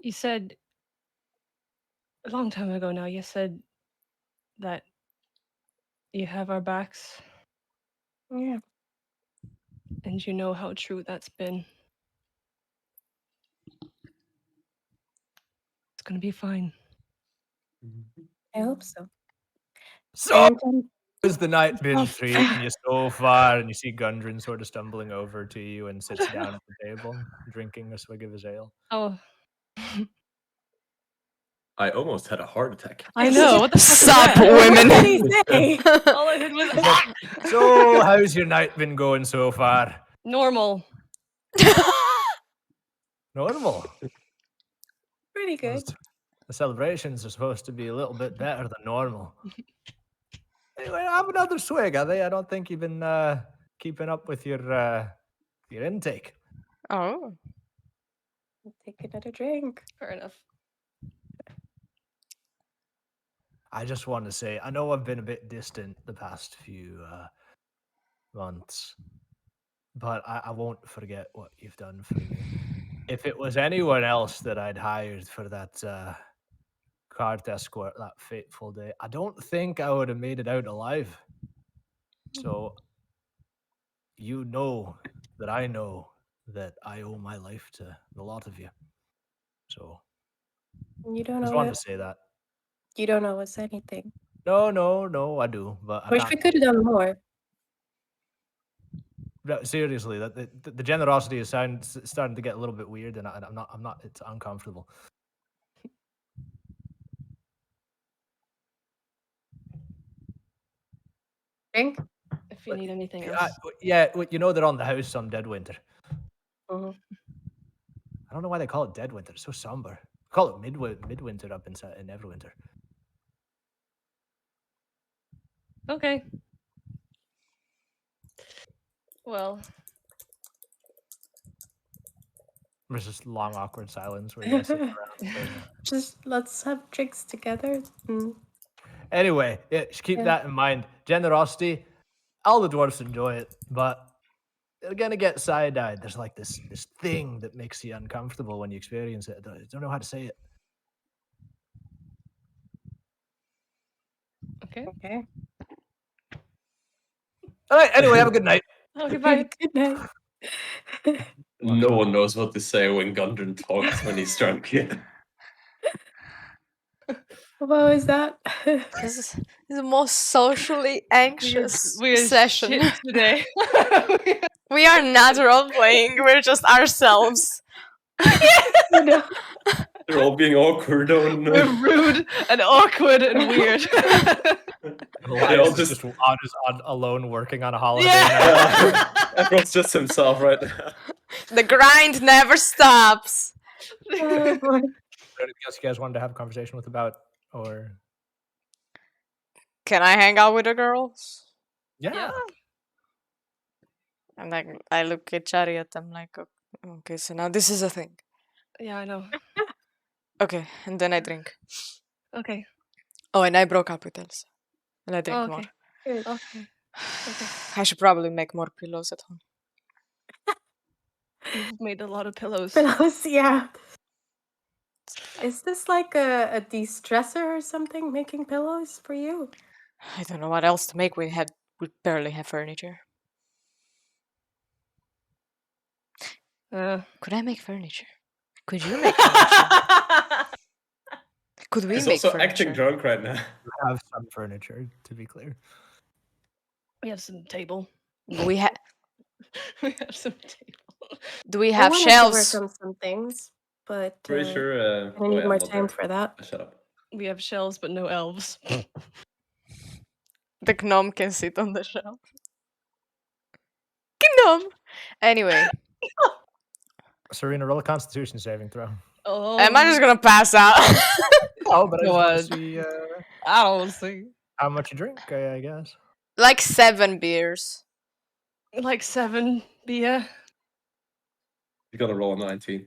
You said a long time ago now, you said that you have our backs Yeah. and you know how true that's been. It's gonna be fine. I hope so. So I intend How's the night been Oh, treating you so far? And you see Gundren sort of stumbling over to you and sits down at the table, drinking a swig of his ale. Oh, I almost had a heart attack. I know. What the fuck was Sup, that? women? What did he say? All I heard was So, how's your night been going so far? normal. Normal. Pretty good. The celebrations are supposed to be a little bit better than normal. Anyway, have another swig, are they? I don't think you've been keeping up with your intake. Oh. Take another drink. Fair enough. I just want to say, I know I've been a bit distant the past few months, but I won't forget what you've done for me. If it was anyone else that I'd hired for that cart escort that fateful day, I don't think I would have made it out alive. So, you know that I know that I owe my life to the lot of you. So, You don't just know wanted us. to say that. You don't know us anything. No, I do, but I Wish can't. we could have done more. No, seriously, that the generosity is starting to get a little bit weird, and I'm not. It's uncomfortable. Drink? If you need anything Yeah, else. you know they're on the house some dead winter. Mhm. I don't know why they call it dead winter. It's so somber. Call it midwinter up in Everwinter. Okay. Well, There's this long awkward silence where you guys sit around. Just let's have drinks together. Anyway, yeah, just keep Yeah. that in mind. Generosity, all the dwarfs enjoy it, but they're gonna get side-eyed. There's like this thing that makes you uncomfortable when you experience it. I don't know how to say it. okay. Okay. All right. Anyway, have a good night. Okay, bye. Good night. No one knows what to say when Gundren talks when he's drunk. What was that? This is the most socially anxious We're session. shit today. We are not role playing, we're just ourselves. You know, They're all being awkward. We're rude and awkward and weird. Elias all is just- just on alone working on a holiday. Yeah. night. Everyone's just himself right now. The grind never stops. oh boy. Anything else you guys wanted to have a conversation with about, or Can I hang out with the girls? yeah. And like I look at Chariot, I'm like, okay, so now this is a thing. Yeah, I know. Okay, and then I drink. Okay. Oh, and I broke up with Elsa. And I drink Oh, more. okay. Good. Okay. Okay. I should probably make more pillows at home. You've made a lot of pillows. Pillows, yeah. Is this like a de-stressor or something, making pillows for you? I don't know what else to make. We barely have furniture. Could I make furniture? Could you make furniture? Could we He's make also furniture? acting drunk right now. You have some furniture, to be clear. We have some table. We have. We have some table. Do we I have wanted to shelves? work on some things, but Pretty sure. I need more time for that. Shut up. We have shelves, but no elves. The gnome can sit on the shelf. Gnome. Anyway, Serena, roll a Constitution saving throw. Oh, am I just gonna pass out? Oh, but I just Go want on. to see I don't see. how much you drink, I guess. Like 7 beers. Like 7 beer. You're gonna roll a 19.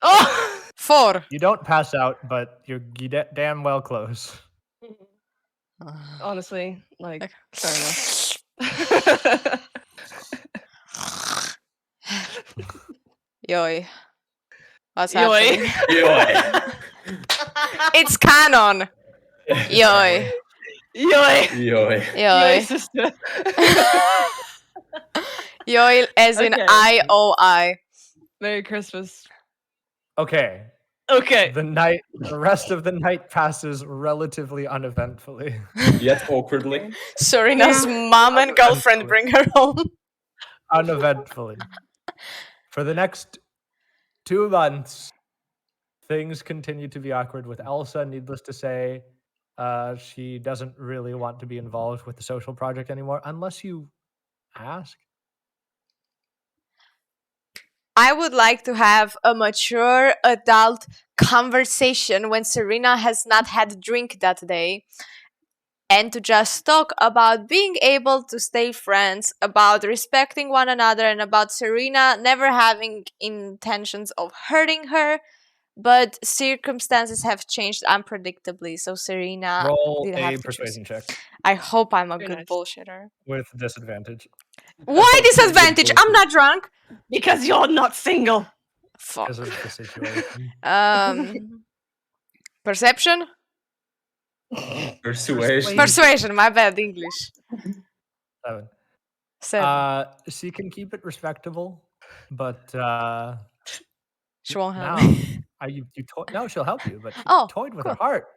Oh! 4. You don't pass out, but you're damn well close. Honestly, like, Okay. fair enough. Yoy. What's Yoy. happening? Yoy. It's canon. Yoy. Yoy! Yoy. Yoy, Yoy. sister. Yoy as in Okay. IOI. Merry Christmas. Okay, Okay. The rest of the night passes relatively uneventfully. Yet awkwardly. Serena's Yeah. mom and girlfriend Uneventfully. bring her home. Uneventfully. For the next 2 months, things continue to be awkward with Elsa. Needless to say, she doesn't really want to be involved with the social project anymore unless you ask. I would like to have a mature adult conversation when Serena has not had a drink that day, and to just talk about being able to stay friends, about respecting one another, and about Serena never having intentions of hurting her, but circumstances have changed unpredictably, so Serena Roll did a have to choose. persuasion check I hope I'm a Very good nice. bullshitter. with disadvantage. Why That's pretty good disadvantage? I'm not drunk. Because you're not single. Fuck. Because of the situation. Perception? Persuasion. Persuasion, my bad, English. 7. 7. She can keep it respectable, but She won't help now me. no, she'll help you, but she Oh, toyed with cool. her heart.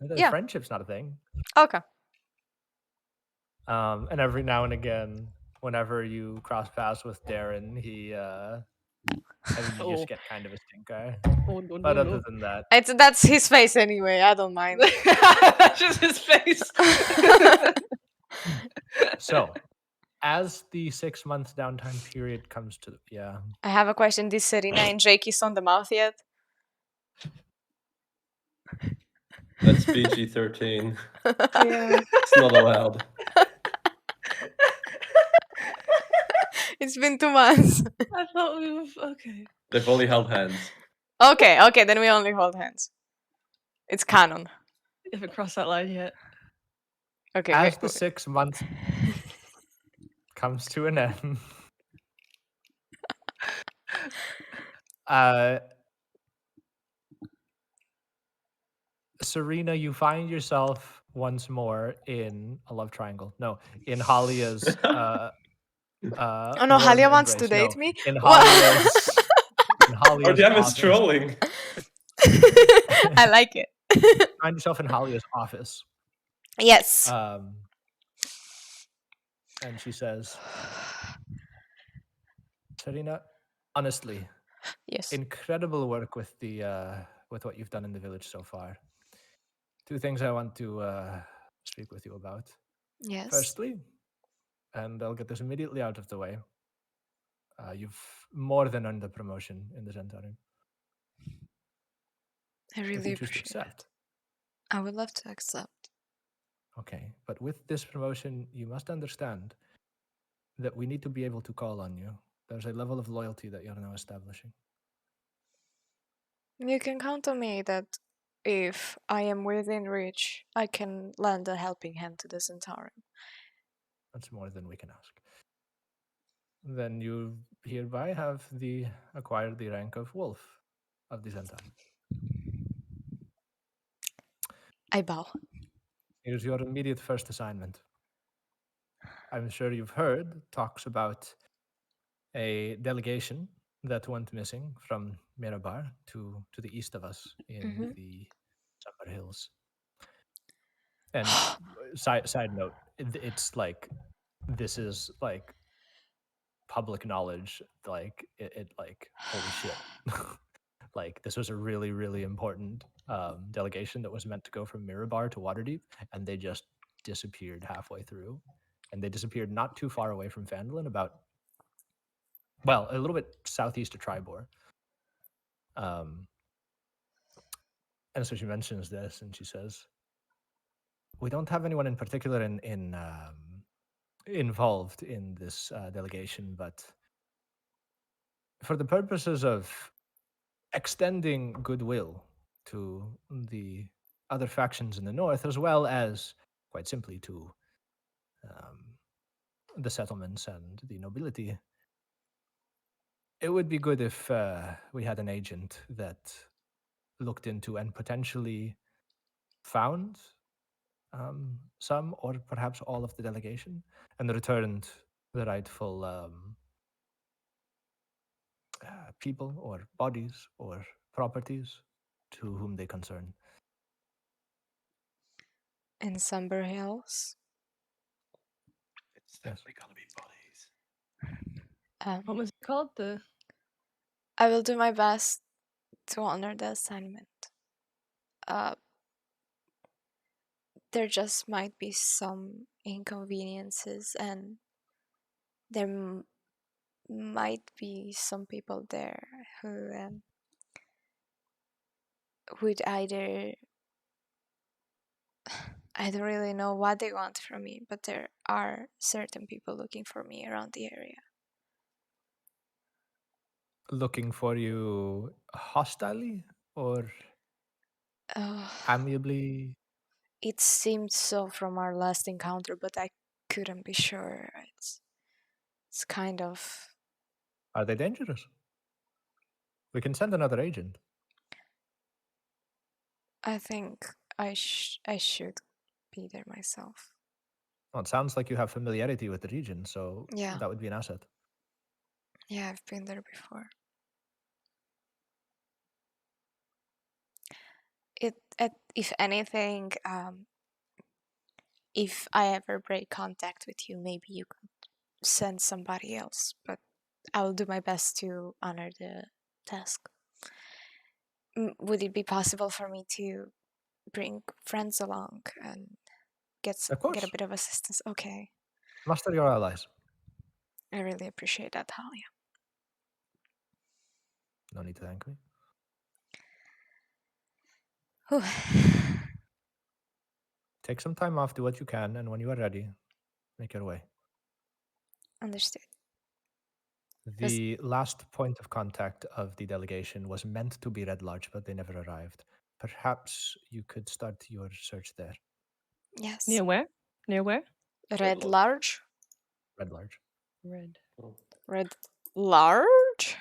The Yeah. Friendship's not a thing. Okay. And every now and again, whenever you cross paths with Darren, he you Oh. just get kind of a stink eye. Oh, no, But no, other no. than that, That's his face anyway. I don't mind. That's just his face. so as the 6 months downtime period comes to I have a question. Did Serena and Jake kiss on the mouth yet? That's PG-13. Yeah. It's not allowed. It's been 2 months. I thought we were okay. They've only held hands. Okay, then we only hold hands. It's canon. You haven't crossed that line yet. Okay. as the 6 months comes to an end, Serena, you find yourself once more in a love triangle. No, in Halia's Oh no, warm Halia wants to embrace. date No, me? in What? Halia's in Or Halia's damn, it's office. trolling. I like it. Find yourself in Halia's office. Yes. And she says, Serena, honestly, Yes. incredible work with with what you've done in the village so far. 2 things I want to speak with you about. Yes. Firstly, and I'll get this immediately out of the way, you've more than earned the promotion in the Zentarium. I If really you choose to appreciate it. accept. I would love to accept. Okay, but with this promotion, you must understand that we need to be able to call on you. There's a level of loyalty that you're now establishing. You can count on me that if I am within reach, I can lend a helping hand to the Centaurium. That's more than we can ask. Then you hereby have acquired the rank of Wolf of the Zentarium. I bow. Here's your immediate first assignment. I'm sure you've heard talks about a delegation that went missing from Mirabar to the east of us in the Summer Hills. And side note, it's like this is like public knowledge. Like it like holy shit. Like this was a really, really important delegation that was meant to go from Mirabar to Waterdeep, and they just disappeared halfway through. And they disappeared not too far away from Phandalin, a little bit southeast of Tribor. And so she mentions this, and she says, "We don't have anyone in particular involved in this delegation, but for the purposes of extending goodwill to the other factions in the north, as well as, quite simply, to the settlements and the nobility, it would be good if we had an agent that looked into and potentially found some or perhaps all of the delegation and returned the rightful people or bodies or properties to whom they concern. In Somber Hills. It's definitely gonna be bodies. What was it called? The I will do my best to honor the assignment. There just might be some inconveniences, and there might be some people there who would either I don't really know what they want from me, but there are certain people looking for me around the area. Looking for you hostilely or Uh, amiably? it seemed so from our last encounter, but I couldn't be sure. It's kind of Are they dangerous? We can send another agent. I think I should be there myself. Well, it sounds like you have familiarity with the region, so Yeah. that would be an asset. Yeah, I've been there before. If anything, if I ever break contact with you, maybe you could send somebody else. But I will do my best to honor the task. Would it be possible for me to bring friends along and get Of course. a bit of assistance? Okay, Muster your allies. I really appreciate that, Talia. No need to thank me. Whew. Take some time off, do what you can, and when you are ready, make your way. Understood. The last point of contact of the delegation was meant to be Red Larch, but they never arrived. Perhaps you could start your search there. Yes. near where? Near where? Red large? Red Larch. Red. Red large?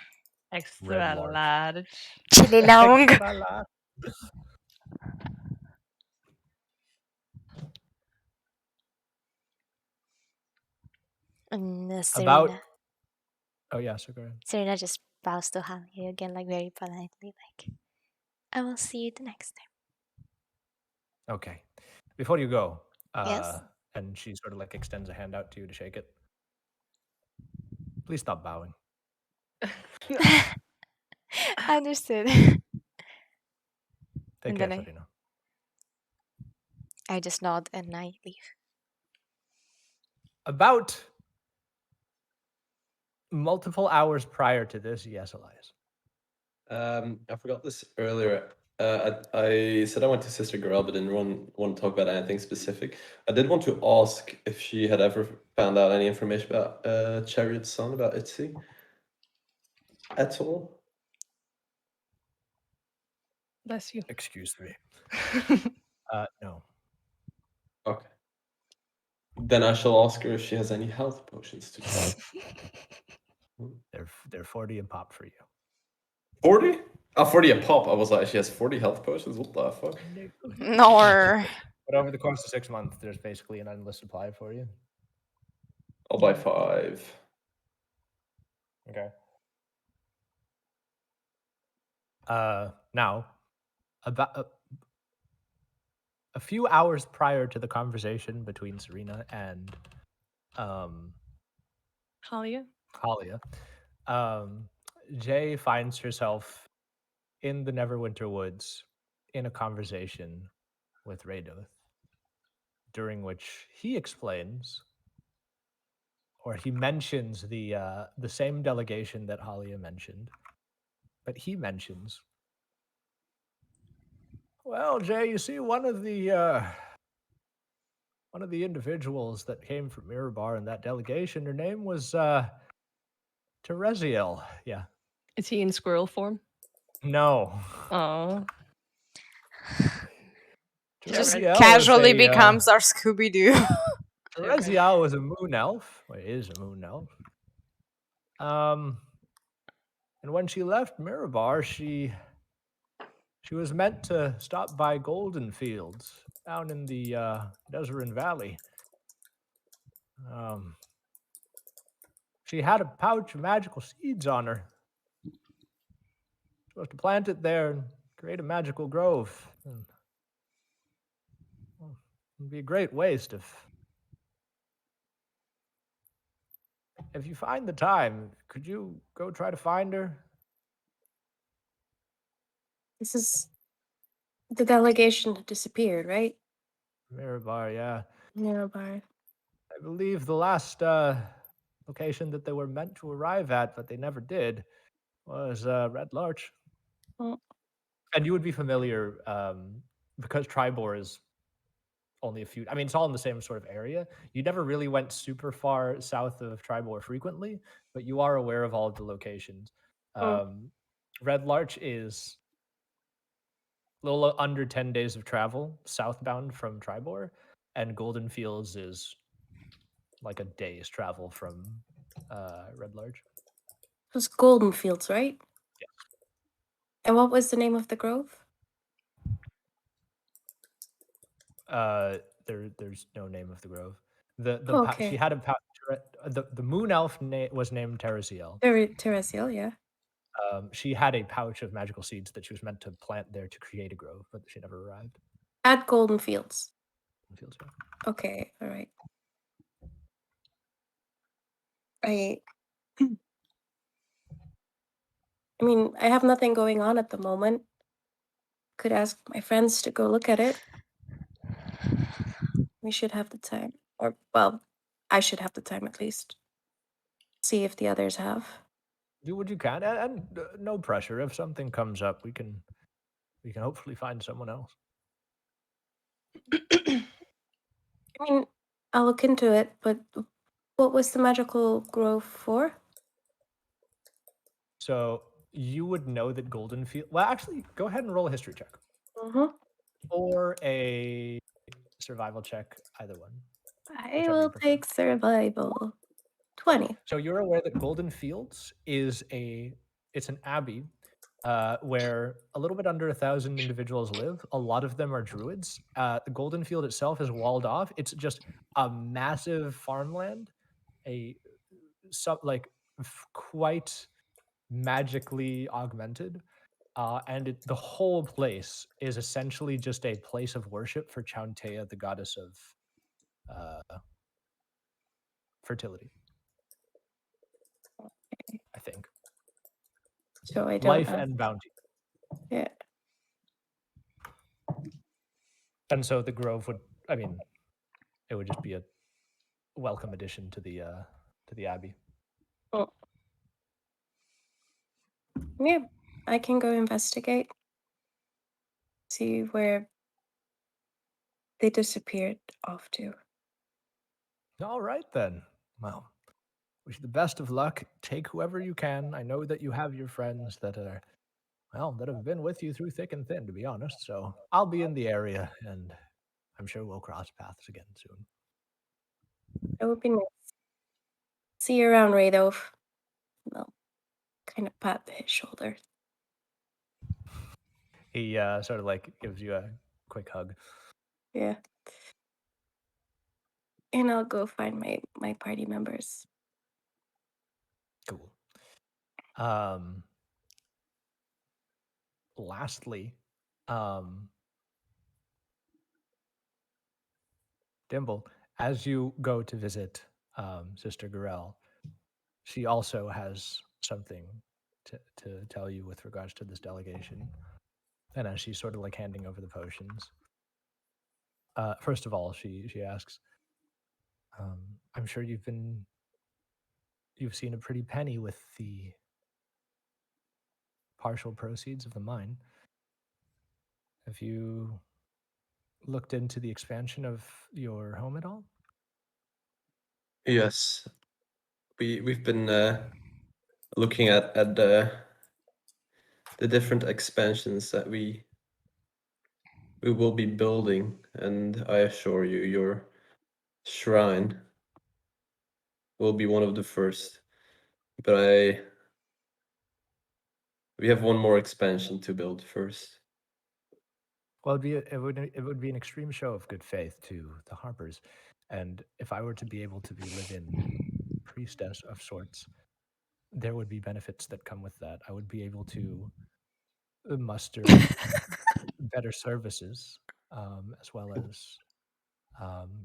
Extra large. large. Chili long. And Serena. About. Oh, yeah, so go ahead. Serena just bows to Holly again, like very politely, like, I will see you the next time. Okay. Before you go, Yes? and she sort of like extends a hand out to you to shake it. Please stop bowing. Understood. Take And care, then Serena. I just nod and I leave. About multiple hours prior to this, yes, Elias. I forgot this earlier. I said I went to Sister Girl, but didn't want to talk about anything specific. I did want to ask if she had ever found out any information about Chariot's son, about Itzy, at all. Bless you. Excuse me. No. Okay. Then I shall ask her if she has any health potions to try. They're 40 and pop for you. 40? Oh, 40 a pop. I was like, she has 40 health potions? What the fuck? Nor. But over the course of 6 months, there's basically an endless supply for you. I'll buy 5. Okay. Now, about a few hours prior to the conversation between Serena and Halia? Halia, Jay finds herself in the Neverwinter Woods in a conversation with Radoth, during which he explains, or he mentions the same delegation that Halia mentioned, but he mentions, well, Jay, you see, one of the individuals that came from Mirabar in that delegation, her name was Tereziel. Yeah. Is he in squirrel form? No. Oh. Just Tereziel casually was a, becomes our Scooby Doo. Tereziel was a moon elf. Or is a moon elf. And when she left Mirabar, she was meant to stop by Golden Fields down in the Desert Valley. She had a pouch of magical seeds on her. Supposed to plant it there and create a magical grove. Well, it'd be a great waste if you find the time. Could you go try to find her? This is the delegation that disappeared, right? Mirabar, yeah. Nearby. I believe the last location that they were meant to arrive at, but they never did, was Red Larch. Mm. And you would be familiar because Tribor is only a few. I mean, it's all in the same sort of area. You never really went super far south of Tribor frequently, but you are aware of all of the locations. Red Larch is a little under 10 days of travel southbound from Tribor, and Golden Fields is like a day's travel from Red Larch. It was Golden Fields, right? Yeah. And what was the name of the grove? There's no name of the grove. She Okay. had a the moon elf was named Teresiel. Teresiel, yeah. She had a pouch of magical seeds that she was meant to plant there to create a grove, but she never arrived. At Golden Fields. Fields, yeah. Okay, all right. I mean, I have nothing going on at the moment. Could ask my friends to go look at it. We should have the time. Or, well, I should have the time at least. See if the others have. Do what you can, and no pressure. If something comes up, we can hopefully find someone else. I mean, I'll look into it, but what was the magical grove for? So you would know that Golden Field. Well, actually, go ahead and roll a history check Mm-hmm. or a survival check. Either one. I Whichever you will prefer. take survival. 20. So you're aware that Golden Fields is it's an abbey where a little bit under 1,000 individuals live. A lot of them are druids. The Golden Field itself is walled off. It's just a massive farmland, quite magically augmented. And the whole place is essentially just a place of worship for Chauntea, the goddess of fertility. I think. So I don't Life have. and bounty. Yeah. And so the grove would, I mean, it would just be a welcome addition to the abbey. Oh. Yeah, I can go investigate. See where they disappeared off to. All right then. Well, wish you the best of luck. Take whoever you can. I know that you have your friends that have been with you through thick and thin, to be honest. So I'll be in the area, and I'm sure we'll cross paths again soon. That would be nice. See you around, Radolf. No. Kind of pat his shoulder. He sort of like gives you a quick hug. Yeah. And I'll go find my party members. Cool. Lastly, Dimble, as you go to visit Sister Gorell, she also has something to tell you with regards to this delegation. And as she's sort of like handing over the potions, first of all, she asks, I'm sure you've seen a pretty penny with the partial proceeds of the mine. Have you looked into the expansion of your home at all? Yes, we've been looking at the different expansions that we will be building, and I assure you, your shrine will be one of the first. But we have one more expansion to build first. Well, it would be an extreme show of good faith to the Harpers, and if I were to be able to be live-in priestess of sorts, there would be benefits that come with that. I would be able to muster better services, as well as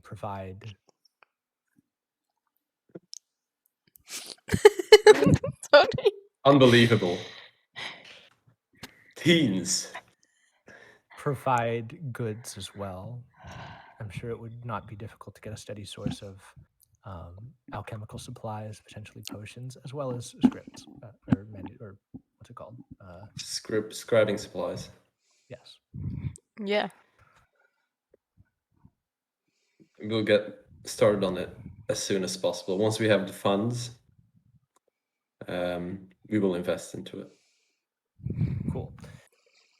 provide. Sorry. Unbelievable. Teens. Provide goods as well. I'm sure it would not be difficult to get a steady source of alchemical supplies, potentially potions, as well as scripts or what's it called? Scribing supplies. Yes. Yeah. We'll get started on it as soon as possible. Once we have the funds, we will invest into it. Cool.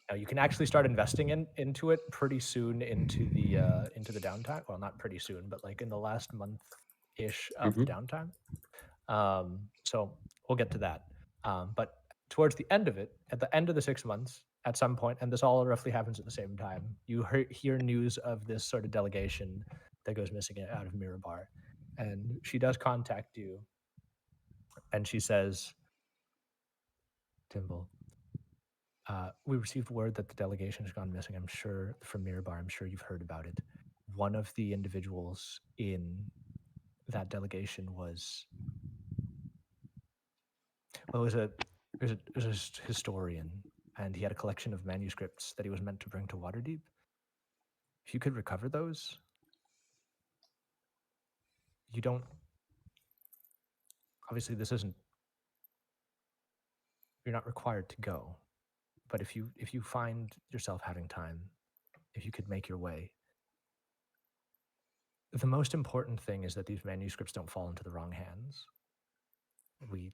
Now you can actually start investing into it pretty soon into the downtime. Well, not pretty soon, but like in the last month-ish of the downtime. So we'll get to that. But towards the end of it, at the end of the 6 months, at some point, and this all roughly happens at the same time, you hear news of this sort of delegation that goes missing out of Mirabar. And she does contact you, and she says, Timble, we received word that the delegation has gone missing. I'm sure from Mirabar. I'm sure you've heard about it. One of the individuals in that delegation was a historian, and he had a collection of manuscripts that he was meant to bring to Waterdeep. If you could recover those, you don't. Obviously, this isn't. You're not required to go, but if you find yourself having time, if you could make your way. The most important thing is that these manuscripts don't fall into the wrong hands. We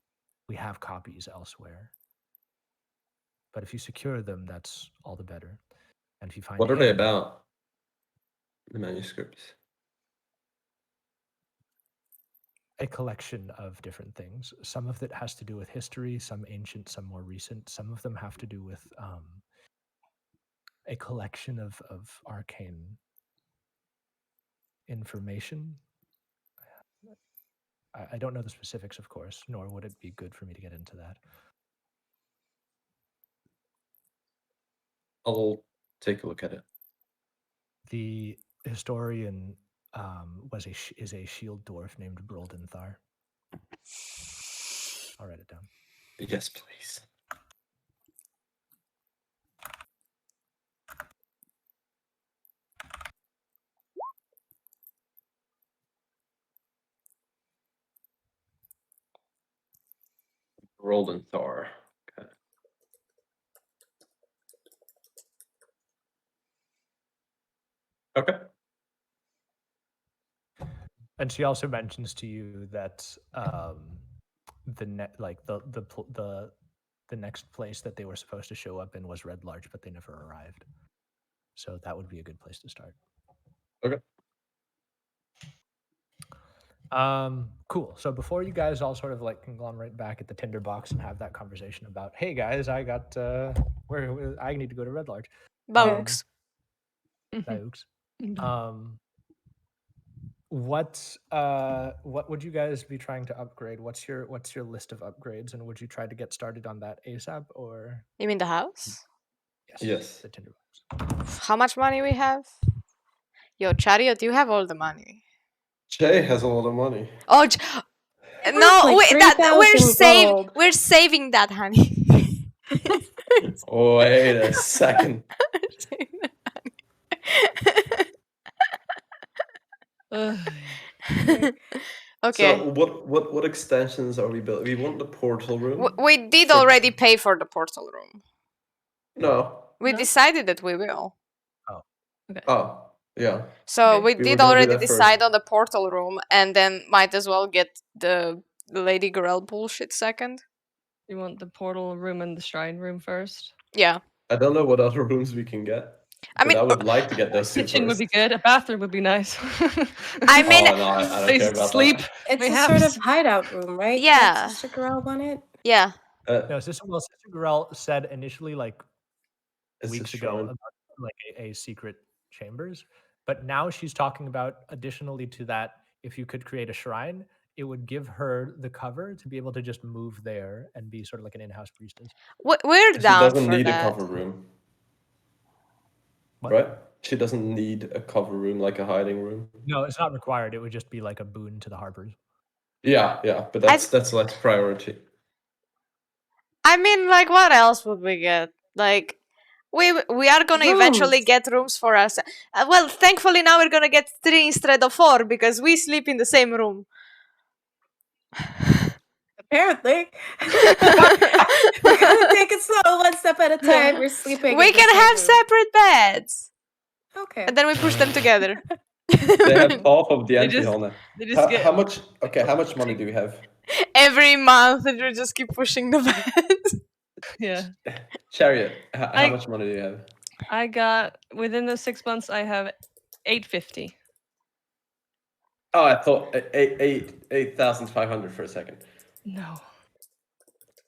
have copies elsewhere, but if you secure them, that's all the better. And if you find What are they about? The manuscripts. A collection of different things. Some of it has to do with history, some ancient, some more recent. Some of them have to do with a collection of arcane information. I don't know the specifics, of course, nor would it be good for me to get into that. I'll take a look at it. The historian is a shield dwarf named Broldenthar. I'll write it down. Yes, please. Roldenthar. Okay. Okay. And she also mentions to you that the next place that they were supposed to show up in was Red Larch, but they never arrived. So that would be a good place to start. Okay. Cool. So before you guys all sort of like conglomerate back at the tinderbox and have that conversation about, hey guys, I got where I need to go to Red Larch. Bugs. Dukes. What would you guys be trying to upgrade? What's your list of upgrades, and would you try to get started on that ASAP or? You mean the house? Yes. The tinderbox. How much money we have? Yo, Chariot, you have all the money. Jay has a lot of money. Oh, no, like wait, we're saving that, honey. Wait a second. Okay. So what extensions are we building? We want the portal room. We did already pay for the portal room. No. We decided that we will. Oh, yeah. So Okay. we We did were gonna do already that decide first. on the portal room, and then might as well get the Lady Grell bullshit second. You want the portal room and the shrine room first? Yeah. I don't know what other rooms we can get. I But mean, I would like to get those two Kitchen would be first. good. A bathroom would be nice. I mean, Oh no, I don't Place care to about sleep. that. It's a Mayhaps. sort of hideout room, right? Yeah. Sister Corral wanted. yeah. No, Sister Gorel said initially, like It's a weeks ago, shrine. about like a secret chambers, but now she's talking about additionally to that, if you could create a shrine, it would give her the cover to be able to just move there and be sort of like an in-house priestess. We're She down doesn't for need a that. cover room, What? right? She doesn't need a cover room like a hiding room. No, it's not required. It would just be like a boon to the Harpers. Yeah, but that's less priority. I mean, like, what else would we get? Like, we are gonna eventually Rooms. get rooms for us. Well, thankfully now we're gonna get 3 instead of 4 because we sleep in the same room. Apparently. We're gonna take it slow, one step at a time. We're sleeping. We in the can same have room. separate beds, Okay. and then we push them together. They have half of the They empty just- Hana. They just get How much? Okay, how much money do we have? Every month, and we just keep pushing the bed. yeah. Chariot. How I- much money do you have? I got within those 6 months. I have 850. Oh, I thought 8,500 for a second. No.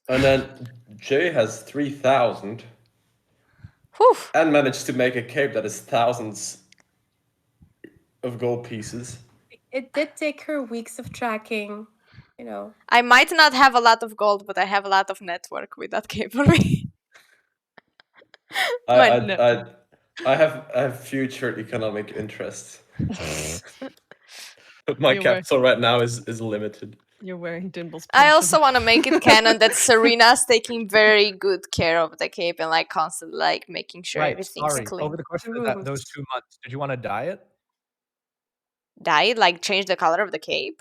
And then Jay has 3,000 Whew. and managed to make a cape that is thousands of gold pieces. It did take her weeks of tracking, you know. I might not have a lot of gold, but I have a lot of network with that cape for me. I have future economic interests. But my You're right. capital right now is limited. You're wearing Dimble's. I also want to make it canon that Serena's taking very good care of the cape and like constantly like making sure Right. everything's Sorry. clean. Over the course of Rooms. those 2 months, did you want to dye it? Dye it, like change the color of the cape.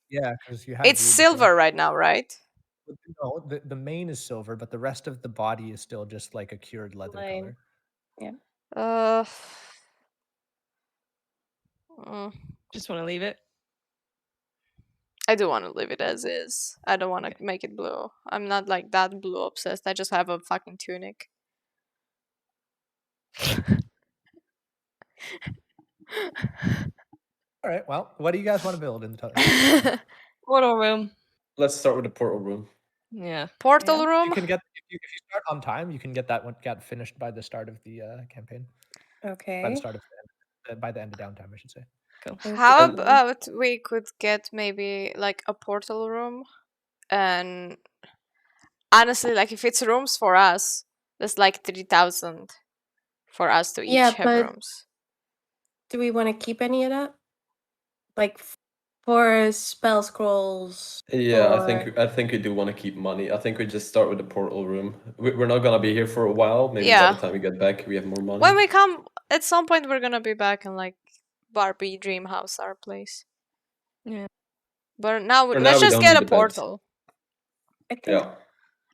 Yeah, because you have. It's silver right now, right? No, the mane is silver, but the rest of the body is still just like a cured leather Plain. color. Just want to leave it. I do want to leave it as is. I don't want to make it blue. I'm not like that blue obsessed. I just have a fucking tunic. All right. Well, what do you guys want to build in the total? Portal room. Let's start with the portal room. Yeah. Portal You room. can get if you start on time, you can get that one get finished by the start of the campaign. By Okay. the start of by the end of downtime, I should say. Cool. How And- about we could get maybe like a portal room, and honestly, like if it's rooms for us, that's like 3,000 for us to each Yeah, have but- rooms. Do we want to keep any of that? Like for spell scrolls? Yeah, or- I think we do want to keep money. I think we just start with the portal room. We're not gonna be here for a while. Maybe Yeah. by the time we get back, we have more money. When we come, at some point, we're gonna be back in like Barbie Dream House, our place. Yeah. But now, For now, let's we just don't get need a the beds. portal. I think Yeah.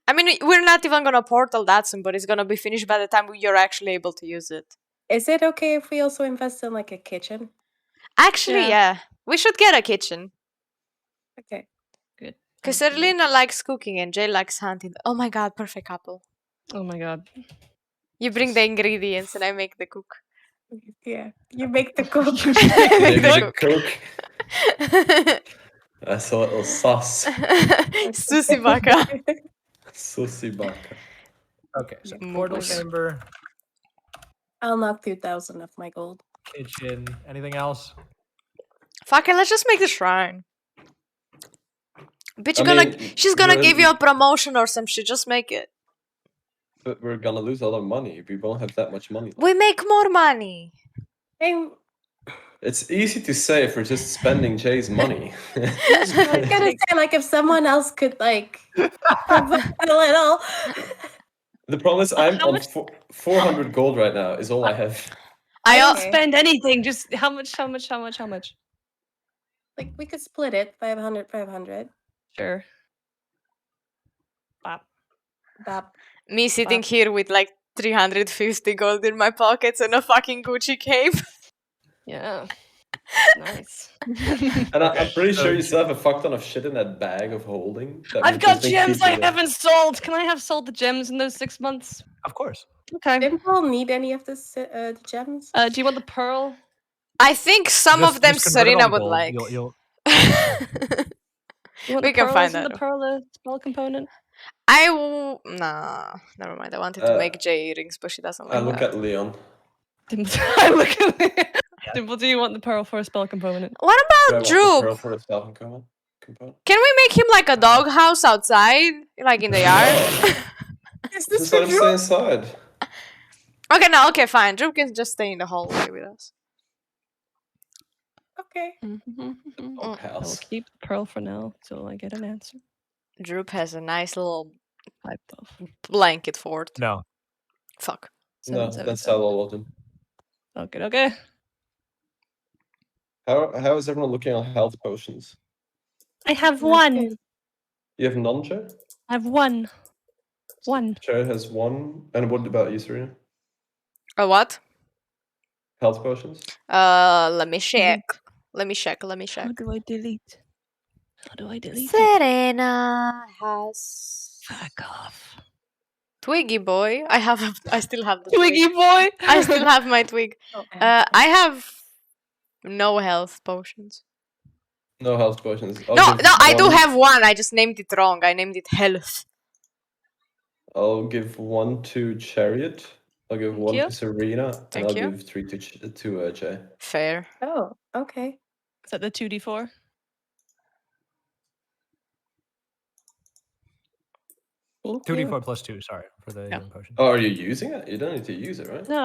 I mean, we're not even gonna portal that soon, but it's gonna be finished by the time you're actually able to use it. Is it okay if we also invest in like a kitchen? Actually, Yeah. yeah. We should get a kitchen. Okay. Good. Because Thank you. Erlina likes cooking and Jay likes hunting. Oh my god, perfect couple. Oh my god. You bring the ingredients and I make the cook. Yeah. You make the cook. Maybe the Cook. cook. That's a little sauce. Sushi baka. Sushi baka. Okay, so Mm, portal okay. chamber, I'll knock 2,000 of my gold. kitchen, anything else? Fuck it, let's just make the shrine. Bitch, I mean, she's gonna we're- give you a promotion or some shit. Just make it. But we're gonna lose a lot of money. We won't have that much money. We make more money. I'm It's easy to say if we're just spending Jay's money. I gotta say, like, if someone else could, like, provide a little. The problem is I'm How on much- 400 gold right now. Is all I have. I Don't Okay. spend anything. Just how much? How much? How much? How much? Like, we could split it 500, 500. Sure. Bop. Bop. me sitting Wow. here with like 350 gold in my pockets and a fucking Gucci cape. Yeah. Nice. And I'm pretty So- sure you still have a fuck ton of shit in that bag of holding. that I've we've got just been gems I keeping. haven't sold. Can I have sold the gems in those 6 months? Of course. Okay. Didn't Paul need any of this, the gems? Do you want the pearl? I think some of them Just convert it Serena on would gold. like. You'll You want We the can pearl? find Isn't that the out. pearl a spell component? Nah, never mind. I wanted to Uh, make J earrings, but she doesn't I like look that. at Leon. Dimple, I look at me. Dimple, do you want the pearl for a spell component? What Do I about want the Droop? pearl for a spell component? component. Can we make him like a doghouse outside, like in the yard? Is this Just for let him Drew? stay inside. Okay, no, okay, fine. Drew can just stay in the hallway with us. Okay. Oh, I will house. keep the pearl for now till I get an answer. Droop has a nice little Pipe off. blanket fort. No. Fuck. No, 777. that's how all of them. Okay, okay. How is everyone looking on health potions? I have Not one. good. You have none, Joe? I have one. One. Joe has one. And what about you, Serena? A what? Health potions? Let me check. Let me check. Let me check. How do I delete? How do I delete it? Serena has Fuck off. Twiggy boy. I still have the Twiggy twig. boy! I still have my twig. Oh, I have no health potions. No health potions. I'll No, give no, I do one- have one. I just named it wrong. I named it health. I'll give one to Chariot. I'll give Thank one you. to Serena. Thank and I'll you. give 3 to Jay. Fair. Oh, okay. Is that the 2d4? Thank you. 2d4 plus 2, sorry, for the Yeah. healing potion. Oh, are you using it? You don't need to use it, right? No,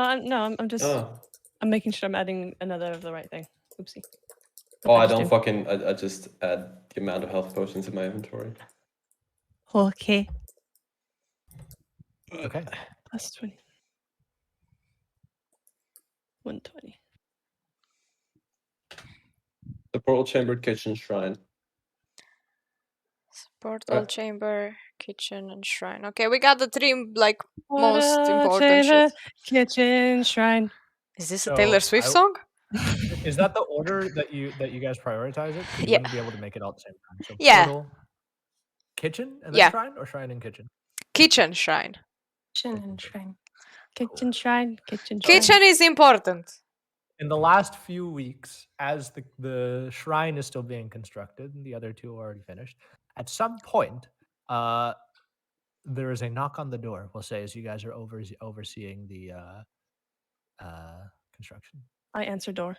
I'm just Oh, I'm making sure I'm adding another of the right thing. Oopsie. What oh did I just don't do? fucking. I just add the amount of health potions in my inventory. Okay. Okay. Plus 20. 120. The portal chamber, kitchen, shrine. Portal chamber, kitchen, and shrine. Okay, we got the three like What most a important chamber, shit. kitchen, shrine. Is this a So, Taylor Swift I- song? Is that the order that you guys prioritize it? 'Cause you Yeah. wouldn't be able to make it all at the same time. So Yeah. portal, kitchen, and then Yeah. shrine, or shrine and kitchen? Kitchen, shrine. Kitchen and shrine. Kitchen, shrine, kitchen, shrine. Kitchen is important. In the last few weeks, as the shrine is still being constructed, and the other two are already finished, at some point, there is a knock on the door. We'll say as you guys are overseeing the construction. I answer door.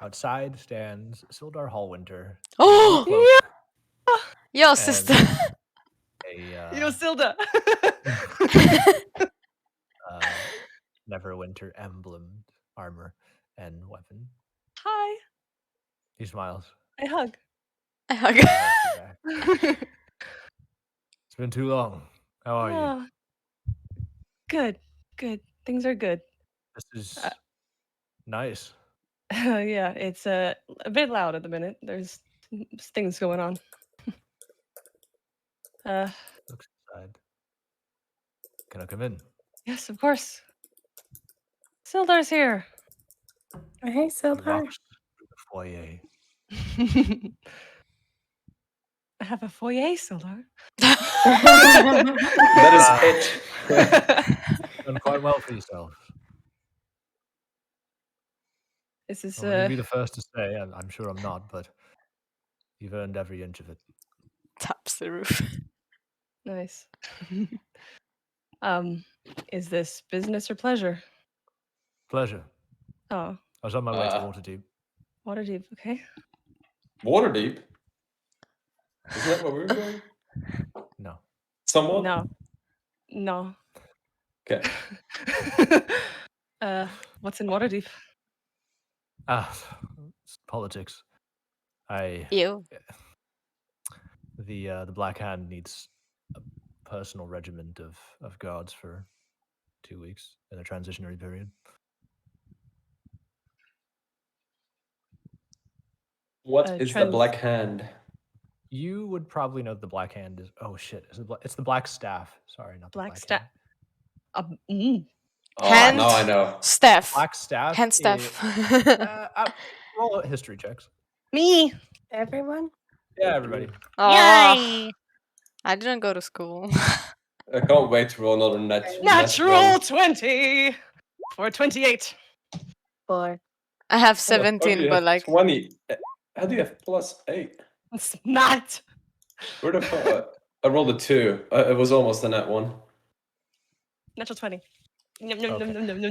Outside stands Sildar Hallwinter. Oh, cloak, yo, And- sister. a Silda. Neverwinter emblemed armor and weapon. Hi. He smiles. I hug. I hug. He hugs you back. It's been too long. How are you? Oh, good. Good. Things are good. This is Uh, nice. Yeah, it's a bit loud at the minute. There's things going on. Looks inside. Can I come in? Yes, of course. Sildar's here. Hey, He Sildar. walks through the foyer. I have a foyer, Sildar. That is it. Done quite well for yourself. This is Well, you'd be the first to say. I'm sure I'm not, but you've earned every inch of it. Taps the roof. nice. Is this business or pleasure? Pleasure. Oh, I was on my way to Uh, Waterdeep. Waterdeep. Okay. Waterdeep. Isn't that where we were going? No. Somewhat. No. No. Okay. What's in Waterdeep? It's politics. You. The Black Hand needs a personal regiment of guards for 2 weeks in a transitionary period. What is the trans- Black Hand? You would probably know the Black Hand is. Oh shit! It's the Black Staff. Sorry, not the Black Black Staff. Hand. Oh, Hand. now I know. Staff. Black Staff. Hand staff. Roll history checks. Me. Everyone? Yeah, everybody. Aw, I didn't go to school. I can't wait to roll another Natural 20 for 28. 4. I have How do 17, you but have like 20. How do you have +8? It's not. Where the fuck? I rolled a 2. It was almost a net 1. Natural 20. Okay,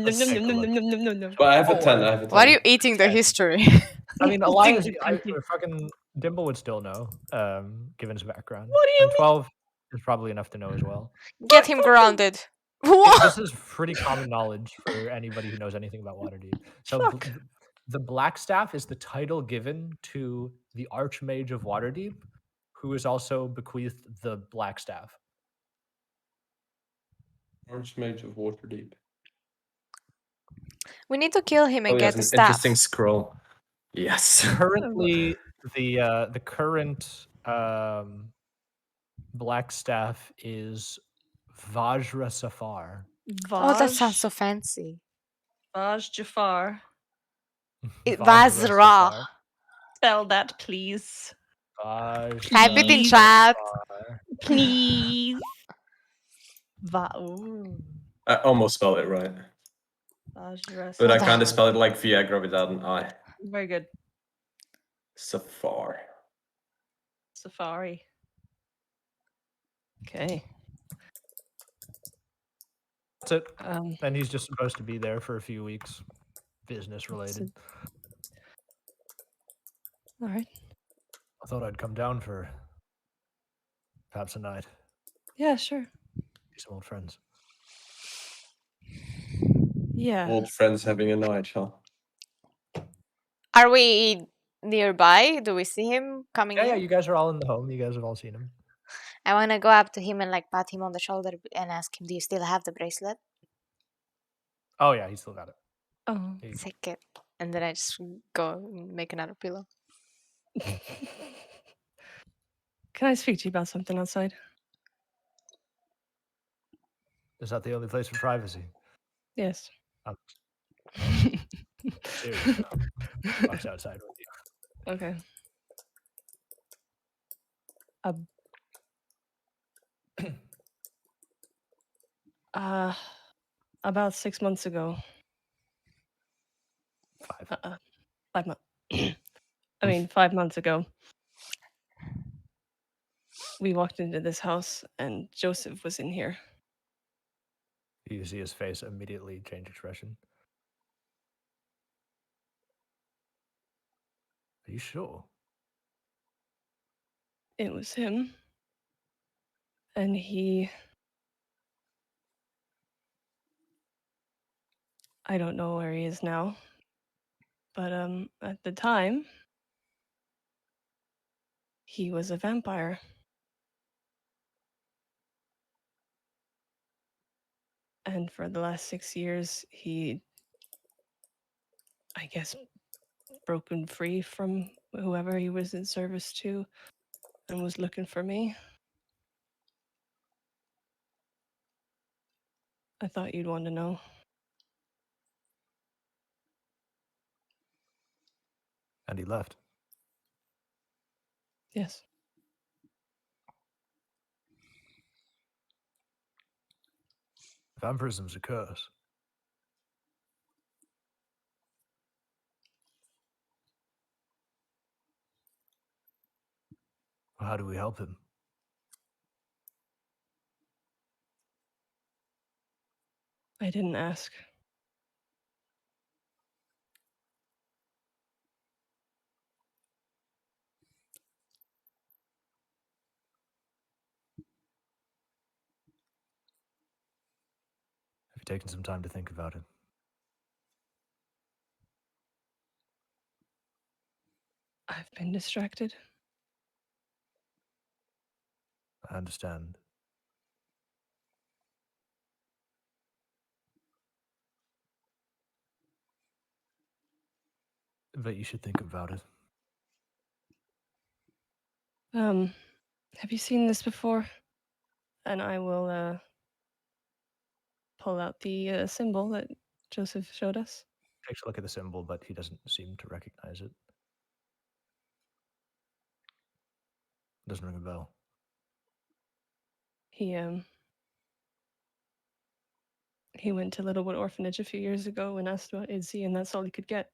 let's take a look. But I have a Oh, 10. I have a 10. why are you eating the history? I mean, Elias, Thank you. fucking Dimble would still know, given his background. What do you And 12 is probably enough to know as well. Get him grounded. This is pretty common knowledge for anybody who knows anything about Waterdeep. So Fuck. the Blackstaff is the title given to the Archmage of Waterdeep, who is also bequeathed the Blackstaff. Archmage of Waterdeep. We need to kill him and Oh, get yes, the an staff. interesting scroll. Yes. Currently, the current Blackstaff is Vajra Safar. Oh, that sounds Vaj, so fancy. Vaj Jafar. Vazra. Spell that, please. Type it in Please. chat. Please. Ooh. I almost spelled it right. Vajra But I What kind the- of spelled it like Viagra without an I. Very good. Safar. Safari. Okay. That's it. Um, And he's just supposed to be there for a few weeks, business related. all right. I thought I'd come down for perhaps a night. Yeah, sure. See some old friends. Yeah. Old friends having a night, huh? Are we nearby? Do we see him coming Yeah, in? you guys are all in the home. You guys have all seen him. I want to go up to him and like pat him on the shoulder and ask him, "Do you still have the bracelet?" Oh yeah, he still got it. Oh. He- Take it, and then I just go and make another pillow. Can I speak to you about something outside? Is that the only place for privacy? Yes. I'm serious now. Watch outside with you. Okay. About 6 months ago. 5. 5 months. I mean, 5 months ago. We walked into this house and Joseph was in here. You see his face immediately change expression. Are you sure? It was him. And I don't know where he is now. But at the time he was a vampire. And for the last 6 years he, I guess, broken free from whoever he was in service to and was looking for me. I thought you'd want to know. And he left. Yes. Vampirism's a curse. Well, how do we help him? I didn't ask. Have you taken some time to think about it? I've been distracted. I understand. But you should think about it. Have you seen this before? And I will pull out the symbol that Joseph showed us. Takes a look at the symbol, but he doesn't seem to recognize it. Doesn't ring a bell. He went to Littlewood Orphanage a few years ago and asked about Izzy, and that's all he could get.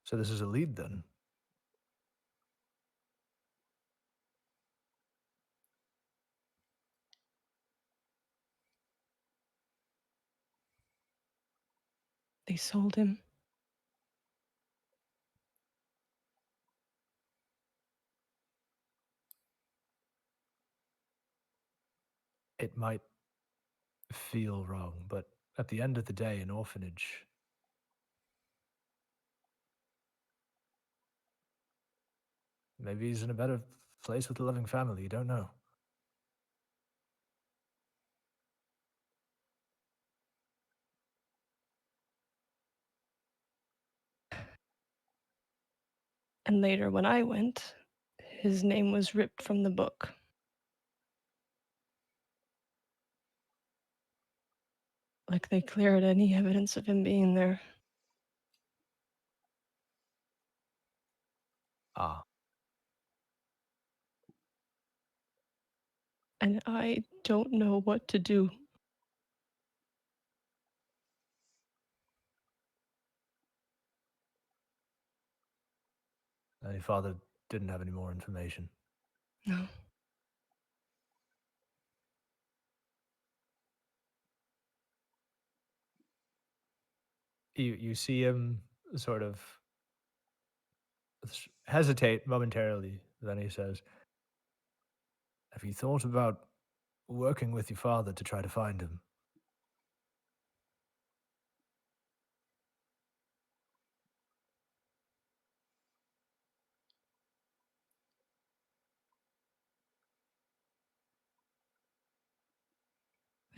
So this is a lead then. They sold him. might feel wrong, but at the end of the day, an orphanage. Maybe he's in a better place with a loving family. You don't know. And later, when I went, his name was ripped from the book. Like they cleared any evidence of him being there. Ah, And I don't know what to do. and your father didn't have any more information. No. You see him sort of hesitate momentarily. Then he says, "Have you thought about working with your father to try to find him?"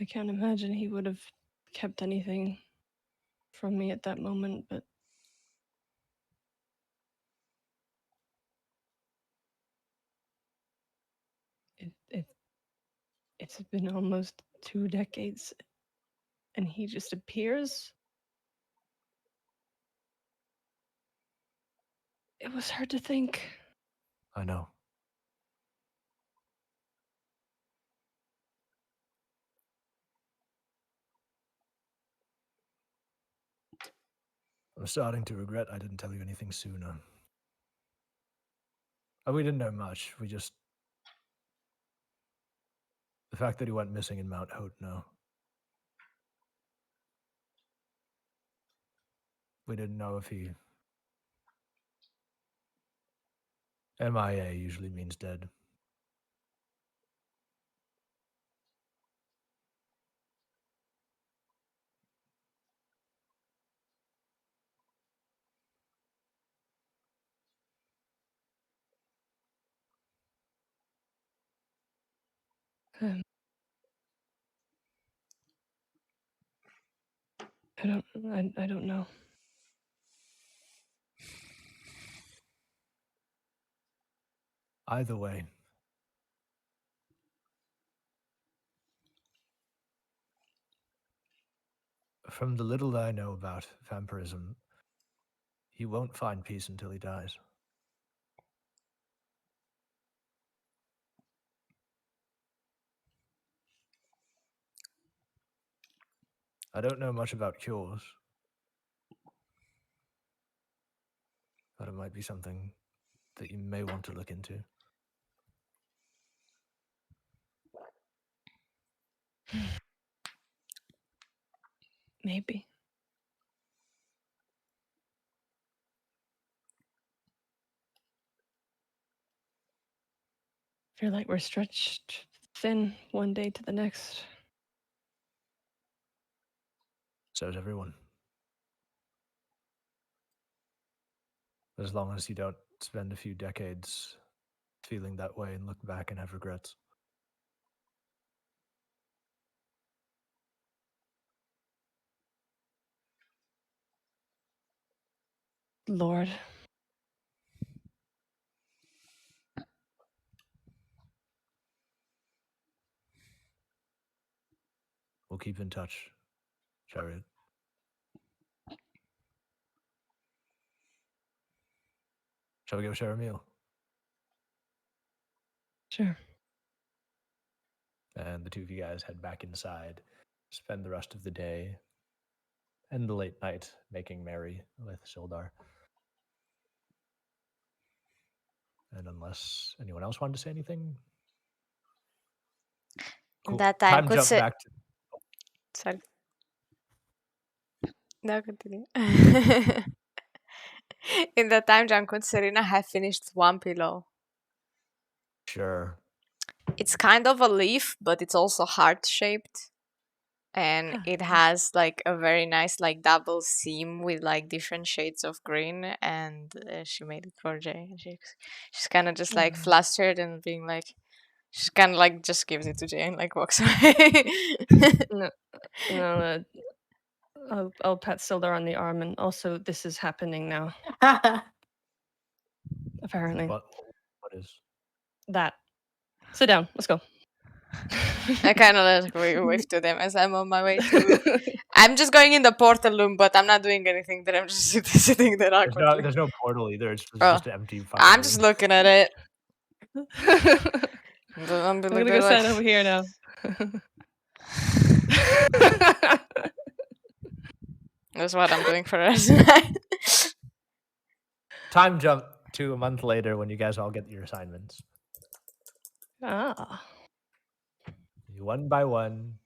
I can't imagine he would have kept anything from me at that moment, but it's been almost 2 decades and he just appears. It was hard to think. I know. I'm starting to regret I didn't tell you anything sooner. We didn't know much. We just. The fact that he went missing in Mount Hope, no. We didn't know if he. MIA usually means dead. Um, I don't know. Either way, from the little that I know about vampirism, he won't find peace until he dies. I don't know much about cures, but it might be something that you may want to look into. Maybe. Feel like we're stretched thin one day to the next. So is everyone. As long as you don't spend a few decades feeling that way and look back and have regrets. Lord. We'll keep in touch, Chariot. Shall we go share a meal? Sure. And the two of you guys head back inside, spend the rest of the day and the late night making merry with Sildar. And unless anyone else wanted to say anything, In that time, time could jump se- back to Sorry. No, continue. In that time, John, could Serena have finished one pillow? sure. It's kind of a leaf, but it's also heart shaped, and Ah, it nice. has like a very nice like double seam with like different shades of green. And she made it for Jay. And she's kind of just like Aw. flustered and being like, she's kind of like just gives it to Jay and like walks away. No, no, I'll pat Sildar on the arm, and also this is happening now. Apparently, What is? that. Sit down. Let's go. I kind of like wave to them as I'm on my way to. I'm just going in the portal room, but I'm not doing anything there. I'm just sitting there awkwardly. There's no portal either. It's Oh, just an empty fucking I'm just room. looking at it. I'm I'm gonna go like, sign over here now. that's what I'm doing for the rest of the night. Time jump to a month later when you guys all get your assignments. Ah. You one by one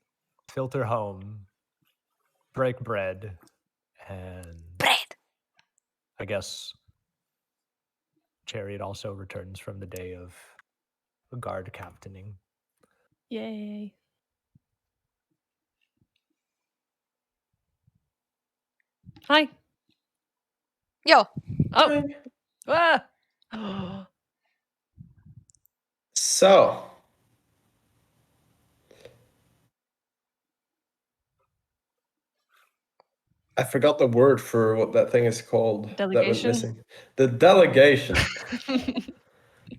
filter home, break bread, and Bread. I guess Chariot also returns from the day of guard captaining. Yay. Hi. Yo. Oh. Ah. So, I forgot the word for what that thing is called that went Delegation? missing. The delegation. I was thinking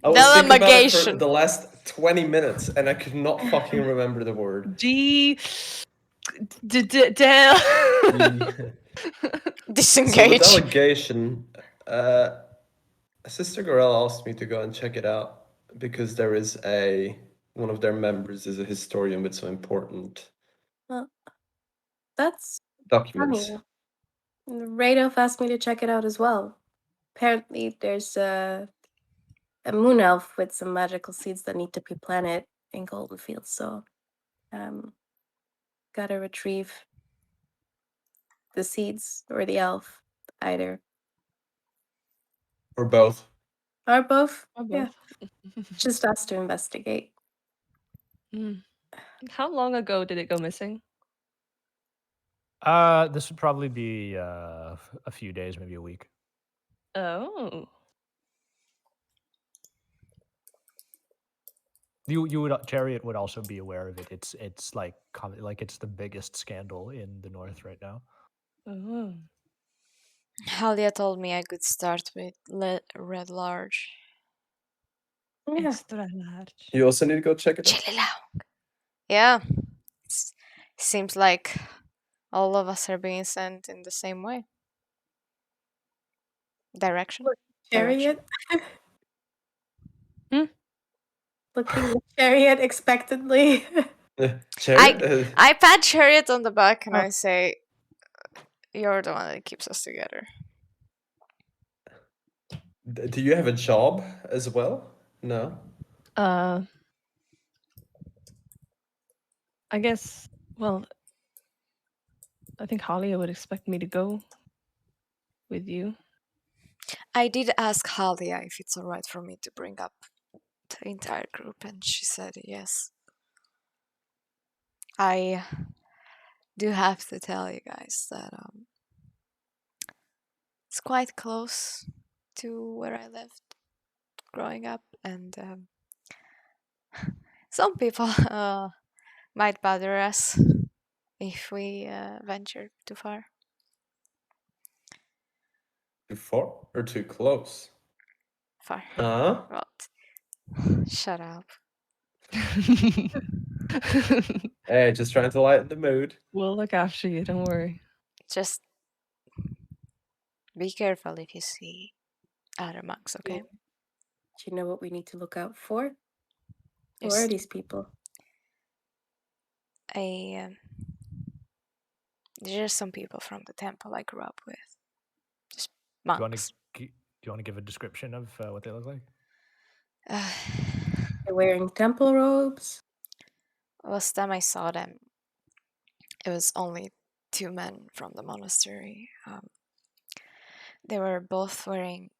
about it for Delegation. the last 20 minutes and I could not fucking remember the word. Del. So the Disengage. delegation, Sister Gorella asked me to go and check it out because there is one of their members is a historian with some important That's documents. funny. Radolf asked me to check it out as well. Apparently, there's a moon elf with some magical seeds that need to be planted in Golden Fields. So, gotta retrieve the seeds or the elf, either Or both. or both. Or Yeah, both. just us to investigate. How long ago did it go missing? This would probably be a few days, maybe a week. Oh. You would Chariot would also be aware of it. It's like it's the biggest scandal in the north right now. Oh. Halia told me I could start with Red Large. Yeah, Extra large. You also need to go check it out. Chili Long. Yeah. Seems like all of us are being sent in the same way. Direction. chariot. Hmm? Looking at chariot expectantly. Chariot? I pat Chariot on the back and Oh. I say, "You're the one that keeps us together." Do you have a job as well? No. I guess. Well, I think Halia would expect me to go with you. I did ask Halia if it's alright for me to bring up the entire group, and she said yes. I do have to tell you guys that it's quite close to where I lived growing up, and some people might bother us if we venture too far. Too far or too close? Far. Uh-huh. Well, shut up. Hey, just trying to lighten the mood. We'll look after you, don't worry. Just be careful if you see other monks, okay? Do you know what we need to look out for? Who Yes. are these people? There's just some people from the temple I grew up with. Just Do you monks. want to give a description of what they look like? They're wearing temple robes. Last time I saw them, it was only 2 men from the monastery. They were both wearing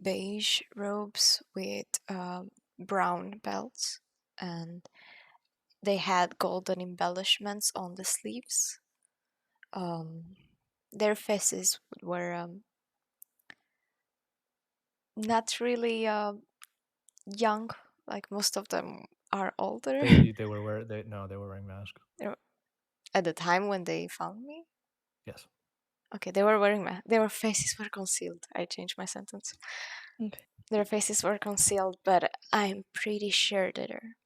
beige robes with brown belts, and they had golden embellishments on the sleeves. Their faces were not really young, like most of them are older. They were wearing they were wearing masks. At the time when they found me. Yes. Okay, they were wearing masks. Their faces were concealed. I changed my sentence. Okay. Their faces were concealed, but I'm pretty sure that they're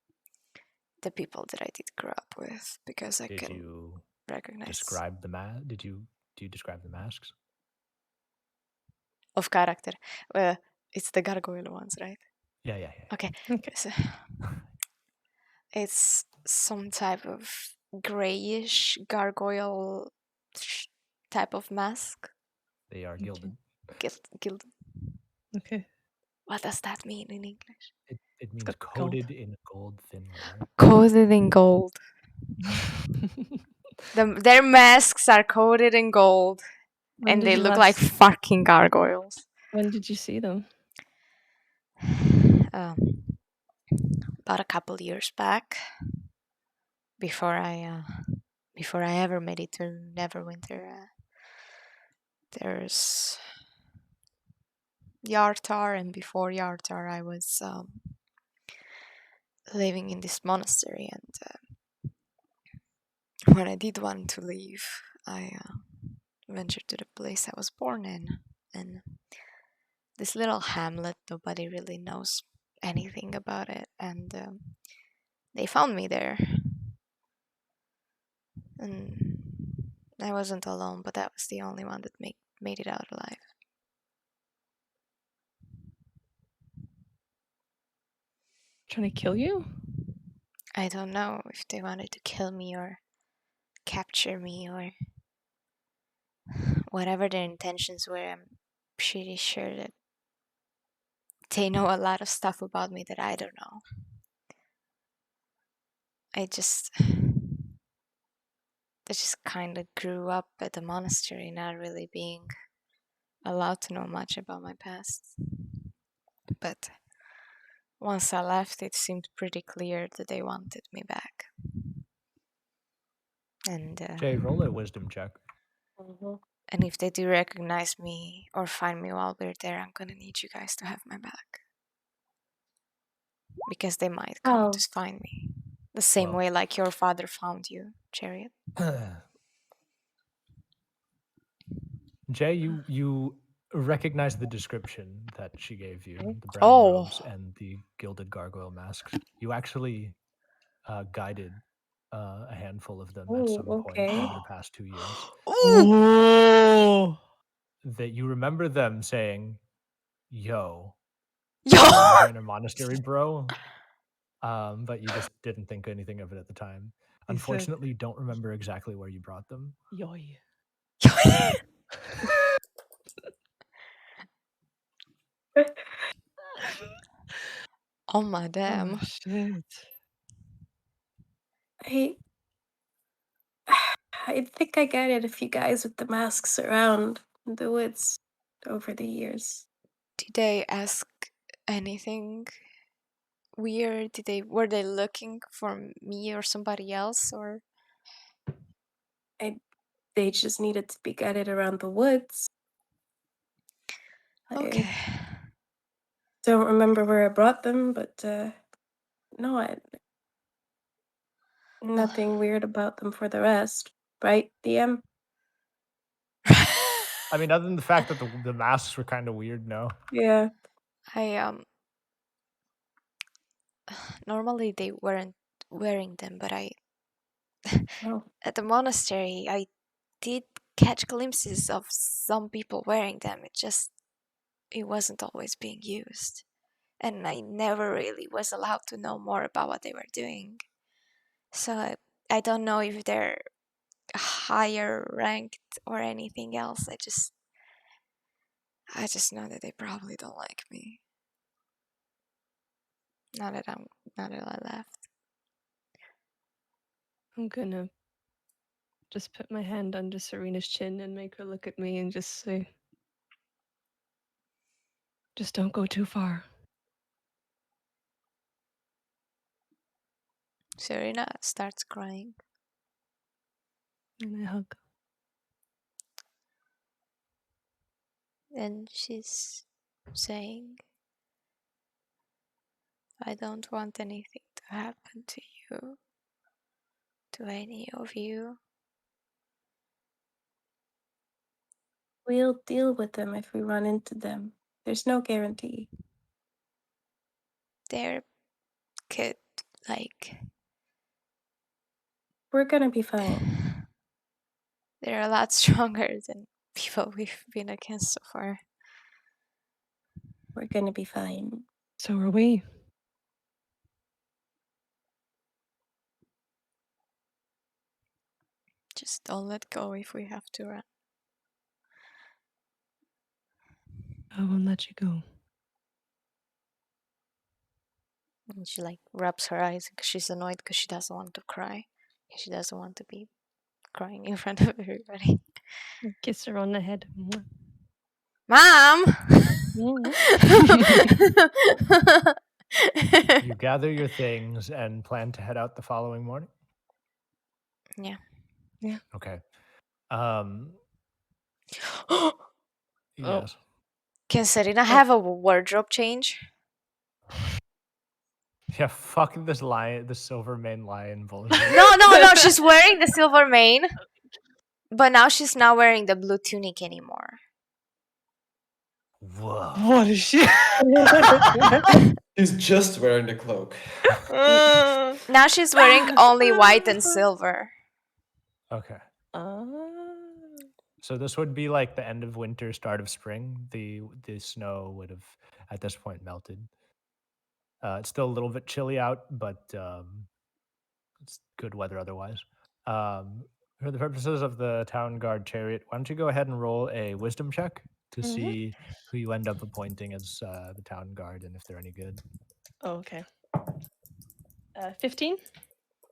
the people that I did grow up with, because I Did can you recognize describe the do you describe the masks? of character. It's the gargoyle ones, right? Yeah. Okay. Okay. So it's some type of grayish gargoyle type of mask. They are Okay. gilded. Gilded. Okay. What does that mean in English? It means got gold. coated in gold thinware. Coated in gold. Their masks are coated in gold, When and did they you look like last- fucking gargoyles. When did you see them? About a couple years back, before I ever made it to Neverwinter. There's Yartar, and before Yartar, I was living in this monastery, and when I did want to leave, I ventured to the place I was born in, and this little hamlet, nobody really knows anything about it, and they found me there, and I wasn't alone, but that was the only one that made it out alive. Trying to kill you? I don't know if they wanted to kill me or capture me or whatever their intentions were. I'm pretty sure that they know a lot of stuff about me that I don't know. I just kind of grew up at the monastery, not really being allowed to know much about my past. But once I left, it seemed pretty clear that they wanted me back. And Jay, roll a wisdom check. Mhm. and if they do recognize me or find me while we're there, I'm gonna need you guys to have my back, because they might come Oh. to find me the same Well. way like your father found you, Chariot. Jay, you recognize the description that she gave you, Okay. the brown Oh. robes and the gilded gargoyle masks. You actually guided a handful of them at Ooh, some point okay. over the past 2 years. Oh. That you remember them saying, "Yo, Yo! you're in a monastery, bro." But you just didn't think anything of it at the time. He said- Unfortunately, you don't remember exactly where you brought them. Yoy. Oh my damn. Oh, shit. I think I guided a few guys with the masks around the woods over the years. Did they ask anything weird? Were they looking for me or somebody else, or They just needed to be guided around the woods. okay? I don't remember where I brought them, but no, nothing weird about them for the rest, right, DM? I mean, other than the fact that the masks were kind of weird, no. Yeah. I normally they weren't wearing them, but Oh. at the monastery I did catch glimpses of some people wearing them. It wasn't always being used, and I never really was allowed to know more about what they were doing. So I don't know if they're higher ranked or anything else. I just know that they probably don't like me. Now that I left. I'm gonna just put my hand under Serena's chin and make her look at me and just say, just don't go too far. Serena starts crying. And I hug. And she's saying, I don't want anything to happen to you, to any of you. We'll deal with them if we run into them. There's no guarantee. There could, like, We're gonna be fine. they're a lot stronger than people we've been against so far. We're gonna be fine. So are we. Just don't let go if we have to run. I won't let you go. And she like rubs her eyes because she's annoyed because she doesn't want to cry. She doesn't want to be crying in front of everybody. I kiss her on the head. Mwah. Mom! You gather your things and plan to head out the following morning? Yeah. Yeah. Okay. Oh. Yes. Can Serena have a wardrobe change? Yeah, fuck this lion, the Silvermane lion bullshit. No. She's wearing the silver mane, but now she's not wearing the blue tunic anymore. Whoa. What is she? He's just wearing the cloak. Now she's wearing only white and silver. Okay. Ah. So this would be like the end of winter, start of spring. The snow would have at this point melted. It's still a little bit chilly out, but it's good weather otherwise. For the purposes of the town guard chariot, why don't you go ahead and roll a wisdom check to see who you end up appointing as the town guard and if they're any good. Oh, okay. 15?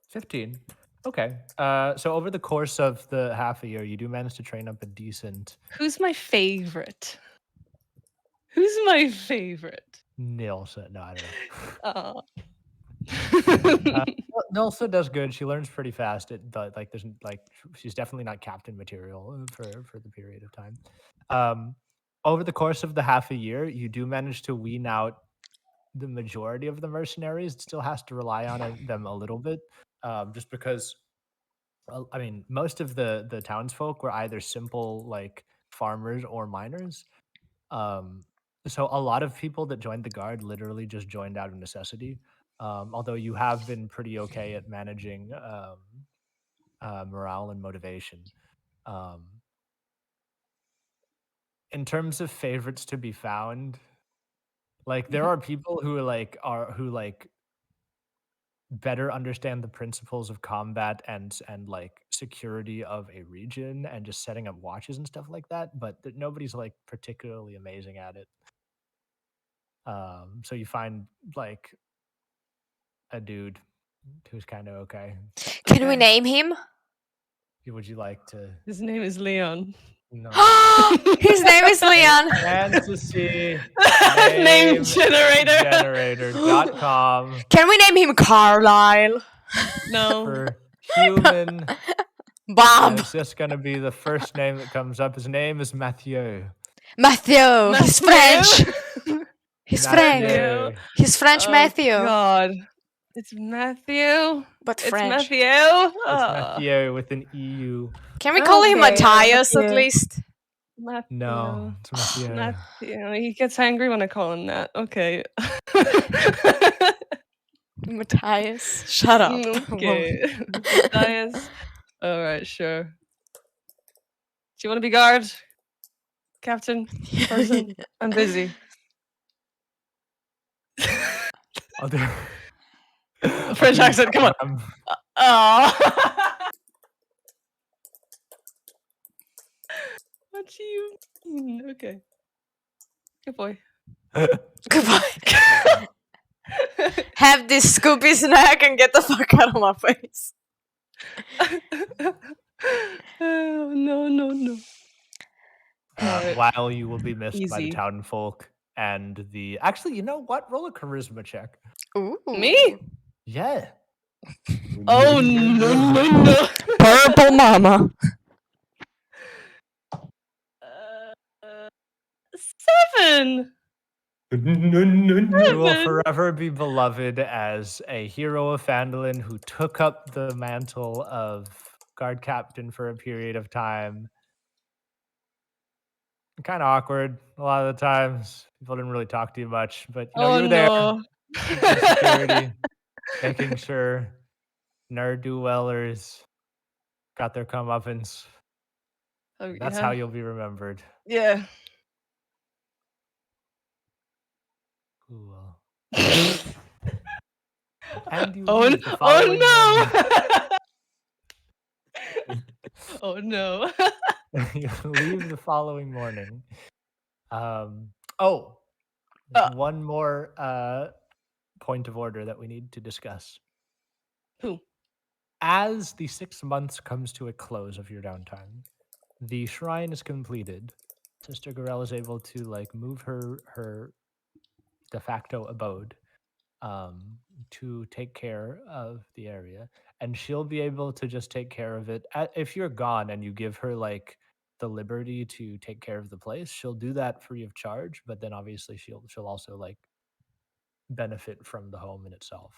15. Okay. So over the course of the half a year, you do manage to train up a decent Who's my favorite? Who's my favorite? Nilsa. No, I don't know. Oh. Nilsa does good. She learns pretty fast. Like there's like she's definitely not captain material for the period of time. Over the course of the half a year, you do manage to wean out the majority of the mercenaries. It still has to rely on them a little bit, just because. I mean, most of the townsfolk were either simple like farmers or miners. So a lot of people that joined the guard literally just joined out of necessity. Although you have been pretty okay at managing morale and motivation. In terms of favorites to be found, like there are people who like better understand the principles of combat and like security of a region and just setting up watches and stuff like that, but nobody's like particularly amazing at it. So you find like a dude who's kind of okay. Can we name him? Would you like to? His name is Leon. No. His name is Leon. Fantasy Name generator. generator.com Can we name him Carlisle? No. for human. Bob. It's just gonna be the first name that comes up. His name is Mathieu. Matthew. He's French. He's French. Mathieu. He's French Oh, Matthew. God. It's Matthew. But It's French. Matthew. It's Oh. Mathieu with an EU. Can we call him Okay, Matthias at Matthew. least? Matthew. No, it's Mathieu. Matthew. He gets angry when I call him that. Okay. Matthias. Shut up. Okay. Matthias. All right, sure. Do you want to be guard? Captain? Person? I'm busy. I'll do- French accent, come on. Oh. What do you mean? Okay. Good boy. Goodbye. Have this Scooby snack and get the fuck out of my face. Oh, no. While you will be missed by the Easy. town folk and the. Actually, you know what? Roll a charisma check. Ooh. Me? Yeah. Oh no. Purple mama. 7. You will Seven. forever be beloved as a hero of Phandalin who took up the mantle of guard captain for a period of time. Kind of awkward a lot of the times. People didn't really talk to you much, but you know, you were there, no. keeping security, making sure ne'er-do-wellers got their comeuppance. Oh, That's yeah. how you'll be remembered. Yeah. Cool. And you Oh, leave the following no. Oh no. you leave the following morning. There's one more point of order that we need to discuss. Who? As the 6 months comes to a close of your downtime, the shrine is completed. Sister Gorel is able to move her de facto abode to take care of the area, and she'll be able to just take care of it. If you're gone and you give her the liberty to take care of the place, she'll do that free of charge, but then obviously she'll also benefit from the home in itself.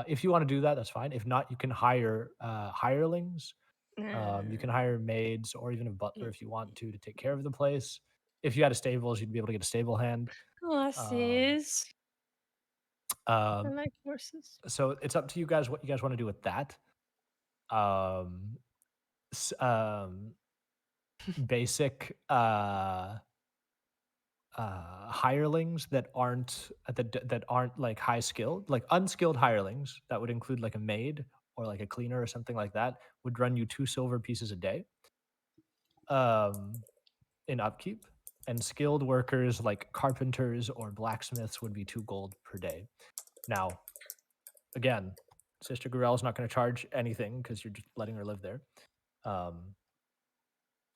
If you want to do that, that's fine. If not, you can hire hirelings. You can hire maids or even a butler if you want to take care of the place. If you had a stables, you'd be able to get a stable hand. Horses. I like horses. So it's up to you guys what you guys want to do with that. Basic hirelings that aren't high skilled, unskilled hirelings that would include a maid or a cleaner or something like that, would run you 2 silver pieces a day in upkeep, and skilled workers like carpenters or blacksmiths would be 2 gold per day. Now, again, Sister Gorel is not going to charge anything because you're just letting her live there.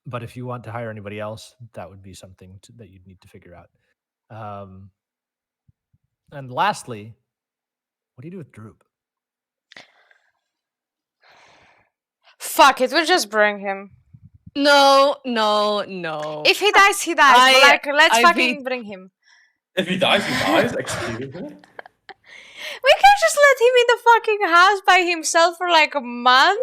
But if you want to hire anybody else, that would be something that you'd need to figure out. And lastly, what do you do with Droop? Fuck it, we'll just bring him. No. If he dies, he dies. But let's I fucking bring him. If he dies, he dies. Excuse me. We can't just let him in the fucking house by himself for a month.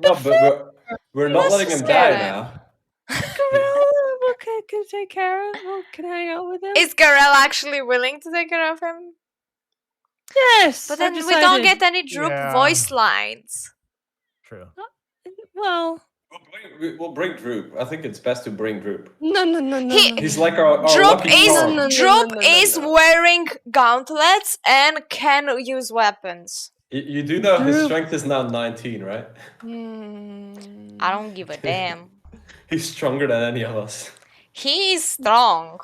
No, but we're not letting him die now. Gorel can take care of him. Can hang out with him. Is Garel actually willing to take care of him? Yes. But then we don't get any Droop voice lines. True. Well, We'll bring Droop. I think it's best to bring Droop. No. He's like our Droop lucky is charm. Droop is wearing gauntlets and can use weapons. You do know his strength is now 19, right? I don't give a damn. He's stronger than any of us. He is strong.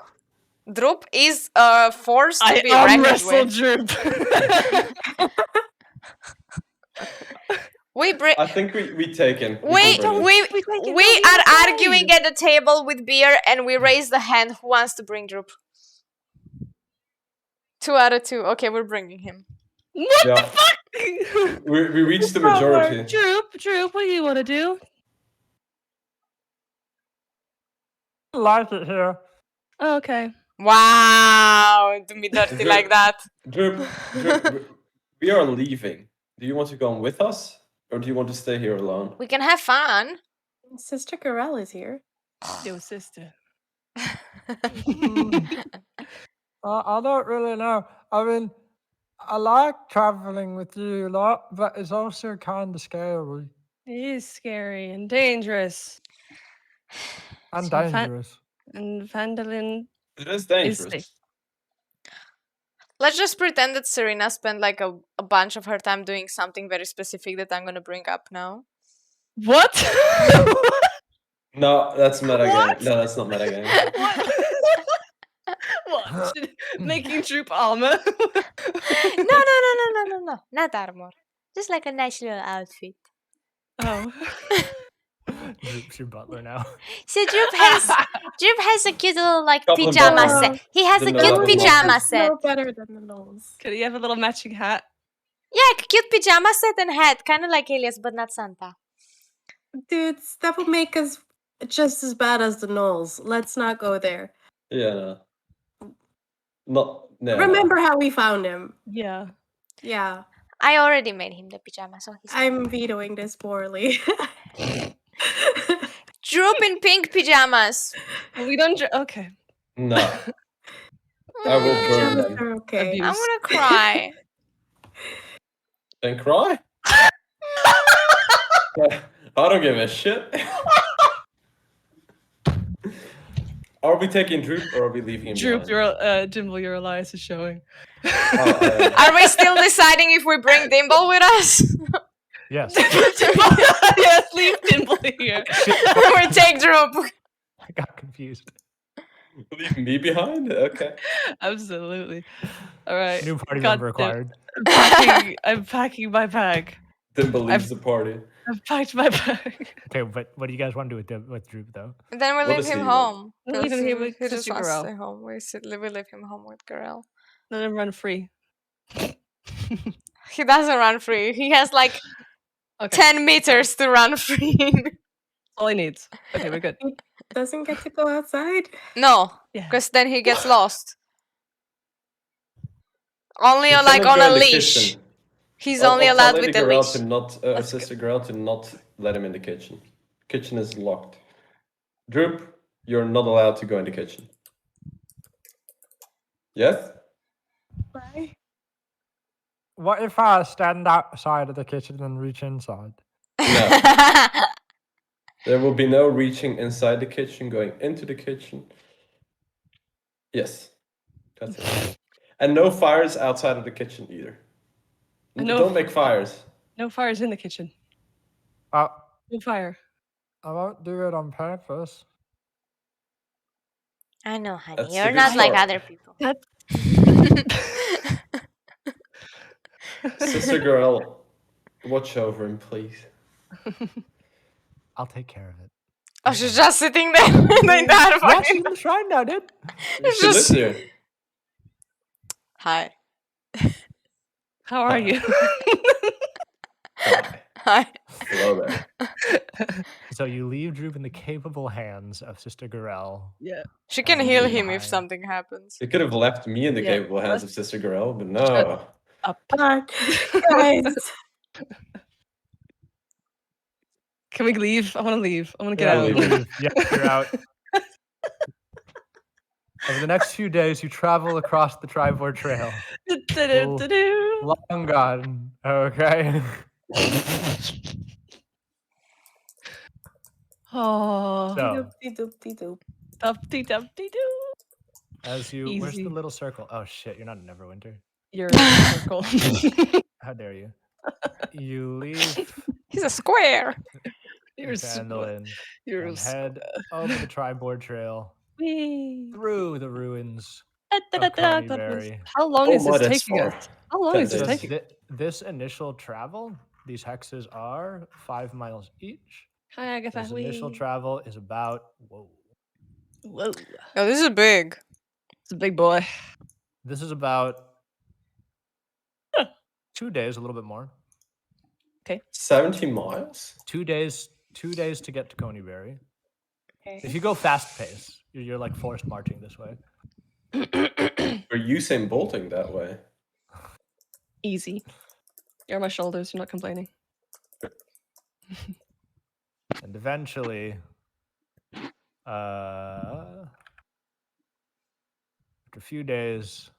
Droop is a force to be reckoned with. Droop. I think we take him. We are arguing at the table with beer, and we raise the hand. Who wants to bring Droop? 2 out of 2. Okay, we're bringing him. What the fuck? We reached the majority. Droop, what do you want to do? I like it here. Oh, okay. Wow, do me dirty like that. Droop, we are leaving. Do you want to come with us? Or do you want to stay here alone? We can have fun. Sister Gorel is here. Yo, sister. I don't really know. I mean, I like traveling with you a lot, but it's also kind of scary. It is scary and dangerous. And So dangerous. And Phandalin It is is dangerous. safe. Let's just pretend that Serena spent a bunch of her time doing something very specific that I'm gonna bring up now. What? No, that's metagame. What? No, that's not metagame. What? Making Droop armor? No, not armor. Just a nice little outfit. Oh. Droop's your butler now. So Droop has a cute little Couple of pajama buttons. set. He has The a Nella cute block. pajama It's set. no better than the nose. Could he have a little matching hat? Yeah, cute pajama set and hat, kind of like Elias, but not Santa. Dudes, that would make us just as bad as the Knolls. Let's not go there. Yeah. No. Remember how we found him. Yeah. Yeah. I already made him the pajama, so he's I'm vetoing this poorly. Droop in pink pajamas. We don't. Okay. No. I will burn Pajamas them. are okay. Abuse. I'm gonna cry. Then cry? I don't give a shit. Are we taking Droop or are we leaving him Droop, behind? Dimble, your Elias is showing. Are we still deciding if we bring Dimble with us? Yes. Yes, leave Dimble here. Or take Droop? I got confused. Leave me behind? Okay. Absolutely. All right. New party God member damn- required. I'm packing my bag. Dimble leaves the party. I've packed my bag. Okay, but what do you guys want to do with Droop though? Then we What leave does him he want? home. We'll leave him here with He just Sister wants to Garel. stay home. We leave him home with Garel. Let him run free. He doesn't run free. He has like Okay. 10 meters to run free. All he needs. Okay, we're good. Doesn't get to go outside. No, Yeah. because then he gets lost. Only He on, like cannot on go a in the leash. kitchen. He's I'll only tell allowed Lady with a Garel leash. to not, Let's go. Sister Garel to not let him in the kitchen. Kitchen is locked. Droop, you're not allowed to go in the kitchen. Yes? Why? What if I stand outside of the kitchen and reach inside? No. There will be no reaching inside the kitchen, going into the kitchen. Yes. That's it. And no fires outside of the kitchen either. No Don't make fires. No fires in the kitchen. Uh, No fire. I won't do it on purpose. I know, honey. That's a You're good not like start. other people. Sister Garel, watch over him, please. I'll take care of it. Oh, she's just sitting there doing that. Yeah, she's in the shrine now, dude. She lives just- here. Hi. How are you? Hi. Hi. Hello there. So you leave Droop in the capable hands of Sister Garel. Yeah. She can Oh, heal yeah. him if something happens. You could have left me in the Yeah, capable hands of Sister Garel, but no. Up. Guys. Can we leave? I want to leave. I want to get Yeah, out. leave. Yeah, you're out. Over the next few days, you travel across the Tribord Trail. Do-do-do-do-do. Long gone. Okay. Oh. So, Doop-de-doop-de-doop. Dupty-dupty-doo. as you, where's the Easy. little circle? Oh shit, you're not in Neverwinter. You're in a circle. How dare you? You leave He's a square. You're Sandalin You're and head over the Tribord Trail Whee. through the ruins. Da-da-da-da. How long is Oh my, this that's taking far. us? How long That is this is- taking? This initial travel, these hexes are 5 miles each. Hi, Agatha. This initial Whee. travel is about Whoa. Oh, this is big. It's a big boy. this is about 2 days, a little bit more. 17 miles? 2 days to get to Coneyberry. Okay. If you go fast pace, you're like forced marching this way. Or Usain bolting that way? Easy. You're on my shoulders. You're not complaining. And eventually, after a few days,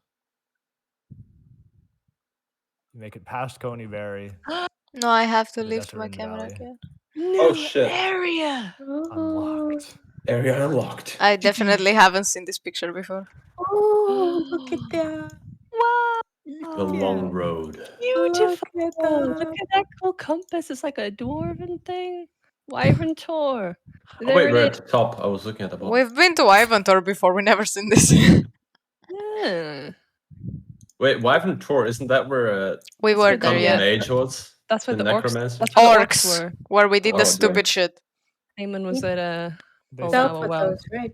you make it past Coneyberry, No, I have to The lift my Desert camera Valley. again. Oh, shit. Area. unlocked. Area unlocked. I definitely haven't seen this picture before. Oh, look at that. Wow. The long road. Beautiful. Look at Look that. at that cool compass. It's like a dwarven thing. Wyvern Tor. Oh, There wait, it we're is. at the top. I was looking at the bottom. We've been to Ivantor before. We never seen this. Yeah. Wait, Wyvern Tor, isn't that where We were where there, the- yeah. Mage was? That's what The the orcs. necromancer? That's where the orcs Orcs, were. where we did Oh, the dear. stupid shit. Eamon was at They Oh, said- South wow, with wow. those, right?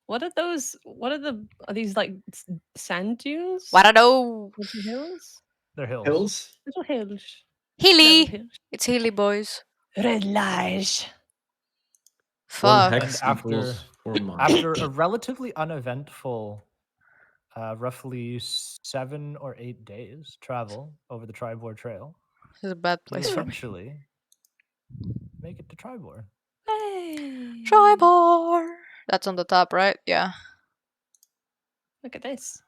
What are those? What are the? Are these like sand dunes? What I know. Winter hills? They're hills. Hills? Little hills. Healy! Little hills. It's Healy, boys. Red lies. One Fuck. hex And equals 4 miles. After a relatively uneventful, roughly 7 or 8 days travel over the Tribor Trail, This is a bad you place for me. eventually make it to Tribor. Hey. Tribor! That's on the top, right? Yeah. Look at this.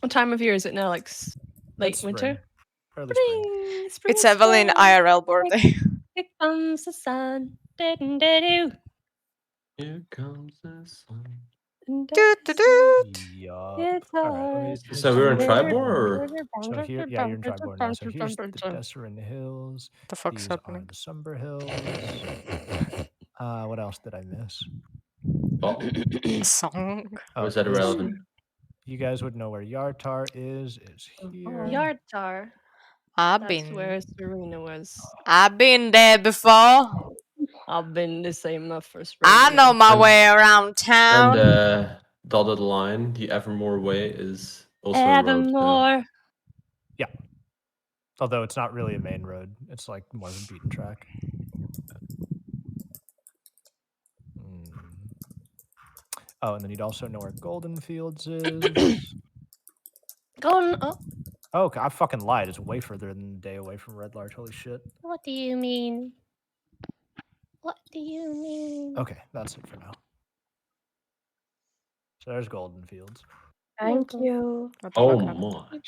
What time of year is it now? Like late It's winter? spring. Early spring. Spring, It's Evelyn spring. IRL birthday. Here comes the sun. Da-dun-da-doo. Here comes the sun. Doot, doot, doot. Yup. It's All right, let me ours. So we're in tell you- Tribor, or? So here, yeah, you're in Tribor now. So here's the Desserin Hills. The fuck's These are happening? the Sumber Hills. What else did I miss? Oh, Song. was that this- irrelevant? You guys would know where Yartar is. It's here. Yartar. I've That's been. where Serena was. I've been there before. I've been the same my first I rodeo. know my And- way around And town. the dotted line, the Evermore Way, is also a road. Evermore. Although it's not really a main road. It's like more of a beaten track. Oh, and then you'd also know where Golden Fields is. Golden. Oh, Oh, okay, I fucking lied. It's way further than a day away from Red Larch. Holy shit. what do you mean? What do you mean? Okay, that's it for now. So there's Golden Fields. Thank you. What the Oh fuck happened? my.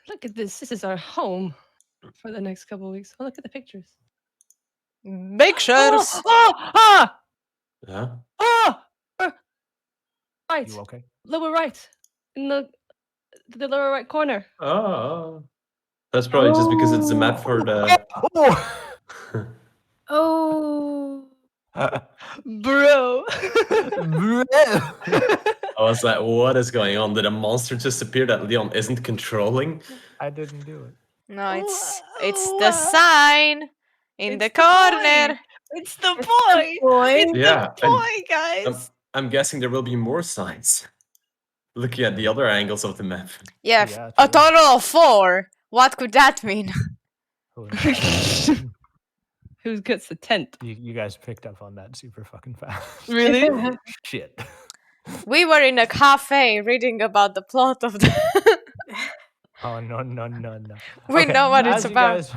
Look at this. This is our home for the next couple of weeks. Oh, look at the pictures. Pictures. Yeah? Right. You okay? Lower right. In the lower right corner. Oh. That's probably just because it's the map for the. Oh. Bro. I was like, what is going on? Did a monster just appear that Leon isn't controlling? I didn't do it. No, it's Wha- the sign in the It's the corner. It's the boy. Boy. Yeah. The boy, guys. I'm guessing there will be more signs. Looking at the other angles of the map. Yeah, Yeah, a true. total of 4. What could that mean? Who knows? Who gets the tent? You guys picked up on that super fucking fast. Really? Shit. We were in a cafe reading about the plot of the. Oh no. We Okay, know what as it's you about. guys-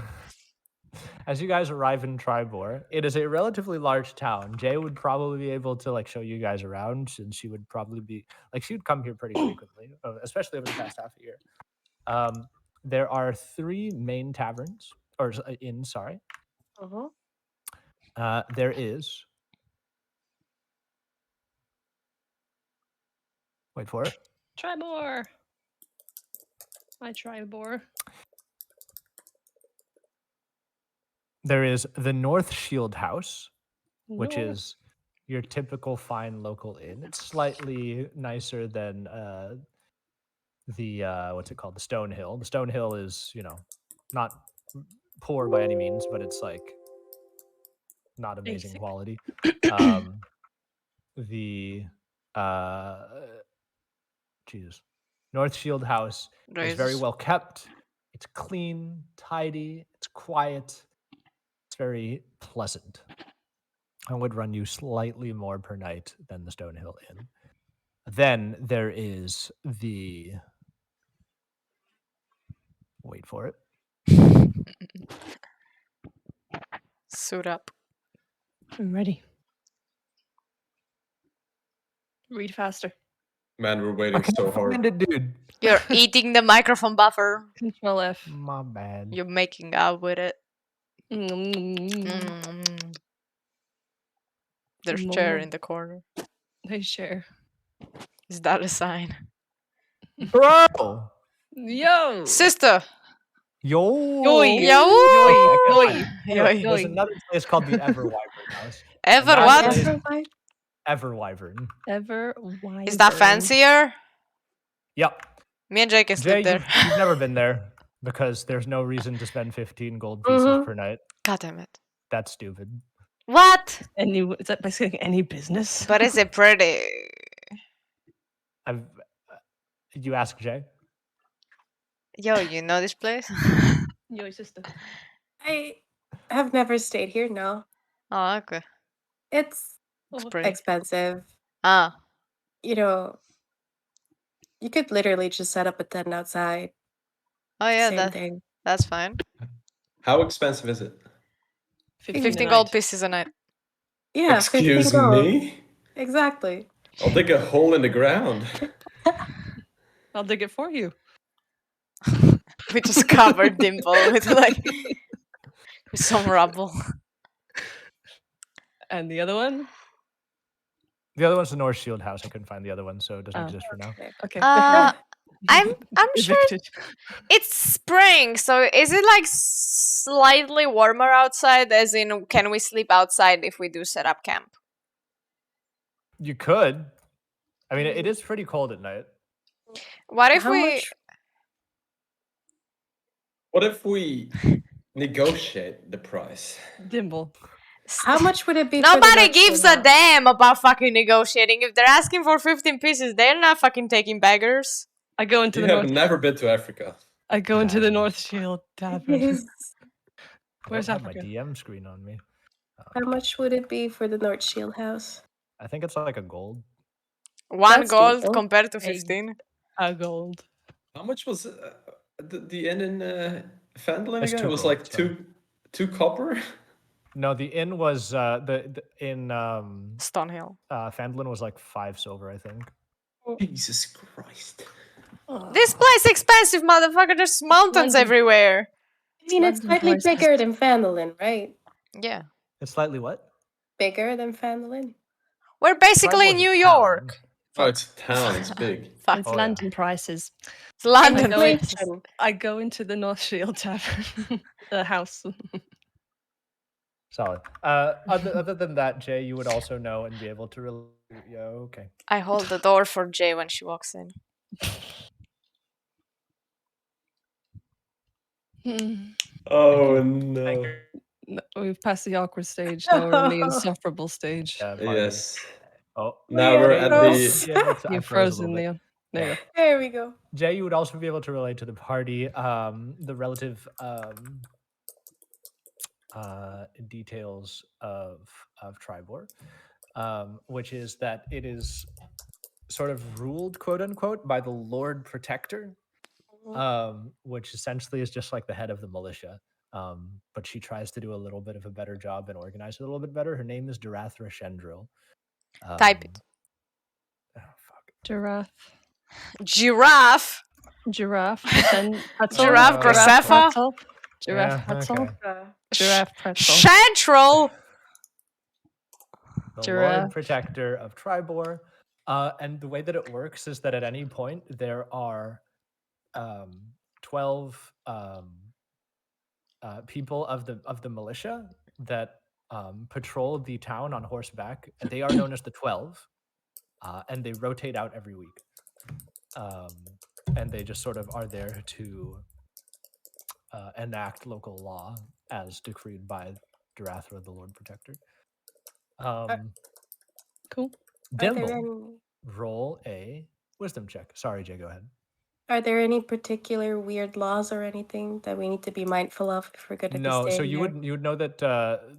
as you guys arrive in Tribor, it is a relatively large town. Jay would probably be able to like show you guys around, since she would probably be like she would come here pretty frequently, especially over the past half a year. There are 3 main taverns or inns. Sorry, Uh-huh. there is. Wait for it. Tribor. My Tribor. There is the North Shield House, which North. is your typical fine local inn. It's slightly nicer than the what's it called? The Stone Hill. The Stone Hill is, not poor by any means, but it's like not amazing Basic. quality. The Jesus. North Shield House is very Raises. well kept. It's clean, tidy, it's quiet. It's very pleasant. I would run you slightly more per night than the Stonehill Inn. Then there is the. Wait for it. Suit up. I'm ready. Read faster. Man, we're waiting so hard. Find it, dude. You're eating the microphone buffer. Control F. My bad. You're making out with it. Mm. Mm. There's a chair in the corner. They share. Is that a sign? Bro! Yo. Sister! Yo! Yoy. Yo! Yoy. Yoy. There's another place called the Everwyvern House. Ever That what? is- Everwyvern? Everwyvern. Ever Is that fancier? Yep. Me and Jake can Jay, sleep there. you've never been there because there's no reason to spend 15 gold pieces Mhm. per night. God damn it. That's stupid. What? Is that basically any business? But is it pretty? You ask Jay. Yo, you know this place? Your sister. I have never stayed here. No, Oh, okay. it's It's Oh, pretty. expensive. Ah, You know, you could literally just set up a tent outside. oh It's the yeah, same thing. that's fine. How expensive is it? 15 a gold night. pieces a night. Yeah, Excuse 15 gold. me? Exactly. I'll dig a hole in the ground. I'll dig it for you. We just covered Dimple with like with some rubble. And the other one? The other one's the North Shield House. I couldn't find the other one, so it doesn't Oh. exist for now. Okay. Okay. I'm sure Evicted. it's spring, so is it like slightly warmer outside? As in, can we sleep outside if we do set up camp? You could. I mean, it is pretty cold at night. What if How we? much? What if we negotiate the price? Dimble. How much would it be? for the Nobody North gives Shield a House? damn about fucking negotiating. If they're asking for 15 pieces, they're not fucking taking beggars. I go into You the have north. never been to Africa. I go into the North Shield Tavern. Yes. I Where's don't have Africa? my DM screen on me. How much would it be for the North Shield House? I think it's like a gold. 1 That's gold doable. compared to Hey. 15. A gold. How much was the inn in Fandolin It's again? It 2 was gold, like sorry. two copper. No, the inn was the in Stonehill. Fandolin was like 5 silver, I think. Jesus Christ! This place expensive, motherfucker. There's mountains London. everywhere. I mean, it's London slightly prices. bigger than Fandolin, right? Yeah. It's slightly what? Bigger than Fandolin. We're basically in Tribor's a New town. York. Oh, it's a town. It's big. Fuck. It's Oh, yeah. London prices. It's London. know it. places. Inflation. I go into the North Shield Tavern. The house. Solid. Other than that, Jay, you would also know and be able to relate. Yeah, okay. I hold the door for Jay when she walks in. Oh no! No, we've passed the awkward stage. Now we're in the insufferable stage. Yeah, pardon me. Yes. Oh, Now we're at froze. the. yeah, I You've froze a frozen, little bit. Leon. There you go. There we go. Jay, you would also be able to relate to the party the relative details of Tribor, which is that it is sort of ruled, quote unquote, by the Lord Protector, which essentially is just like the head of the militia. But she tries to do a little bit of a better job and organize it a little bit better. Her name is Durathra Shendril. Type it. Oh, fuck. Giraffe. Giraffe. Giraffe. Then pretzel. Giraffe Graceffa? pretzel. Giraffe Yeah, pretzel. okay. Giraffe pretzel. Chantrel. The Giraffe. Lord Protector of Tribor. And the way that it works is that at any point there are 12 people of the militia that patrol the town on horseback. And they are known as the 12, and they rotate out every week. And they just sort of are there to enact local law as decreed by Durathra, the Lord Protector. Cool. Are there Dimble, any, roll a wisdom check. Sorry, Jay, go ahead. are there any particular weird laws or anything that we need to be mindful of if we're going to be No, staying so you here? would know that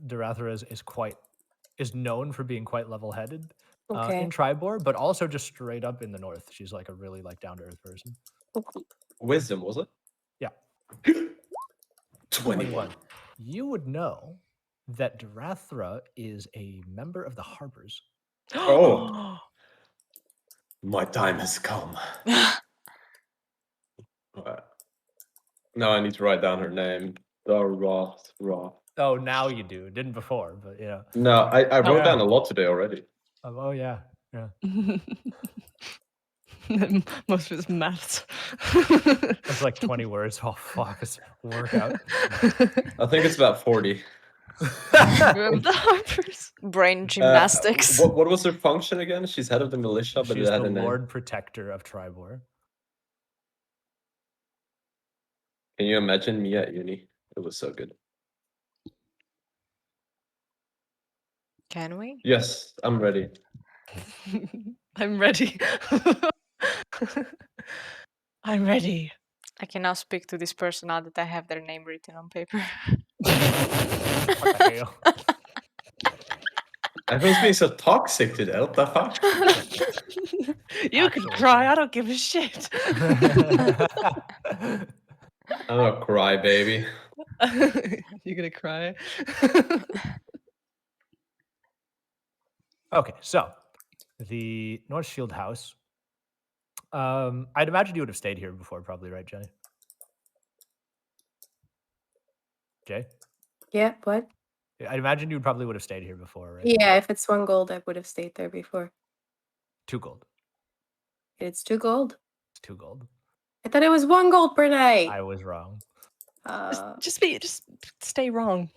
Durathra is known for being quite level-headed Okay. in Tribor, but also just straight up in the north. She's like a really like down-to-earth person. Wisdom, was it? Yeah. 21. You would know that Durathra is a member of the Harbors. Oh. My time has come. Now I need to write down her name. Durathra. Oh, now you do. Didn't before, but yeah. No, I wrote yeah. down a lot today already. Oh yeah, yeah. Most of it's maths. It's like 20 words. Oh fuck, it's a workout. I think it's about 40. Remember the Harpers? Brain gymnastics. What was her function again? She's head of the militia, but She's it had the a name. Lord Protector of Tribor. Can you imagine me at uni? It was so good. Can we? Yes, I'm ready. I'm ready. I'm ready. I can now speak to this person now that I have their name written on paper. What the hell? Everyone's being so toxic today. What the fuck? You can Actually. cry. I don't give a shit. I'm gonna cry, baby. You're gonna cry. Okay, so the North Shield House. I'd imagine you would have stayed here before, probably, right, Jenny? Jay? Yeah, what? Yeah, I'd imagine you probably would have stayed here before, right? Yeah, if it's 1 gold, I would have stayed there before. 2 gold. It's 2 gold. It's 2 gold. I thought it was 1 gold per night. I was wrong. Just stay wrong.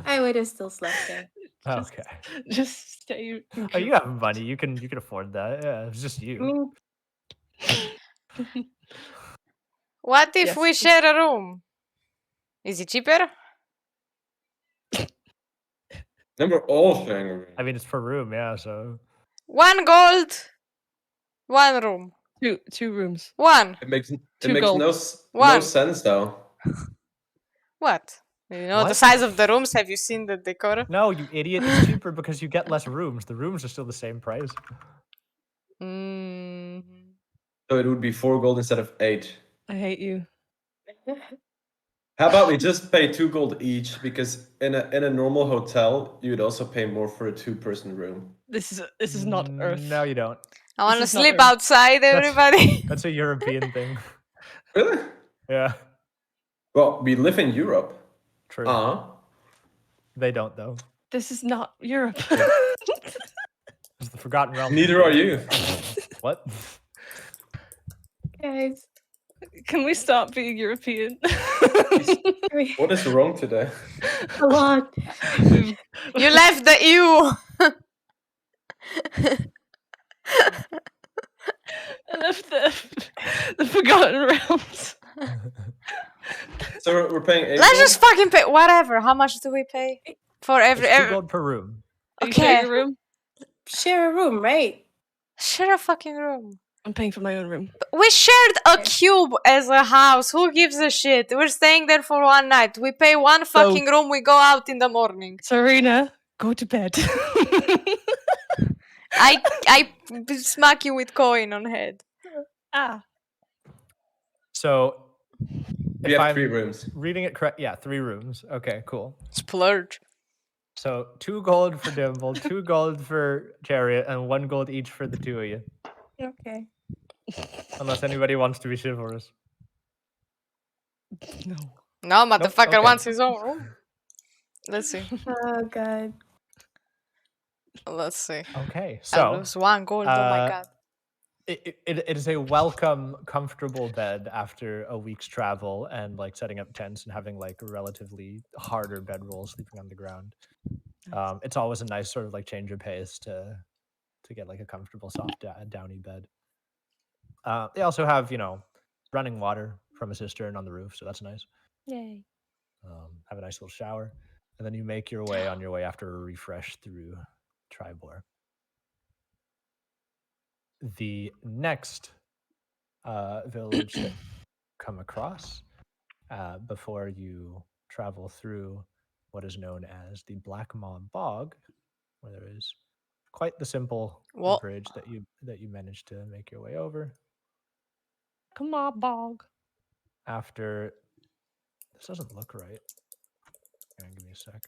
I would have still slept there. Just- Okay. Just stay. Oh, you have money. You can afford that. Yeah, it's just I you. mean, What if Yes. we share a room? Is it cheaper? Then we're all sharing a room. I mean, it's per room, yeah. So 1 gold, 1 room. Two rooms. 1. It makes Two no gold. no One. sense though. What? You know the What? size of the rooms? Have you seen the decor? no, you idiot. It's cheaper because you get less rooms. The rooms are still the same price. Mm. So it would be 4 gold instead of 8. I hate you. How about we just pay 2 gold each? Because in a normal hotel, you would also pay more for a 2-person room. This is not Earth. No, you don't. I want to is not sleep Earth. outside, everybody. That's a European thing. Really? Yeah, Well, we live in Europe. true. They don't though. This is not Europe. It's the Forgotten Realms. Neither are you. What? guys, Can we stop being European? What is wrong today? a lot. We've- You left the E EU. I left the Forgotten Realms. So we're paying 8 Let's gold? just fucking pay whatever. How much do we pay for It's every? 2 gold per room. Are you sharing Okay. a room? Share a room, right? Share a fucking room. I'm paying for my own room. We shared a cube as a house. Who gives a shit? We're staying there for 1 night. We pay 1 fucking room. We go out in the morning. Serena, go to bed. I smack you with coin on head. Ah. So We if have I'm 3 rooms. reading it correct, yeah, 3 rooms. Okay, cool. Splurge. So 2 gold for Dimple, 2 gold for Chariot, and 1 gold each for the 2 of you. Okay. Unless anybody wants to be chivalrous. No. No, motherfucker okay. wants his own room. Let's see. Oh god. Let's see. Okay, I so lose 1 gold. Oh my uh, god. it is a welcome, comfortable bed after a week's travel and like setting up tents and having like relatively harder bedrolls sleeping on the ground. It's always a nice sort of like change of pace to get like a comfortable, soft, downy bed. They also have, you know, running water from a cistern on the roof, so that's nice. Yay. Have a nice little shower, and then you make your way on your way after a refresh through Tribor. The next village that you come across before you travel through what is known as the Black Maw Bog, where there is quite the simple What? bridge that you managed to make your way over. Come on, bog. After this doesn't look right. Hang on, give me a sec.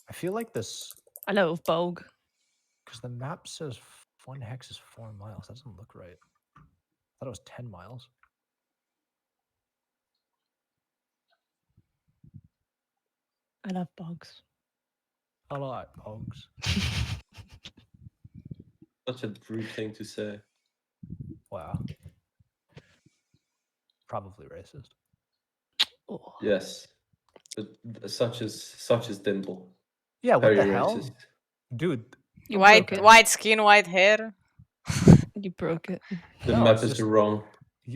I feel like this I love bog. because the map says 1 hex is 4 miles. That doesn't look right. I thought it was 10 miles. I love bogs. A lot, Pogs. Such a rude thing to say. Wow. Probably racist. Oh. Yes. But such as Dimple. Yeah, what Very the hell? racist. Dude, You White, broke it. white skin, white hair. You broke it. The No, map it's is just- wrong.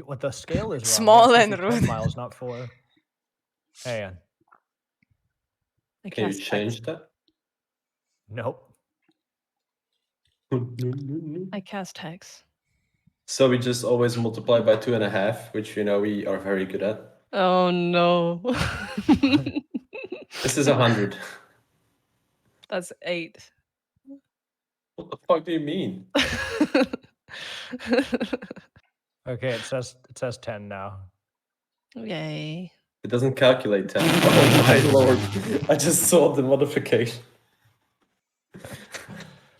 what the scale is wrong. Small It's and supposed to be 10 rude. miles, not 4. Hang on. I Can you cast change hex. that? Nope. I cast hex. So we just always multiply by 2.5, which you know we are very good at. Oh no. This is 100. That's 8. What the fuck do you mean? Okay, it says 10 now. Yay. It doesn't calculate 10. Oh my lord. I just saw the modification.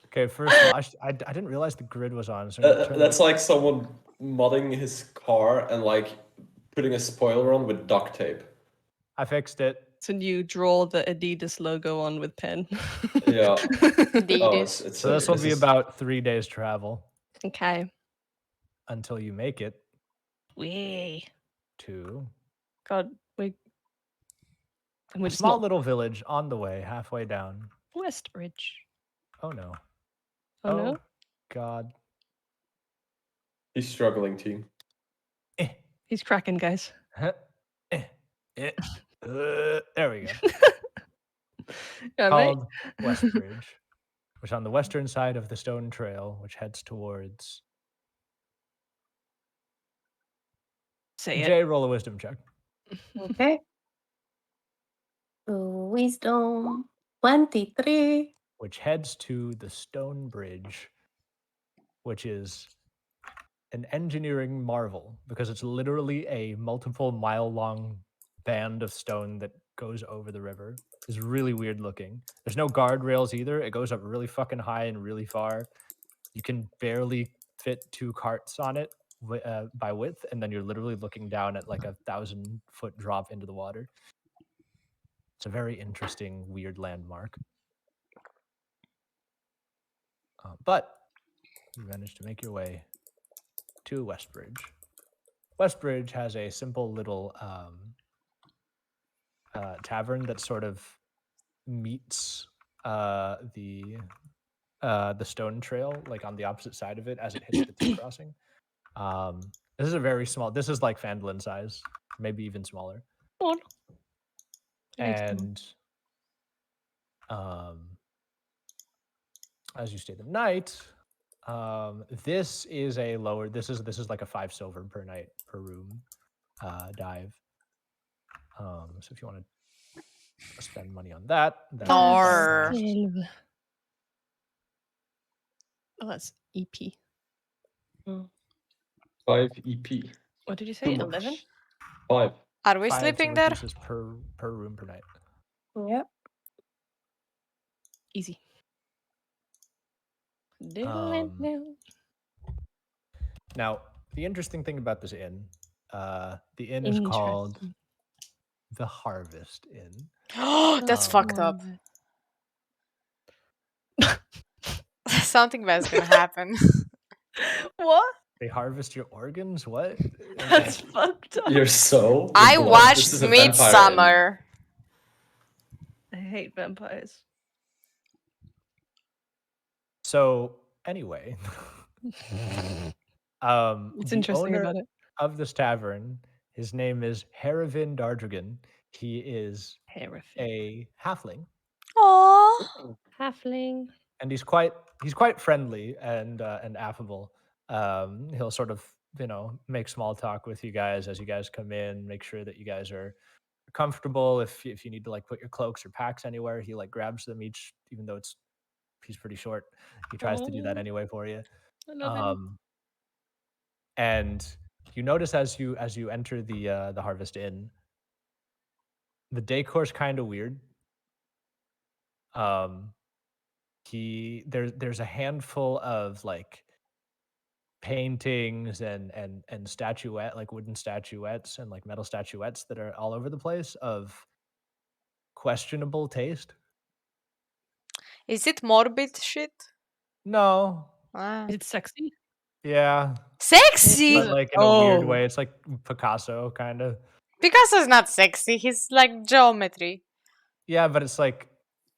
Okay, first of all, I didn't realize the grid was on. So I'm gonna turn That's like someone modding his car and like putting a spoiler on with duct tape. I fixed it. So you draw the Adidas logo on with pen. Yeah. Adidas. It's So this will this be is- about 3 days travel Okay. until you make it Wee. to God, we're a just small not little village on the way, halfway down. Westbridge. Oh no. Oh, no. God. He's struggling, team. Eh, He's cracking, guys. huh, eh, eh, there we go. Yeah, mate. Called Westbridge, which on the western side of the stone trail, which heads towards. Say it. Jay, roll a wisdom check. Okay. Wisdom 23. Which heads to the stone bridge, which is an engineering marvel because it's literally a multiple mile long band of stone that goes over the river. It's really weird looking. There's no guardrails either. It goes up really fucking high and really far. You can barely fit 2 carts on it by width, and then you're literally looking down at like a 1,000-foot drop into the water. It's a very interesting, weird landmark. But you managed to make your way to Westbridge. Westbridge has a simple little tavern that sort of meets the stone trail, like on the opposite side of it as it hits the T crossing. This is a very small. This is like Phandalin size, maybe even smaller. Come on. Very small. And as you stay the night, this is a lower. This is like a 5 silver per night per room dive. So if you want to spend money on that, that's Or- Silver. Oh, that's EP. 5 EP. What did you say? Too much. 11? 5. Are we 5 sleeping silver there? pieces per room per night. Yep. Easy. Now, the interesting thing about this inn, the inn is called Interesting. the Harvest Inn. That's fucked up. Something bad's gonna happen. What? They harvest your organs? What? That's fucked up. Your soul? I Your blood? This watched is a vampire inn. Midsummer. I hate vampires. So anyway, What's the interesting owner about it? of this tavern, his name is Haravin Dardragon. He is Hereford. a halfling, Aww. Halfling. and he's quite friendly and affable. He'll sort of make small talk with you guys as you guys come in, make sure that you guys are comfortable. If you need to like put your cloaks or packs anywhere, he like grabs them each, even though he's pretty short. He tries to do that Aw. anyway for you. I love him. And you notice as you enter the Harvest Inn, the decor's kind of weird. There's a handful of like paintings and statuette, like wooden statuettes and like metal statuettes that are all over the place of questionable taste. Is it morbid shit? No. Ah. Is it sexy? Yeah. Sexy? But like in a weird Oh. way. It's like Picasso kind of. Picasso's not sexy. He's like geometry. Yeah, but it's like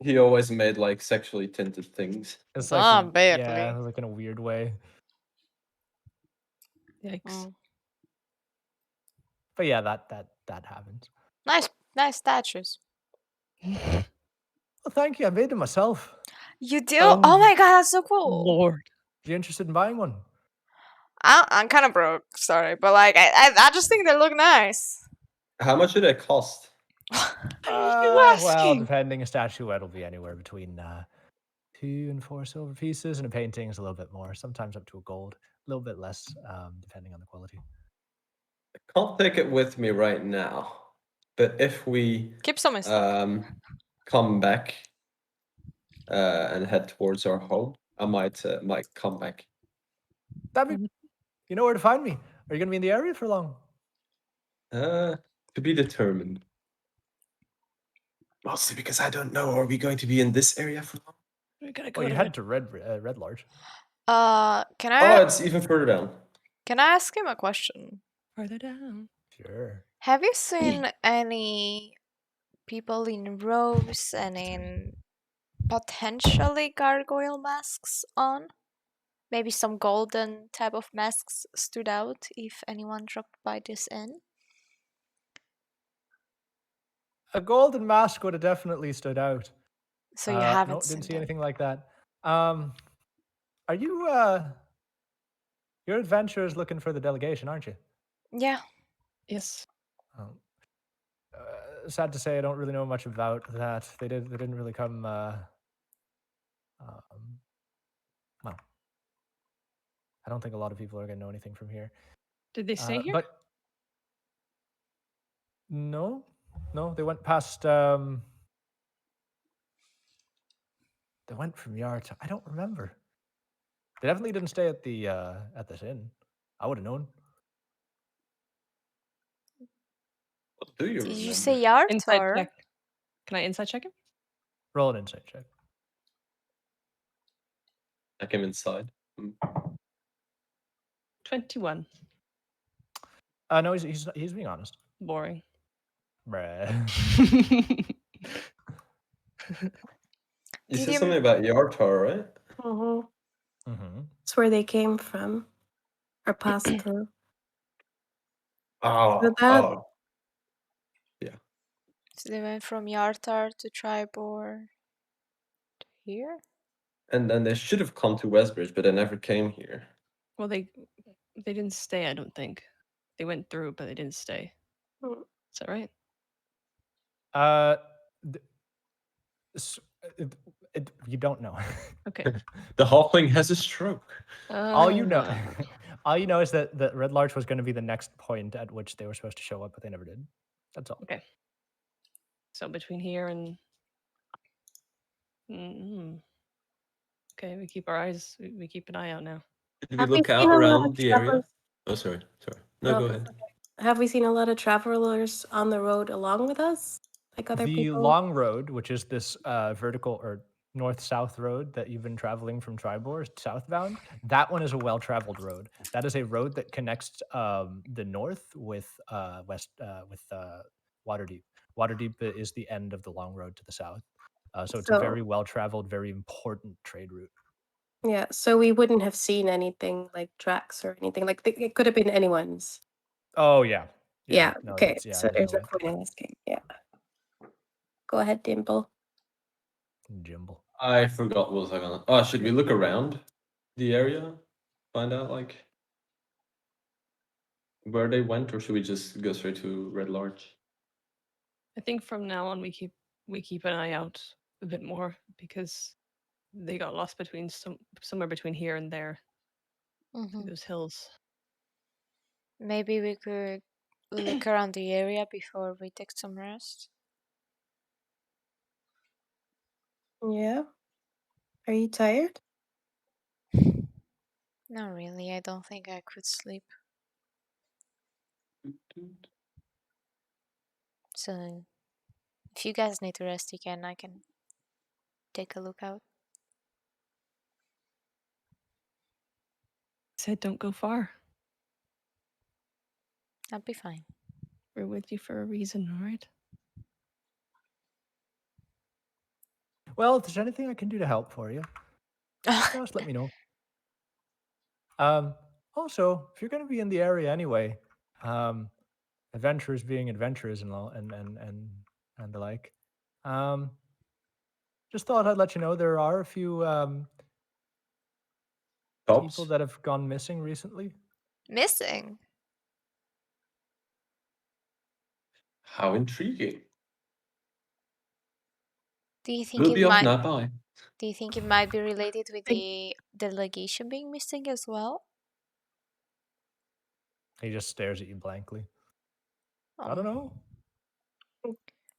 He always made like sexually tinted things. it's like Ah, yeah, barely. like in a weird way. Yikes. Mm. But yeah, that happens. Nice statues. Well, thank you. I made them myself. You do? Oh Oh my god, that's so cool. Lord. Are you interested in buying one? I'm kind of broke, sorry, but like I just think they look nice. How much do they cost? Well, asking? depending, a statuette will be anywhere between 2 and 4 silver pieces, and a painting is a little bit more, sometimes up to a gold, a little bit less, depending on the quality. Can't take it with me right now, but if we Keep some instead. come back and head towards our home, I might come back. That'd be, you know where to find me. Are you going to be in the area for long? To be determined. Mostly because I don't know. Are we going to be in this area for long? We gotta go Well, you to headed to Red Large. Can Oh, I it's even further down. ask him a question? further down. Sure. Have you seen any people in robes and in potentially gargoyle masks on? Maybe some golden type of masks stood out if anyone dropped by this inn. A golden mask would have definitely stood out. So you haven't No, seen didn't see them. anything like that. Are you you're adventurers looking for the delegation, aren't you? Yeah. Yes. Um, sad to say, I don't really know much about that. They didn't really come. Well, I don't think a lot of people are gonna know anything from here. Did they stay here? But no, they went past. They went from yard to. I don't remember. They definitely didn't stay at this inn. I would have known. What do you Did remember? you say Inside Yartar? check. Can I inside check him? Roll an insight check. I came inside. 21. No, he's being honest. Boring. Bruh. You Did said you- something about Yartar, right? Mm-hmm. That's where they came from, or passed through. Oh, So that- oh. So they went from Yartar to Tribor to here? And then they should have come to Westbridge, but they never came here. Well, they didn't stay. I don't think they went through, but they didn't stay. Mm. Is that right? You don't know. Okay. The halfling has a stroke. All you know, Ah. all you know is that Red Larch was going to be the next point at which they were supposed to show up, but they never did. That's all. Okay. So between here and. Okay, we keep our eyes. We keep an eye out now. Did we Have we look out seen a lot around of the area? travelers- Oh, sorry. No, Oh, go that's ahead. okay. Have we seen a lot of travelers on the road along with us? Like other The people? long road, which is this vertical or north-south road that you've been traveling from Tribor southbound, that one is a well-traveled road. That is a road that connects the north with west with Waterdeep. Waterdeep is the end of the long road to the south. So it's a So- very well-traveled, very important trade route. Yeah, so we wouldn't have seen anything like tracks or anything. Like it could have been anyone's. Oh yeah. Yeah, no, okay. it's- So there's no no point in asking. Yeah. Go ahead, Dimple. way. Jimble. I forgot what was I gonna. Oh, should we look around the area? Find out like where they went, or should we just go straight to Red Larch? I think from now on we keep an eye out a bit more because they got lost between somewhere between here and there, through those hills. Maybe we could look around the area before we take some rest. Yeah. Are you tired? Not really, I don't think I could sleep. So if you guys need to rest, you can. I can take a look out. Said don't go far. I'll be fine. We're with you for a reason, all right? Well, if there's anything I can do to help for you, just let me know. Also, if you're going to be in the area anyway, adventurers being adventurers and the like, just thought I'd let you know there are a few Cops? people that have gone missing recently. Missing. How intriguing. Do you think We'll it be off might? now. Bye. Do you think it might be related with I- the delegation being missing as well? He just stares at you blankly. I Oh, don't know.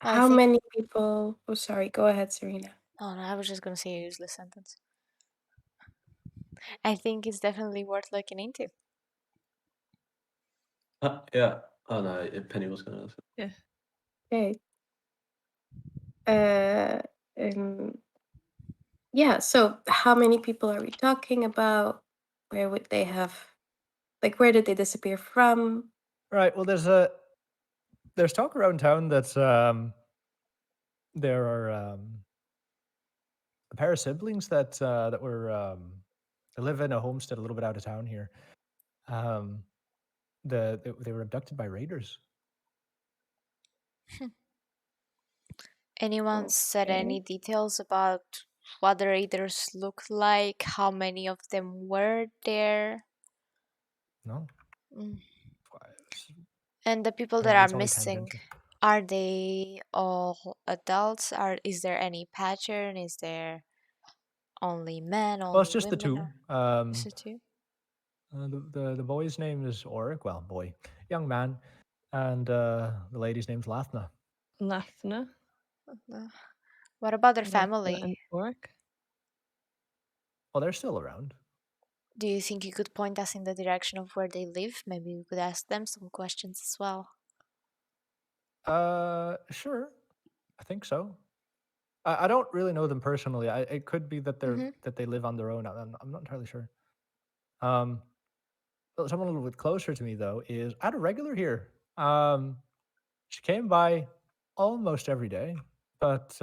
I How think. many people? Oh, sorry. Go ahead, Serena. Oh no, I was just gonna say a useless sentence. I think it's definitely worth looking into. Yeah. Oh no, Penny was gonna ask. Okay. Um, yeah. So, how many people are we talking about? Where would they have? Like, where did they disappear from? Right. Well, there's talk around town that there are a pair of siblings that they live in a homestead a little bit out of town here. They were abducted by raiders. Anyone said Okay. any details about what the raiders looked like? How many of them were there? No, Mm. it's- And the people I that mean, are it's only missing, tangential. are they all adults? Is there any pattern? Is there only men, Well, it's only just the women? two. Is it two? The boy's name is Oric. Well, boy, young man, and the lady's name's Lathna. Lathna. What about their Lathna family? and Oric. Well, they're still around. Do you think you could point us in the direction of where they live? Maybe we could ask them some questions as well. Sure. I think so. I don't really know them personally. It could be that that they live on their own. I'm not entirely sure. Well, someone a little bit closer to me though is I had a regular here. She came by almost every day, but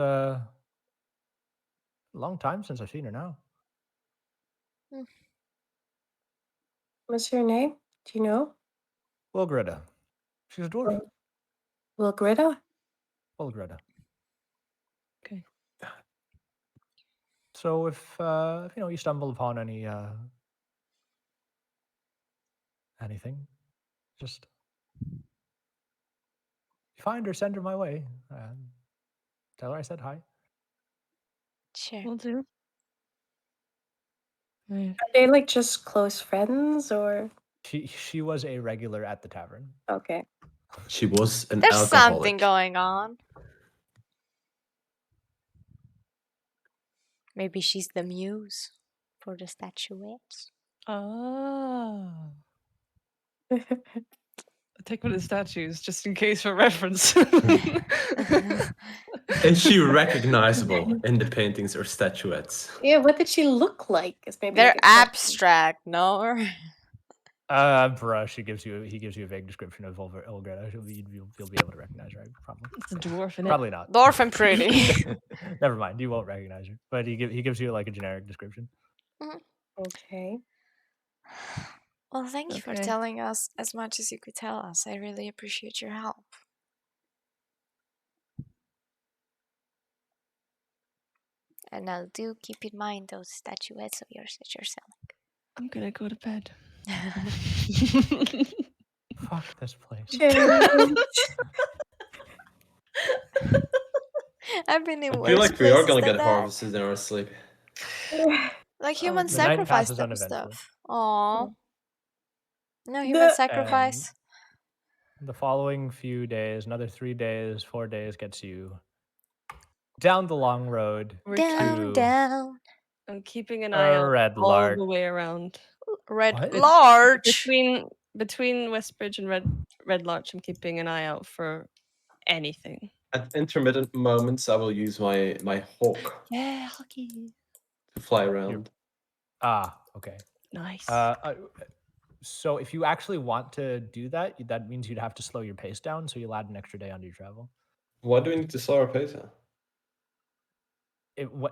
long time since I've seen her now. What's her name? Do you know? Well, Greta. She's a dwarf. Will Greta? Well, Greta. Okay. So if you stumble upon anything, just find her, send her my way. Tell her I said hi. Sure. Will do. Right. Are they like just close friends or? She was a regular at the tavern. Okay. She was an There's alcoholic. something going on. Maybe she's the muse for the statuettes. Ah. Take one of the statues just in case for reference. Is she recognizable in the paintings or statuettes? Yeah. What did she look like? Is maybe They're a good question. abstract, no? Brush. He gives you a vague description of Olgreta. You'll be able to recognize her. Probably. It's a dwarf in it. Probably not. Dwarf and pretty. Never mind. You won't recognize her. But he gives you like a generic description. Okay. Well, thank you for Okay. telling us as much as you could tell us. I really appreciate your help. And now do keep in mind those statuettes of yours that you're I'm gonna go to bed. selling. Fuck this place. I've been in I worse feel like we are places gonna than get that. harvested in our sleep. Like human The night sacrifice passes type of uneventfully. stuff. Aww. No human The- sacrifice. The following few days, another 3 days, 4 days gets you down the long road Down, to down. I'm keeping an eye out Red all Larch. the way around. Red What? Larch. Between Westbridge and Red Larch, I'm keeping an eye out for anything. At intermittent moments, I will use my hawk Yeah, hockey. to fly around. Okay. Nice. So if you actually want to do that, that means you'd have to slow your pace down. So you'll add an extra day onto your travel. Why do we need to slow our pace down?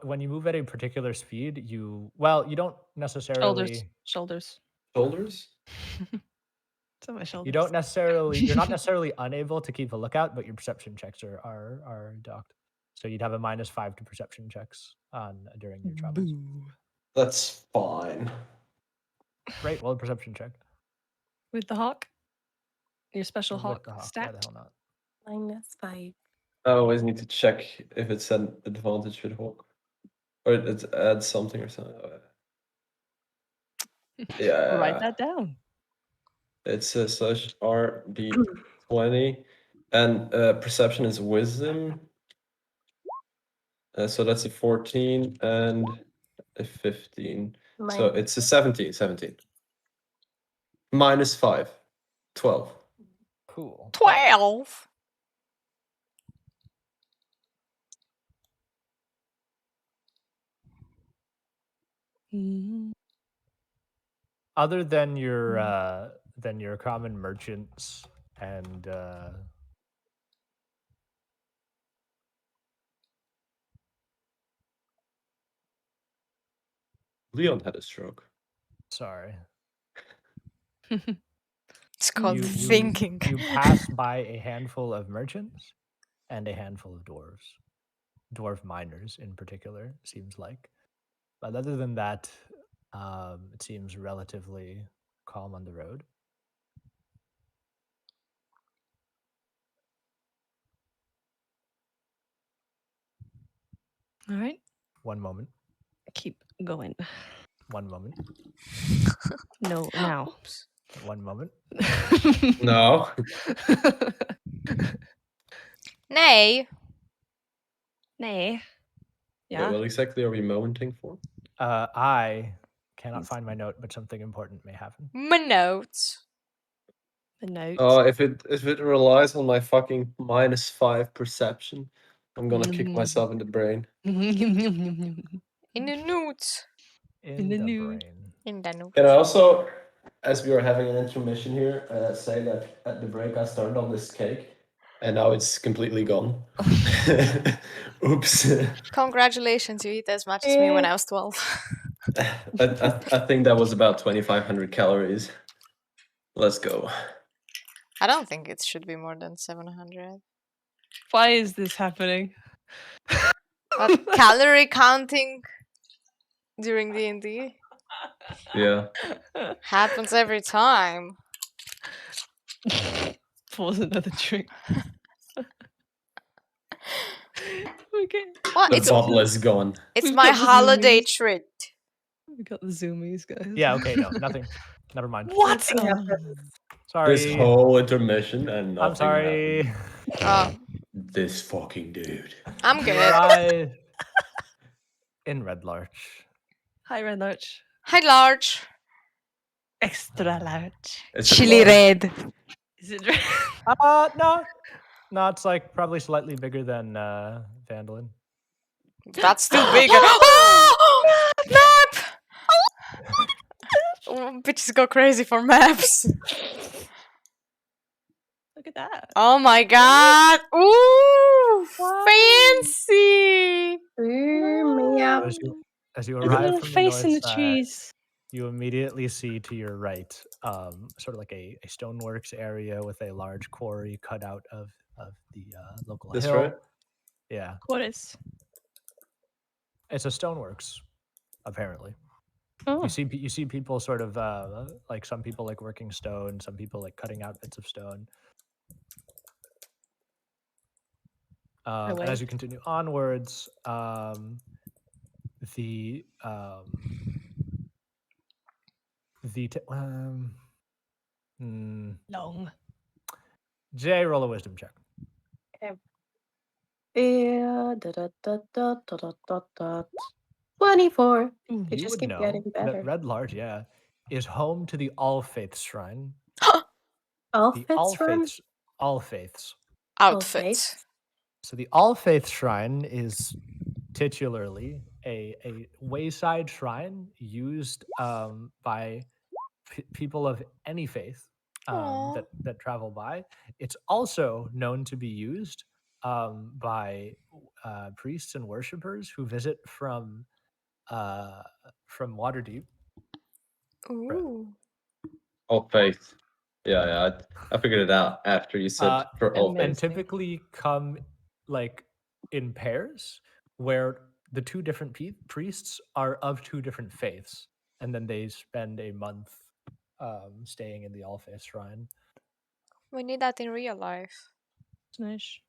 When you move at a particular speed, you don't necessarily. Shoulders. Shoulders? It's on my shoulders. You don't necessarily. You're not necessarily unable to keep a lookout, but your perception checks are docked. So you'd have a -5 to perception checks during your travels. Boo. That's fine. Great. Well, perception check. with the hawk? Your special With hawk the hawk, stat? why the hell not? -5. I always need to check if it's an advantage with Hawk. Or it adds something or something. Yeah. Write that down. It's slash RD20. And perception is wisdom. So that's a 14 and a 15. So Mine. it's a 17. 17. -5. 12. Cool. 12. Mhm. Other than your common merchants and Leon had a stroke. sorry, It's called you thinking. you pass by a handful of merchants and a handful of dwarf miners in particular, seems like. But other than that, it seems relatively calm on the road. All right. One moment. Keep going. One moment. No, now. Oops. One moment. No. Nay. Nay. Wait, Yeah. what exactly are we momenting for? I cannot find my note, but something important may happen. My notes. The notes. Oh, if it relies on my fucking -5 perception, I'm gonna kick myself in the brain. In the notes. In the the nude. brain. In the notes. Can I also, as we are having an intermission here, say that at the break I started on this cake, and now it's completely gone. Oops. Congratulations, you eat as much as me when I was 12. I think that was about 2,500 calories. Let's go. I don't think it should be more than 700. Why is this happening? But calorie counting during D&D Yeah. happens every time. Pause another drink. Okay. What? The It's bottle is gone. it's We've my got the holiday zoomies. treat. We got the zoomies, guys. Yeah, okay, no, nothing. Never mind. What? Nothing happened. Sorry. This whole intermission and nothing I'm sorry. happened. Oh, This fucking dude. I'm You good. arrive in Red Larch. Hi, Red Larch. Hi, large. Extra large. Is it Chili large? red. Is it red? No, it's like probably slightly bigger than Vandalin. That's still bigger. Oh, map! Oh, bitches go crazy for maps. Look at that. Oh my god. Ooh, Wow. fancy. Meow. As you There's a arrive little from the face in north the side, trees. you immediately see to your right, sort of like a stoneworks area with a large quarry cut out of the local This hill. right? Yeah, What is? it's a stoneworks, apparently. Oh. You see people sort of like some people like working stone, some people like cutting out bits of stone. And as you continue onwards, the Long. Jay, roll a wisdom check. Yeah, 24. They You just would keep know getting that better. Red Larch, is home to the All Faiths Shrine. All The Faiths run? All Faiths. Outfit. So the All Faiths Shrine is titularly a wayside shrine used by people of any faith Aw. that travel by. It's also known to be used by priests and worshippers who visit from Waterdeep. Ooh. All faith. Yeah, I figured it out after you said for all And faith. typically come like in pairs where the two different priests are of two different faiths, and then they spend a month staying in the Allface Shrine. We need that in real life. It's nice.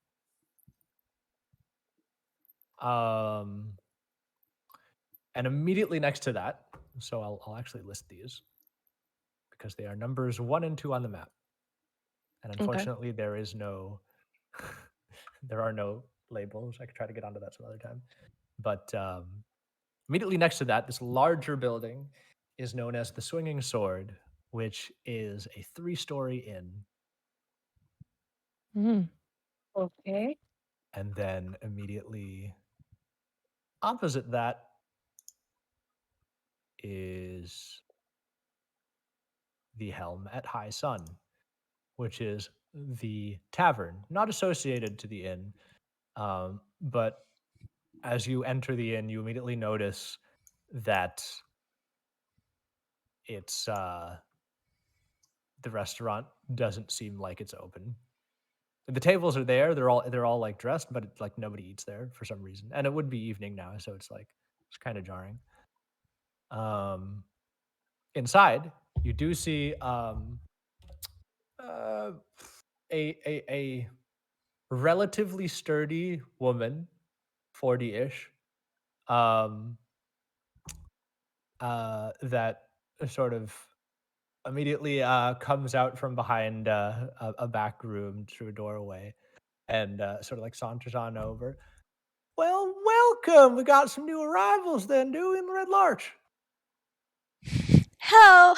And immediately next to that, so I'll actually list these because they are numbers 1 and 2 on the map. And unfortunately, there is no, there are no labels. I could try to get onto that some other time. But immediately next to that, this larger building is known as the Swinging Sword, which is a 3-story inn. Mm. Okay. And then immediately opposite that is the Helm at High Sun, which is the tavern, not associated to the inn. But as you enter the inn, you immediately notice that it's the restaurant doesn't seem like it's open. The tables are there; they're all like dressed, but like nobody eats there for some reason. And it would be evening now, so it's kind of jarring. Inside, you do see a relatively sturdy woman, 40-ish, that sort of immediately comes out from behind a back room through a doorway and sort of like saunters on over. Well, welcome. We got some new arrivals then, do we, in the Red Larch? Hello.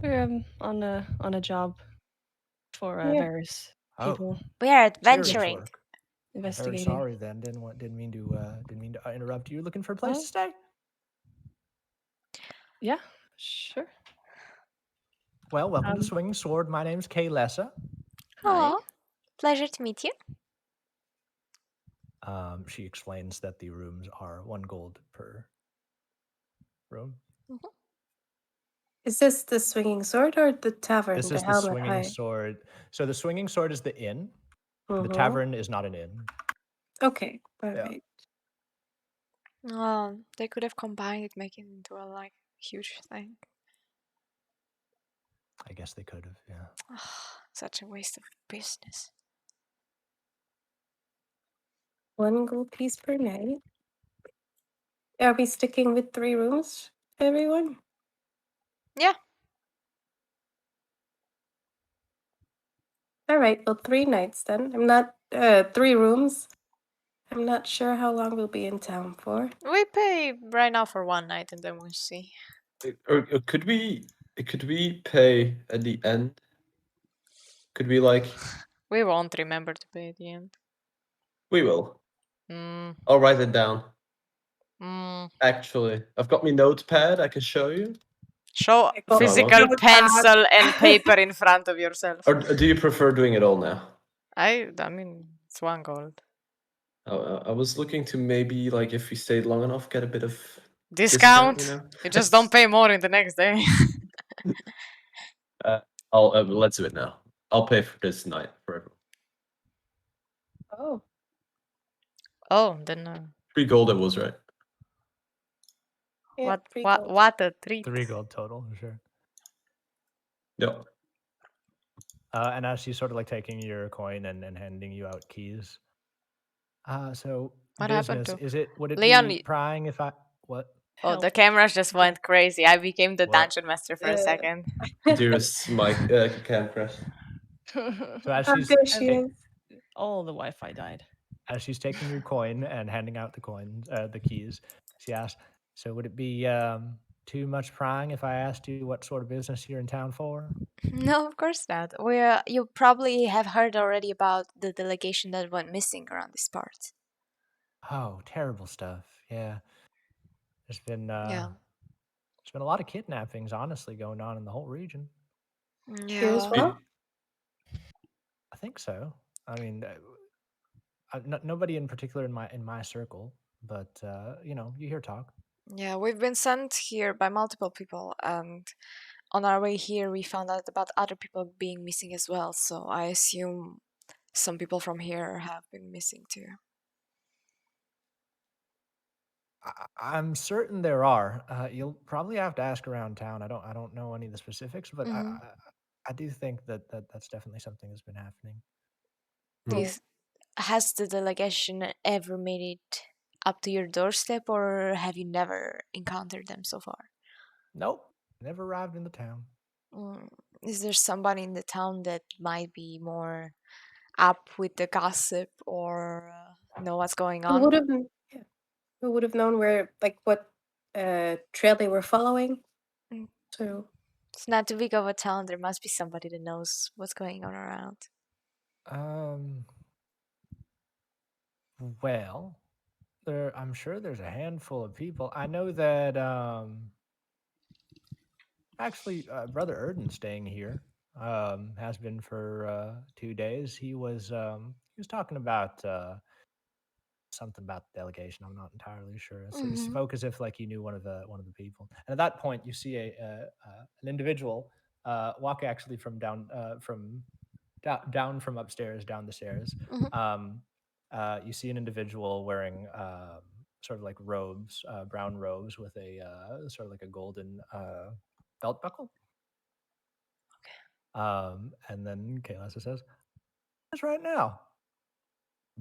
We're on a job for Yeah. various Oh. people We are Serious adventuring. work. I'm very investigating. sorry then. Didn't mean to interrupt you. Looking for a place Oh. to stay? Yeah, sure. Well, welcome to Um, Swinging Sword. My name's Kay Lessa. Hi. Oh, pleasure to meet you. She explains that the rooms are 1 gold per room. Is this the Swinging Sword or the tavern? This the is the Helmet Swinging High. Sword. So the Swinging Sword is the inn. The Mhm. tavern is not an inn. Okay. All Yeah. right. They could have combined it, making it into a like huge thing. I guess they could have, yeah. Such a waste of business. 1 gold piece per night. Are we sticking with 3 rooms, everyone? Yeah. All right. Well, 3 nights then. I'm not 3 rooms. I'm not sure how long we'll be in town for. We pay right now for 1 night and then we'll see. Or could we pay at the end? Could we like We won't remember to pay at the end. we will. Mm, I'll write it down. mm. Actually, I've got my notepad. I can show you. Show I got physical notepad. pencil and paper in front of yourself. Or do you prefer doing it all now? I mean, it's 1 gold. I was looking to maybe like if we stayed long enough, get a bit of Discount. you know? You just don't pay more in the next day. I'll let's do it now. I'll pay for this night for everyone. Oh. Oh, then 3 gold it was, right? Yeah, 3 gold. what a treat. 3 gold total, for sure. Yeah. And as she's sort of like taking your coin and handing you out keys. So What happened business, to would it Leon? be prying if I what? Oh, the Help. cameras just went crazy. I became the What? dungeon master for a second. Dearest Mike Camcrash. So as Oh, she's there she is. All the Wi-Fi died. as she's taking your coin and handing out the keys, she asks, "So would it be too much prying if I asked you what sort of business you're in town for?" No, of course not. You probably have heard already about the delegation that went missing around this part. Oh, terrible stuff. Yeah. There's been Yeah. there's been a lot of kidnappings, honestly, going on in the whole region. Here as Yeah. well? I think so. I mean, nobody in particular in my circle, but you hear talk. Yeah, we've been sent here by multiple people, and on our way here, we found out about other people being missing as well. So I assume some people from here have been missing too. I'm certain there are. You'll probably have to ask around town. I don't know any of the specifics, but Mhm. I do think that's definitely something that's been happening. Do you Hmm. has the delegation ever made it up to your doorstep, or have you never encountered them so far? Nope, never arrived in the town. Mm, is there somebody in the town that might be more up with the gossip or know what's going Who on? would have yeah, who would have known where like what trail they were following? Mm, So It's not too big of a town. There must be somebody that knows what's going on around. Um, well, I'm sure there's a handful of people. I know that actually Brother Erden's staying here. Has been for 2 days. He was talking about something about the delegation. I'm not entirely sure. So he Hmm. spoke as if like he knew one of the people. And at that point, you see an individual walk actually down from upstairs down the stairs. Hmm. Um, you see an individual wearing sort of like robes, brown robes with a sort of like a golden belt buckle. And then Kaylasa says, "That's right now."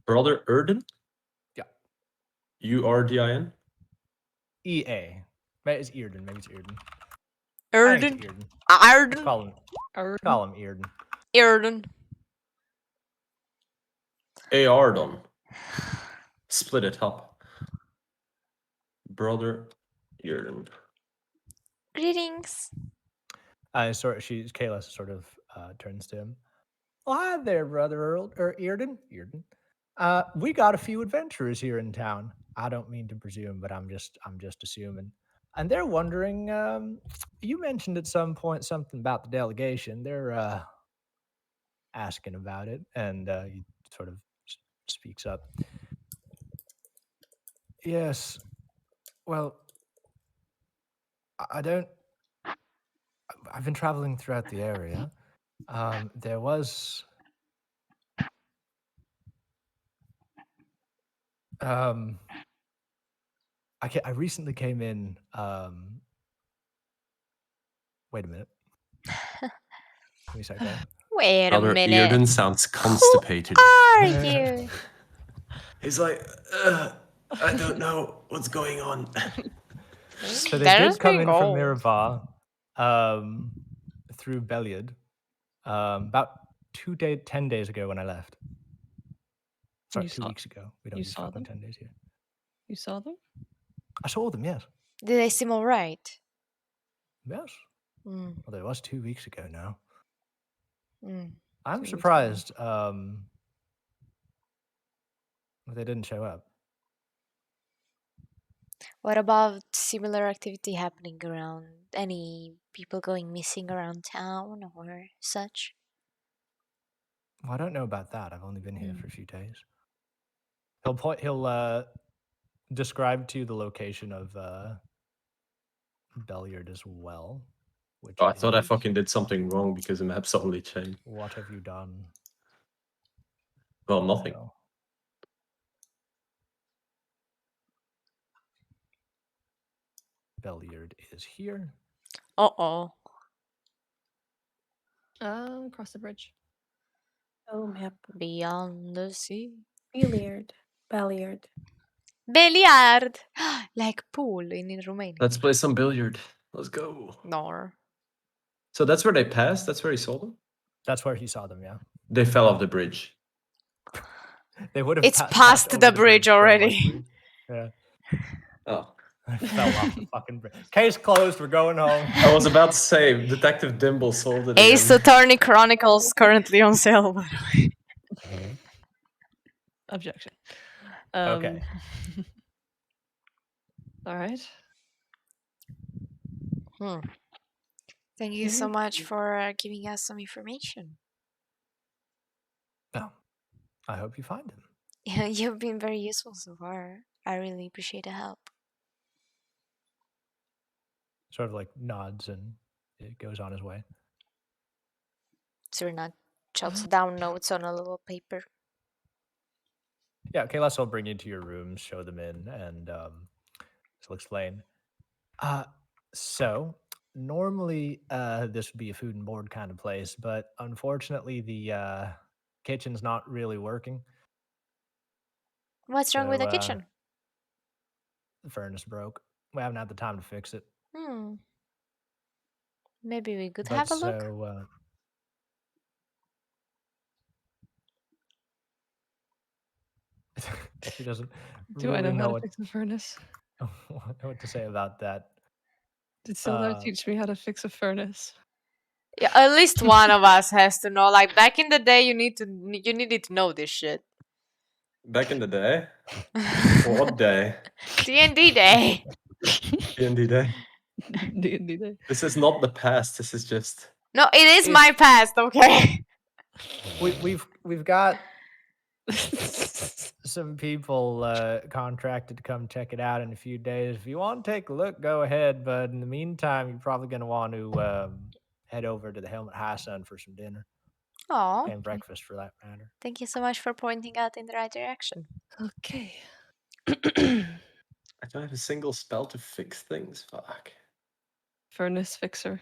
Brother Erden? Yeah, URDIN? EA. Maybe it's Earden. Maybe it's Earden. I think Erden. it's Earden. Arden. Call him Earden. Erden. Ardon. Split it up. Brother Erden. Greetings. Kayla sort of turns to him. Well, hi there, brother Earden. Earden. We got a few adventurers here in town. I don't mean to presume, but I'm just assuming. And they're wondering. You mentioned at some point something about the delegation. They're asking about it, and he sort of speaks up. Yes. Well, I don't. I've been traveling throughout the area. There was um I recently came in wait a minute. Let me start going. Wait a Brother minute. Erden sounds Who constipated. are you? He's like, I don't know what's going on. So they There's did come big in from gold. Miraval through Beliad about 10 days ago when I left. Sorry, You 2 saw weeks ago. We don't you use saw fucking them? 10 days here. You saw them? I saw them, yes. Did they seem alright? Yes. Mm, Well, it was 2 weeks ago now. mm. I'm 2 weeks ago. surprised they didn't show up. What about similar activity happening around? Any people going missing around town or such? Well, I don't know about that. I've only been here Mm. for a few days. He'll describe to you the location of Belliard as well. Which Oh, I thought I is- fucking did something wrong because the map's only changed. What have you done? Well, nothing. Well, Belliard is here. Uh-oh. Across the bridge. oh map. Beyond the sea. Billiard. Balliard. Billiard! Like pool in Romania. Let's play some billiard. Let's go. Nor. So that's where they passed? That's where he saw them? That's where he saw them, yeah. They fell off the bridge. They would have It's passed past over the bridge from already. Westbury. Yeah. Oh. I fell off the fucking bridge. Case closed, we're going home. I was about to say, Detective Dimble sold it Ace again. Attorney Chronicles currently on sale, by the way. Objection. Okay. All right. Thank you so Mhm. much for giving us some information. Well, I hope you find him. Yeah, you've been very useful so far. I really appreciate the help. Sort of like nods and it goes on his way. Serena jots down notes on a little paper. Yeah, Kalas will bring you to your rooms, show them in, and She'll explain. So normally this would be a food and board kind of place, but unfortunately the kitchen's not really working. What's wrong with So the kitchen? the furnace broke. We haven't had the time to fix it. Hmm. Maybe we could But have a look. so she doesn't Do I really know know how to fix a furnace? what to say about that. Did Sildar Uh, teach me how to fix a furnace? Yeah, at least one of us has to know. Like back in the day, you needed to know this shit. Back in the day? What day? D&D day. D&D day? D&D day. This is not the past. This is just... No, it is my past. Okay. we've got some people contracted to come check it out in a few days. If you want to take a look, go ahead. But in the meantime, you're probably going to want to head over to the Helmet Hassan for some dinner Oh, and breakfast, for that matter. thank you so much for pointing out in the right direction. Okay. I don't have a single spell to fix things. Fuck. Furnace fixer.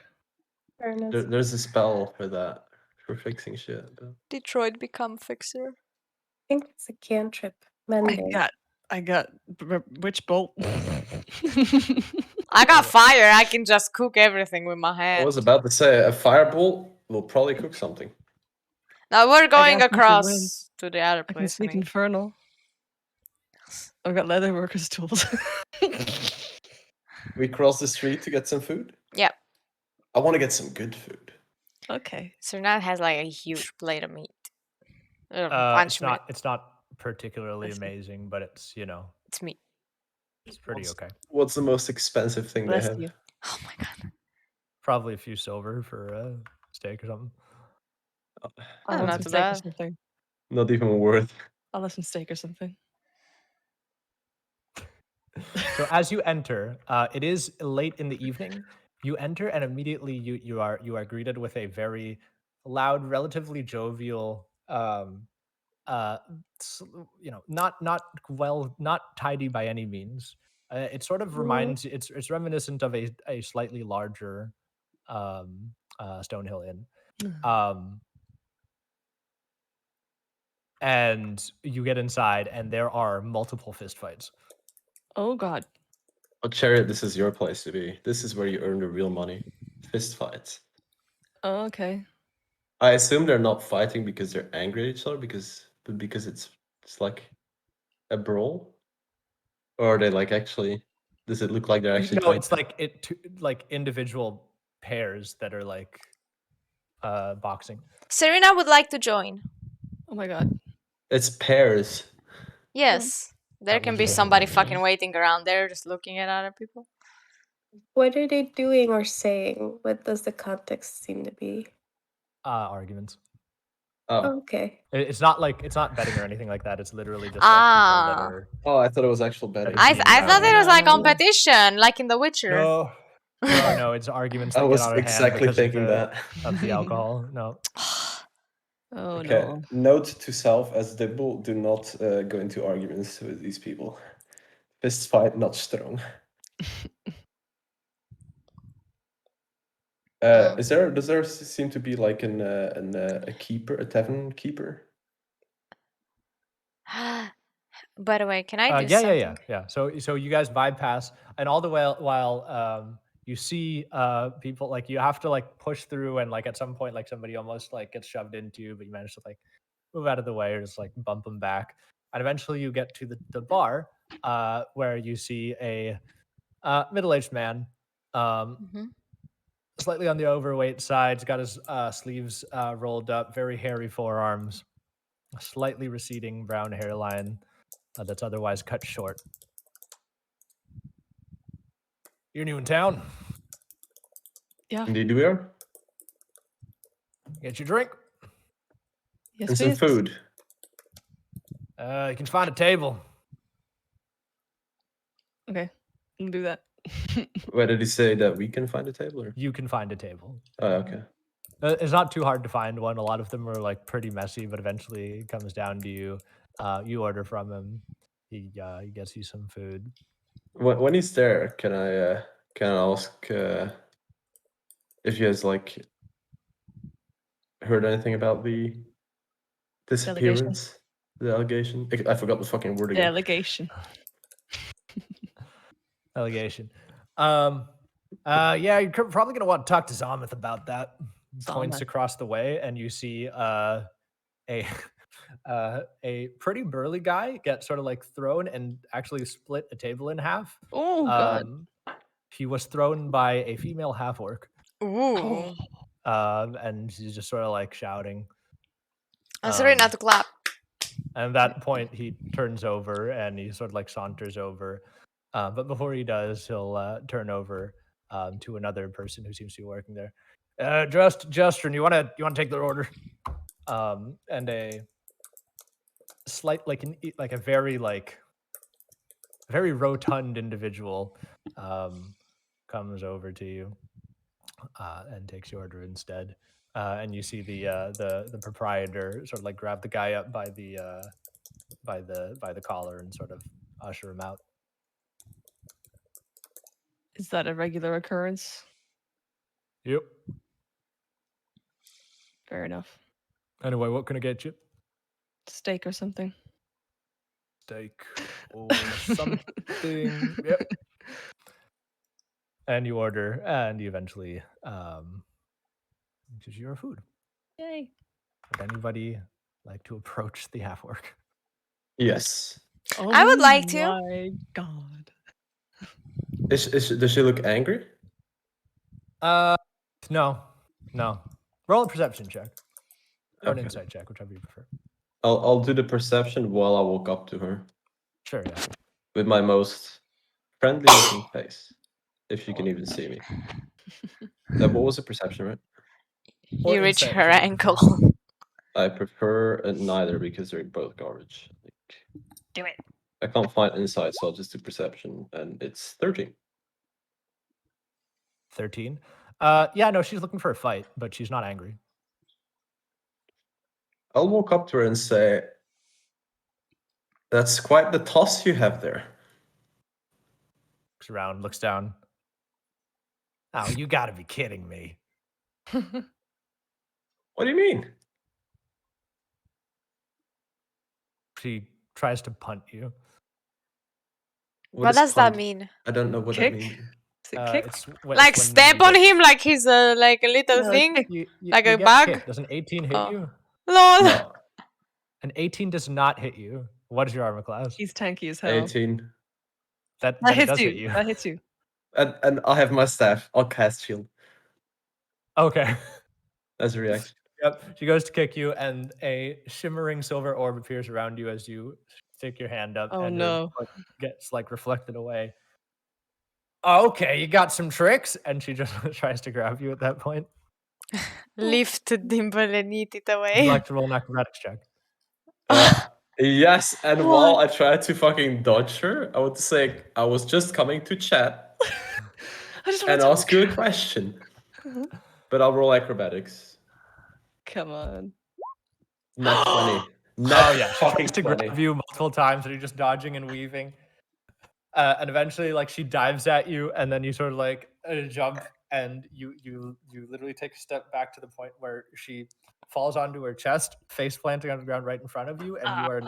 Furnace. There's a spell for that, for fixing shit. But... Detroit become fixer. I think it's a cantrip. I Mending. got witch bolt. I got fire. I can just cook everything with my I hand. was about to say, a firebolt will probably cook something. Now we're going got sneak across wind. to the other I can place. speak infernal. I've got leather workers tools. We cross the street to get some food? Yep. I want to get some good food. Okay. Cernat has like a huge plate of meat. A bunch of meat. It's not particularly I see. amazing, but it's It's meat. it's pretty okay. What's the most expensive thing Bless they have? you. Oh my god. Probably a few silver for a steak or something. I'll have not some too steak or bad. something. Not even worth. I'll have some steak or something. So as you enter, it is late in the evening. You enter, and immediately you are greeted with a very loud, relatively jovial, not tidy by any means. It sort of reminds it's reminiscent of a slightly larger Stonehill Inn. And you get inside, and there are multiple fistfights. Oh god. Oh, Chariot, this is your place to be. This is where you earn the real money. Fist fights. Oh, okay. I assume they're not fighting because they're angry at each other, but because it's like a brawl? Or are they like actually... Does it look like they're actually No, trying it's to... like individual pairs that are like boxing. Serena would like to join. Oh my god. It's pairs. Yes. There That can was be it. somebody fucking waiting around there just looking at other people. What are they doing or saying? What does the context seem to be? Arguments. Oh. Okay. It's not betting or anything like that. It's literally just like Ah. people that are. Oh, I thought it was actual betting. I I thought it was like No. competition, like in The Witcher. No, it's arguments that I get was out of hand exactly because thinking of that. of the alcohol. No. Oh Okay, no. note to self as Dibble, do not go into arguments with these people. Fist fight, not strong. Does there seem to be like a keeper, a tavern keeper? By the way, can I do Yeah, something? yeah. So you guys bypass, and all the while you see people, like you have to like push through, and like at some point like somebody almost like gets shoved into you, but you manage to like move out of the way or just like bump them back, and eventually you get to the bar where you see a middle-aged man, slightly on the overweight side. He's got his sleeves rolled up, very hairy forearms, a slightly receding brown hairline that's otherwise cut short. You're new in town. Yeah. Indeed we are. Get your drink. Yes, And some please. food. You can find a table. Okay. We'll do that. Where did he say that we can find a table? Or? You can find a table. Oh, okay. It's not too hard to find one. A lot of them are like pretty messy, but eventually it comes down to you. You order from him. He gets you some food. When he's there, can I ask if he has like heard anything about the disappearance, the allegation? I forgot the fucking word again. Delegation. Allegation. Yeah, you're probably gonna want to talk to Zomoth about that. Points Zomoth. across the way, and you see a a pretty burly guy get sort of like thrown and actually split a table in half. Oh god. He was thrown by a female half orc, Ooh. and she's just sort of like shouting. I'm sorry not to clap. And at that point, he turns over and he sort of like saunters over. But before he does, he'll turn over to another person who seems to be working there. Justin, you want to take their order? And a slight like a very rotund individual comes over to you and takes your order instead. And you see the proprietor sort of like grab the guy up by the collar and sort of usher him out. Is that a regular occurrence? Yep. Fair enough. Anyway, what can I get you? Steak or something. Steak or something. Yep. And you order, and you eventually gives you your food. Yay. Would anybody like to approach the half orc? Yes. I would like to. Oh my god. Does she look angry? No. Roll a perception check or an Okay. insight check, whichever you prefer. I'll do the perception while I walk up to her Sure, yeah. with my most friendly looking face, if you can even see me. What was the perception, right? Or You reach insight, her whichever you ankle. prefer. I prefer neither because they're both garbage. Do it. I can't find insight, so I'll just do perception, and it's 13. 13. Yeah, no, she's looking for a fight, but she's not angry. I'll walk up to her and say, "That's quite the toss you have there." Looks around, looks down. Oh, you gotta be kidding me. What do you mean? She tries to punt you. What is does that punt? mean? I don't know what Kick? that means. Is it kick? It's Like when step you on get- him like he's a little No, thing? kick. you Like a get bug? kicked. Does an 18 hit Oh. you? Lol. No, An 18 does not hit you. What is your armor class? He's tanky as hell. 18. That That hits does you. hit you. That hits you. And I have my staff. I'll cast shield Okay. as a reaction. Yep. She goes to kick you, and a shimmering silver orb appears around you as you stick your hand up, Oh, and no. her foot gets like reflected away. Okay, you got some tricks, and she just tries to grab you at that point. Lift Dimple and eat it Would away. you like to roll an acrobatics check? Yes, and while I try to fucking dodge her, I would say I was just coming to chat I just want and to ask you a question. But I'll roll acrobatics. Come on. Not 20. Oh Not yeah, she fucking tries to 20. grab you multiple times, and you're just dodging and weaving. And eventually, like she dives at you, and then you sort of like jump, and you literally take a step back to the point where she falls onto her chest, face planting on the ground right in front of you, and you are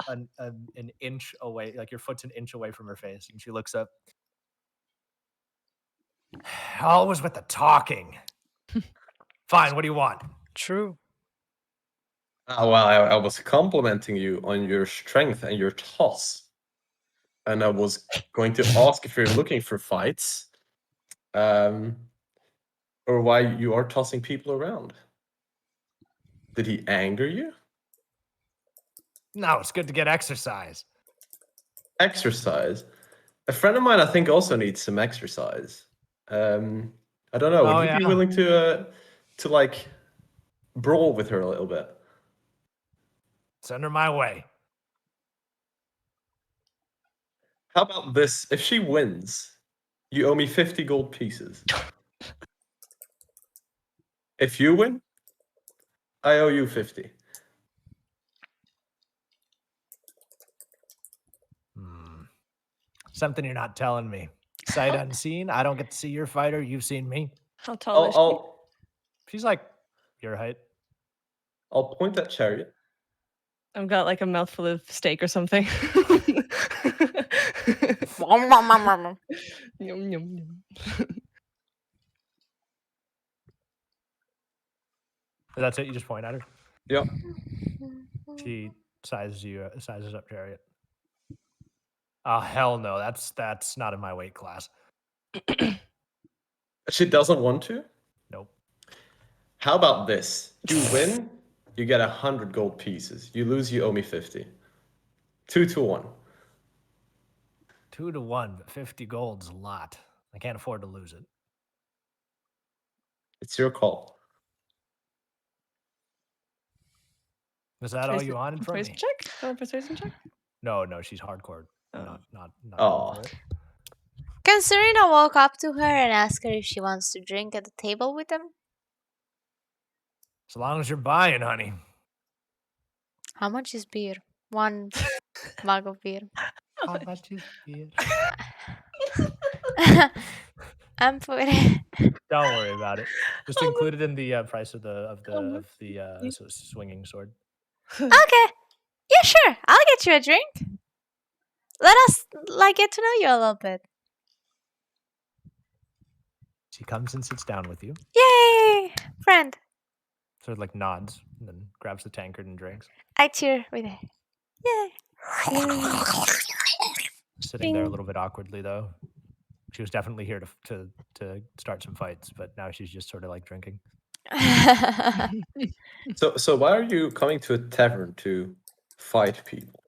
an inch away, like your foot's an inch away from her face, and she looks up. Always with the talking. Fine, what do you want? True. Oh, well, I was complimenting you on your strength and your toss. And I was going to ask if you're looking for fights. Or why you are tossing people around. Did he anger you? No, it's good to get exercise. Exercise? A friend of mine, I think, also needs some exercise. I don't know. Oh, Would you be yeah. willing to like brawl with her a little bit? Send her my way. How about this? If she wins, you owe me 50 gold pieces. If you win, I owe you 50. something you're not telling me. Sight unseen. I don't get to see your fighter. You've seen me. How tall is she? She's like your height. I'll point at Chariot. I've got like a mouthful of steak or something. Yum, yum, yum. That's it. You just point at her. Yep. She sizes up Chariot. Oh hell no! That's not in my weight class. She doesn't want to? Nope. How about this? You win, you get 100 gold pieces. You lose, you owe me 50. 2-1. 2-1, but 50 gold's a lot. I can't afford to lose it. It's your call. Is that all you wanted from Persuasion me? check? Want a persuasion check? No, she's hardcore. Oh. Not Oh. going for it. Can Serena walk up to her and ask her if she wants to drink at the table with them? As long as you're buying, honey. How much is beer? One mug of beer. How much is beer? I'm putting. Don't worry about it. Just include it in the price of the swinging sword. Okay. Yeah, sure. I'll get you a drink. Let us get to know you a little bit. She comes and sits down with you. Yay, friend! Sort of like nods and then grabs the tankard and drinks. I cheer with her. Yay! Sitting there a little bit awkwardly though. She was definitely here to start some fights, but now she's just sort of like drinking. So why are you coming to a tavern to fight people?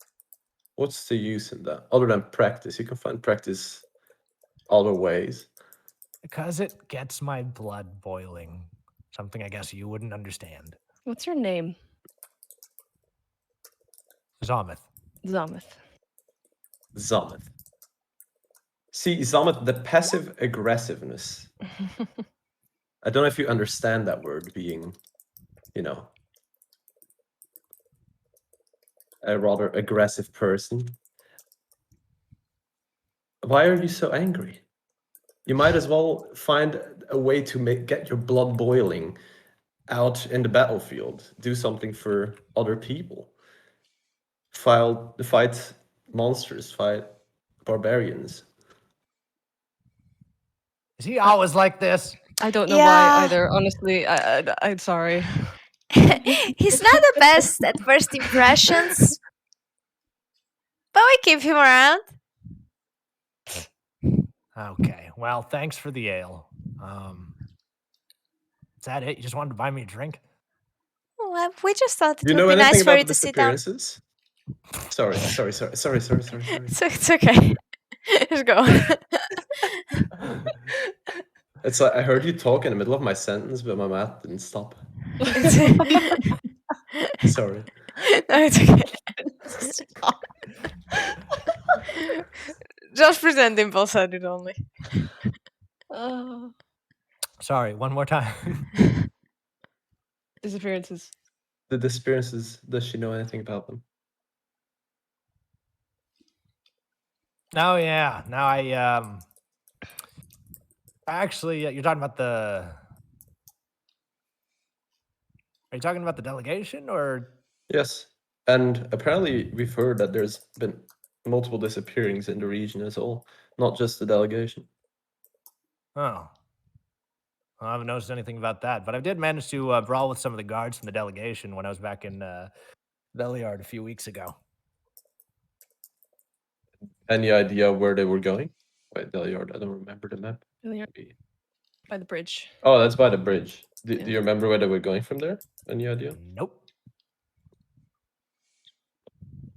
What's the use in that? Other than practice. You can find practice other ways. Because it gets my blood boiling. Something I guess you wouldn't understand. What's your name? Zommeth. Zommeth. Zommeth. See, Zommeth, the passive aggressiveness. I don't know if you understand that word, being, a rather aggressive person. Why are you so angry? You might as well find a way to get your blood boiling out in the battlefield. Do something for other people. Fight monsters, fight barbarians. Is he always like this? I don't know Yeah. why either. Honestly, I'm sorry. He's not the best at first impressions, but we keep him around. Okay. Well, thanks for the ale. Is that it? You just wanted to buy me a drink? Well, we just thought it Do you would know be anything nice for about you the to sit down. disappearances? Sorry. It's okay. Just go. It's like I heard you talk in the middle of my sentence, but my mouth didn't stop. Sorry. No, it's okay. Just pretend Dimple said it only. Sorry, one more time. Disappearances. The disappearances, does she know anything about them? Oh yeah. Now I actually you're talking about the. Are you talking about the delegation or? Yes. And apparently we've heard that there's been multiple disappearings in the region as well, not just the delegation. Oh. Well, I haven't noticed anything about that, but I did manage to brawl with some of the guards from the delegation when I was back in Beliard a few weeks ago. Any idea where they were going? Wait, Delyard, I don't remember the map. Billiard Maybe. by the bridge. Oh, that's by the bridge. Do Yeah. you remember where they were going from there? Any idea? Nope.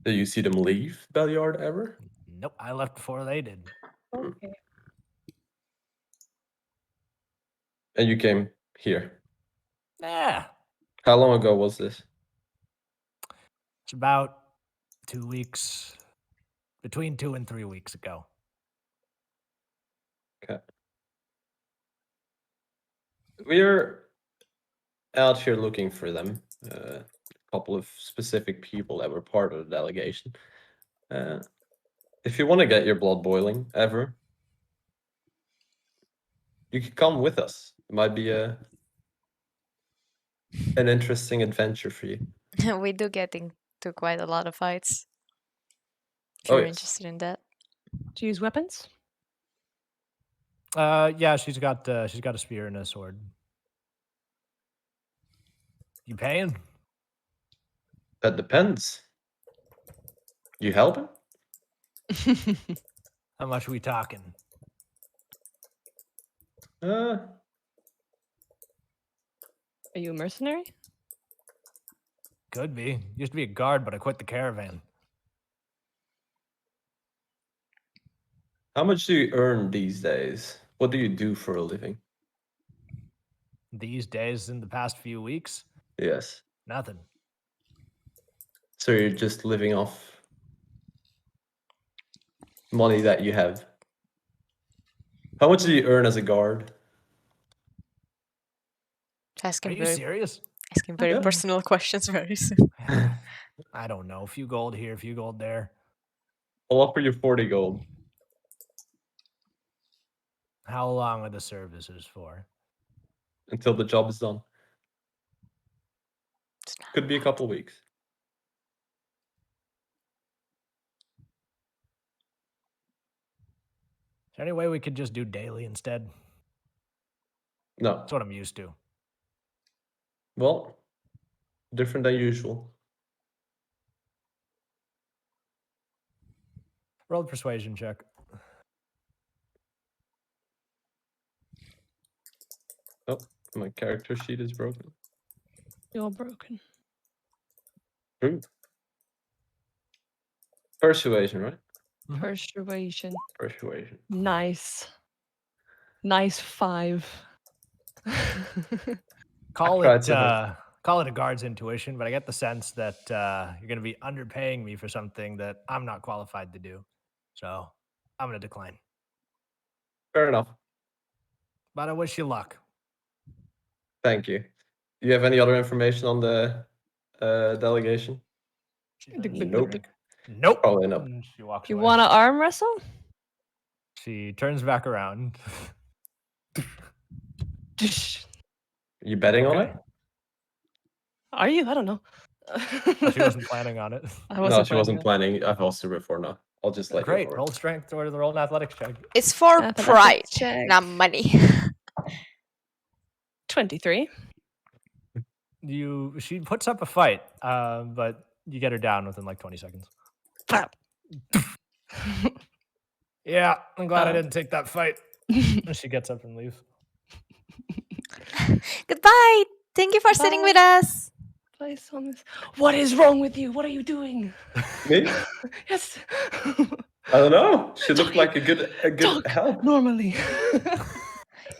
Did you see them leave Beliard ever? Nope. I left before they did. Okay. And you came here. Yeah. How long ago was this? It's about 2 weeks, between 2 and 3 weeks ago. Okay. We're out here looking for them. A couple of specific people that were part of the delegation. They If you want to get your blood boiling ever, you could come with us. It might be an interesting adventure for you. We do get into quite a lot of fights. If Oh, you're yes. interested in that. Do you use weapons? Yeah, she's got a spear and a sword. You paying? That depends. You helping? How much are we talking? Uh, Are you a mercenary? Could be. Used to be a guard, but I quit the caravan. how much do you earn these days? What do you do for a living? These days, in the past few weeks, Yes. nothing. So you're just living off money that you have. How much do you earn as a guard? Are Asking you serious? very Yeah. personal questions very soon. I don't know. A few gold here, a few gold there. I'll offer you 40 gold. How long are the services for? Until the job is done. Could be a couple weeks. Is there any way we could just do daily instead? No. That's what I'm used to. Well, different than usual. Roll a persuasion check. Oh, my character sheet is broken. You're broken. True. Persuasion, right? Mhm. Persuasion. Persuasion. Nice. Nice 5. Call tried it so hard. call it a guard's intuition, but I get the sense that you're going to be underpaying me for something that I'm not qualified to do. So I'm going to decline. Fair enough. But I wish you luck. Thank you. Do you have any other information on the delegation? She The- turns the- to Nope. drink. Nope. Probably not. And she walks You away. want to arm wrestle? She turns back around. You betting on Okay. it? Are you? I don't know. She wasn't planning on it. I No, she wasn't planning planning. I've asked her before. No, I'll just let Great. you. Roll strength or the roll an athletics check. It's for Athletics pride, check. not money. 23. She puts up a fight, but you get her down within like 20 seconds. Bap. Yeah, I'm glad I Oh. didn't take that fight. And she gets up and leaves. Goodbye. Thank you for sitting with us. Place on this. What is wrong with you? What are you doing? Me? Yes. I don't know. She looked Tony, like a good talk. help. Normally.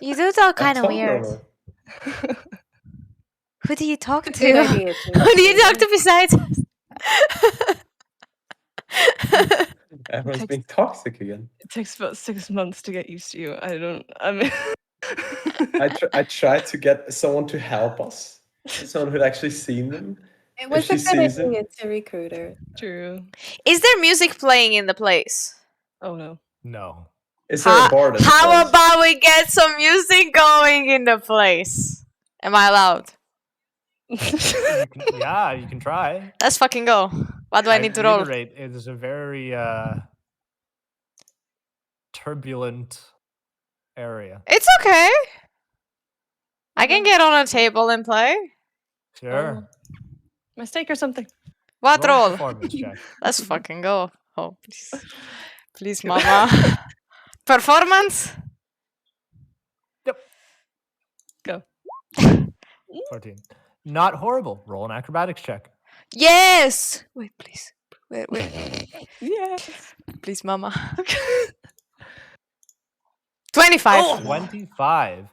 You do talk I kind of talk weird. normal. Who do you talk Good to? idea, Who do you talk to besides us? Everyone's Text- being toxic again. It takes about 6 months to get used to you. I mean. I tried to get someone to help us. Someone who'd actually seen them. It was she a good sees idea to recruit her. True. Is there music playing in the place? Oh no. No. Is there a bar? How about we get some music going in the place? Am I allowed? Yeah, you can try. Let's fucking go. What do I need to roll? reiterate, it is a very turbulent area. It's okay. I can get on a table and play. Sure. Mistake or something. What Roll a roll? performance check. Let's fucking go. Oh, please. Please, mama. Performance? 14. Not horrible. Roll an acrobatics check. Yes! Wait, please. Wait. Yes. Please, mama. 25. 25.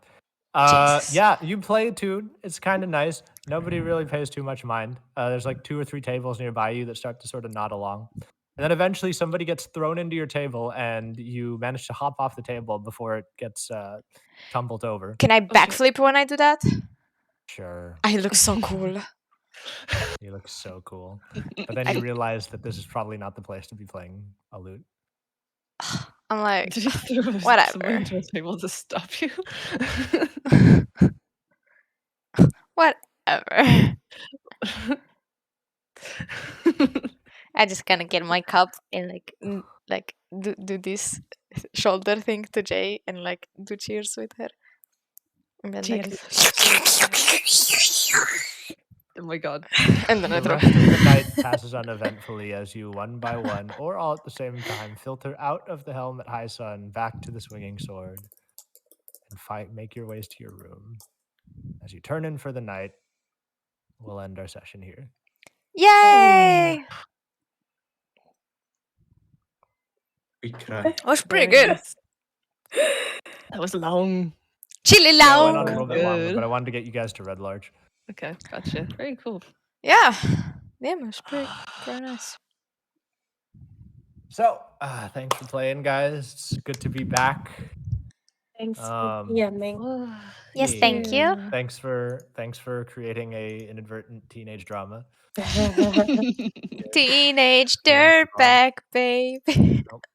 Jesus. Yeah, you play a tune. It's kind of nice. Nobody really pays too much mind. There's like 2 or 3 tables nearby you that start to sort of nod along. And then eventually somebody gets thrown into your table and you manage to hop off the table before it gets tumbled over. Can I backflip when I do that? Sure. I look so cool. You look so cool. But then you realize that this is probably not the place to be playing a lute. I'm like, Did you throw somewhere whatever. into a table to stop you? Whatever. I just kind of get my cup and like do this shoulder thing to Jay and like do cheers with her. And then like, Oh my god. and then I The throw. rest of the night passes uneventfully as you, one by one, or all at the same time, filter out of the helmet high sun back to the swinging sword and make your ways to your room. As you turn in for the night, we'll end our session here. Yay! We cry. That was pretty Very good. nice. That was long. Chili Yeah, I went on long. a little bit longer, Good. but I wanted to get you guys to Red Larch. Okay, gotcha. Very cool. Yeah. It was pretty nice. So, thanks for playing, guys. It's good to be back. Thanks for Um, DMing. Yes, Yeah. thank you. Thanks for creating a inadvertent teenage drama. Teenage Going strong. dirtbag babe. Nope.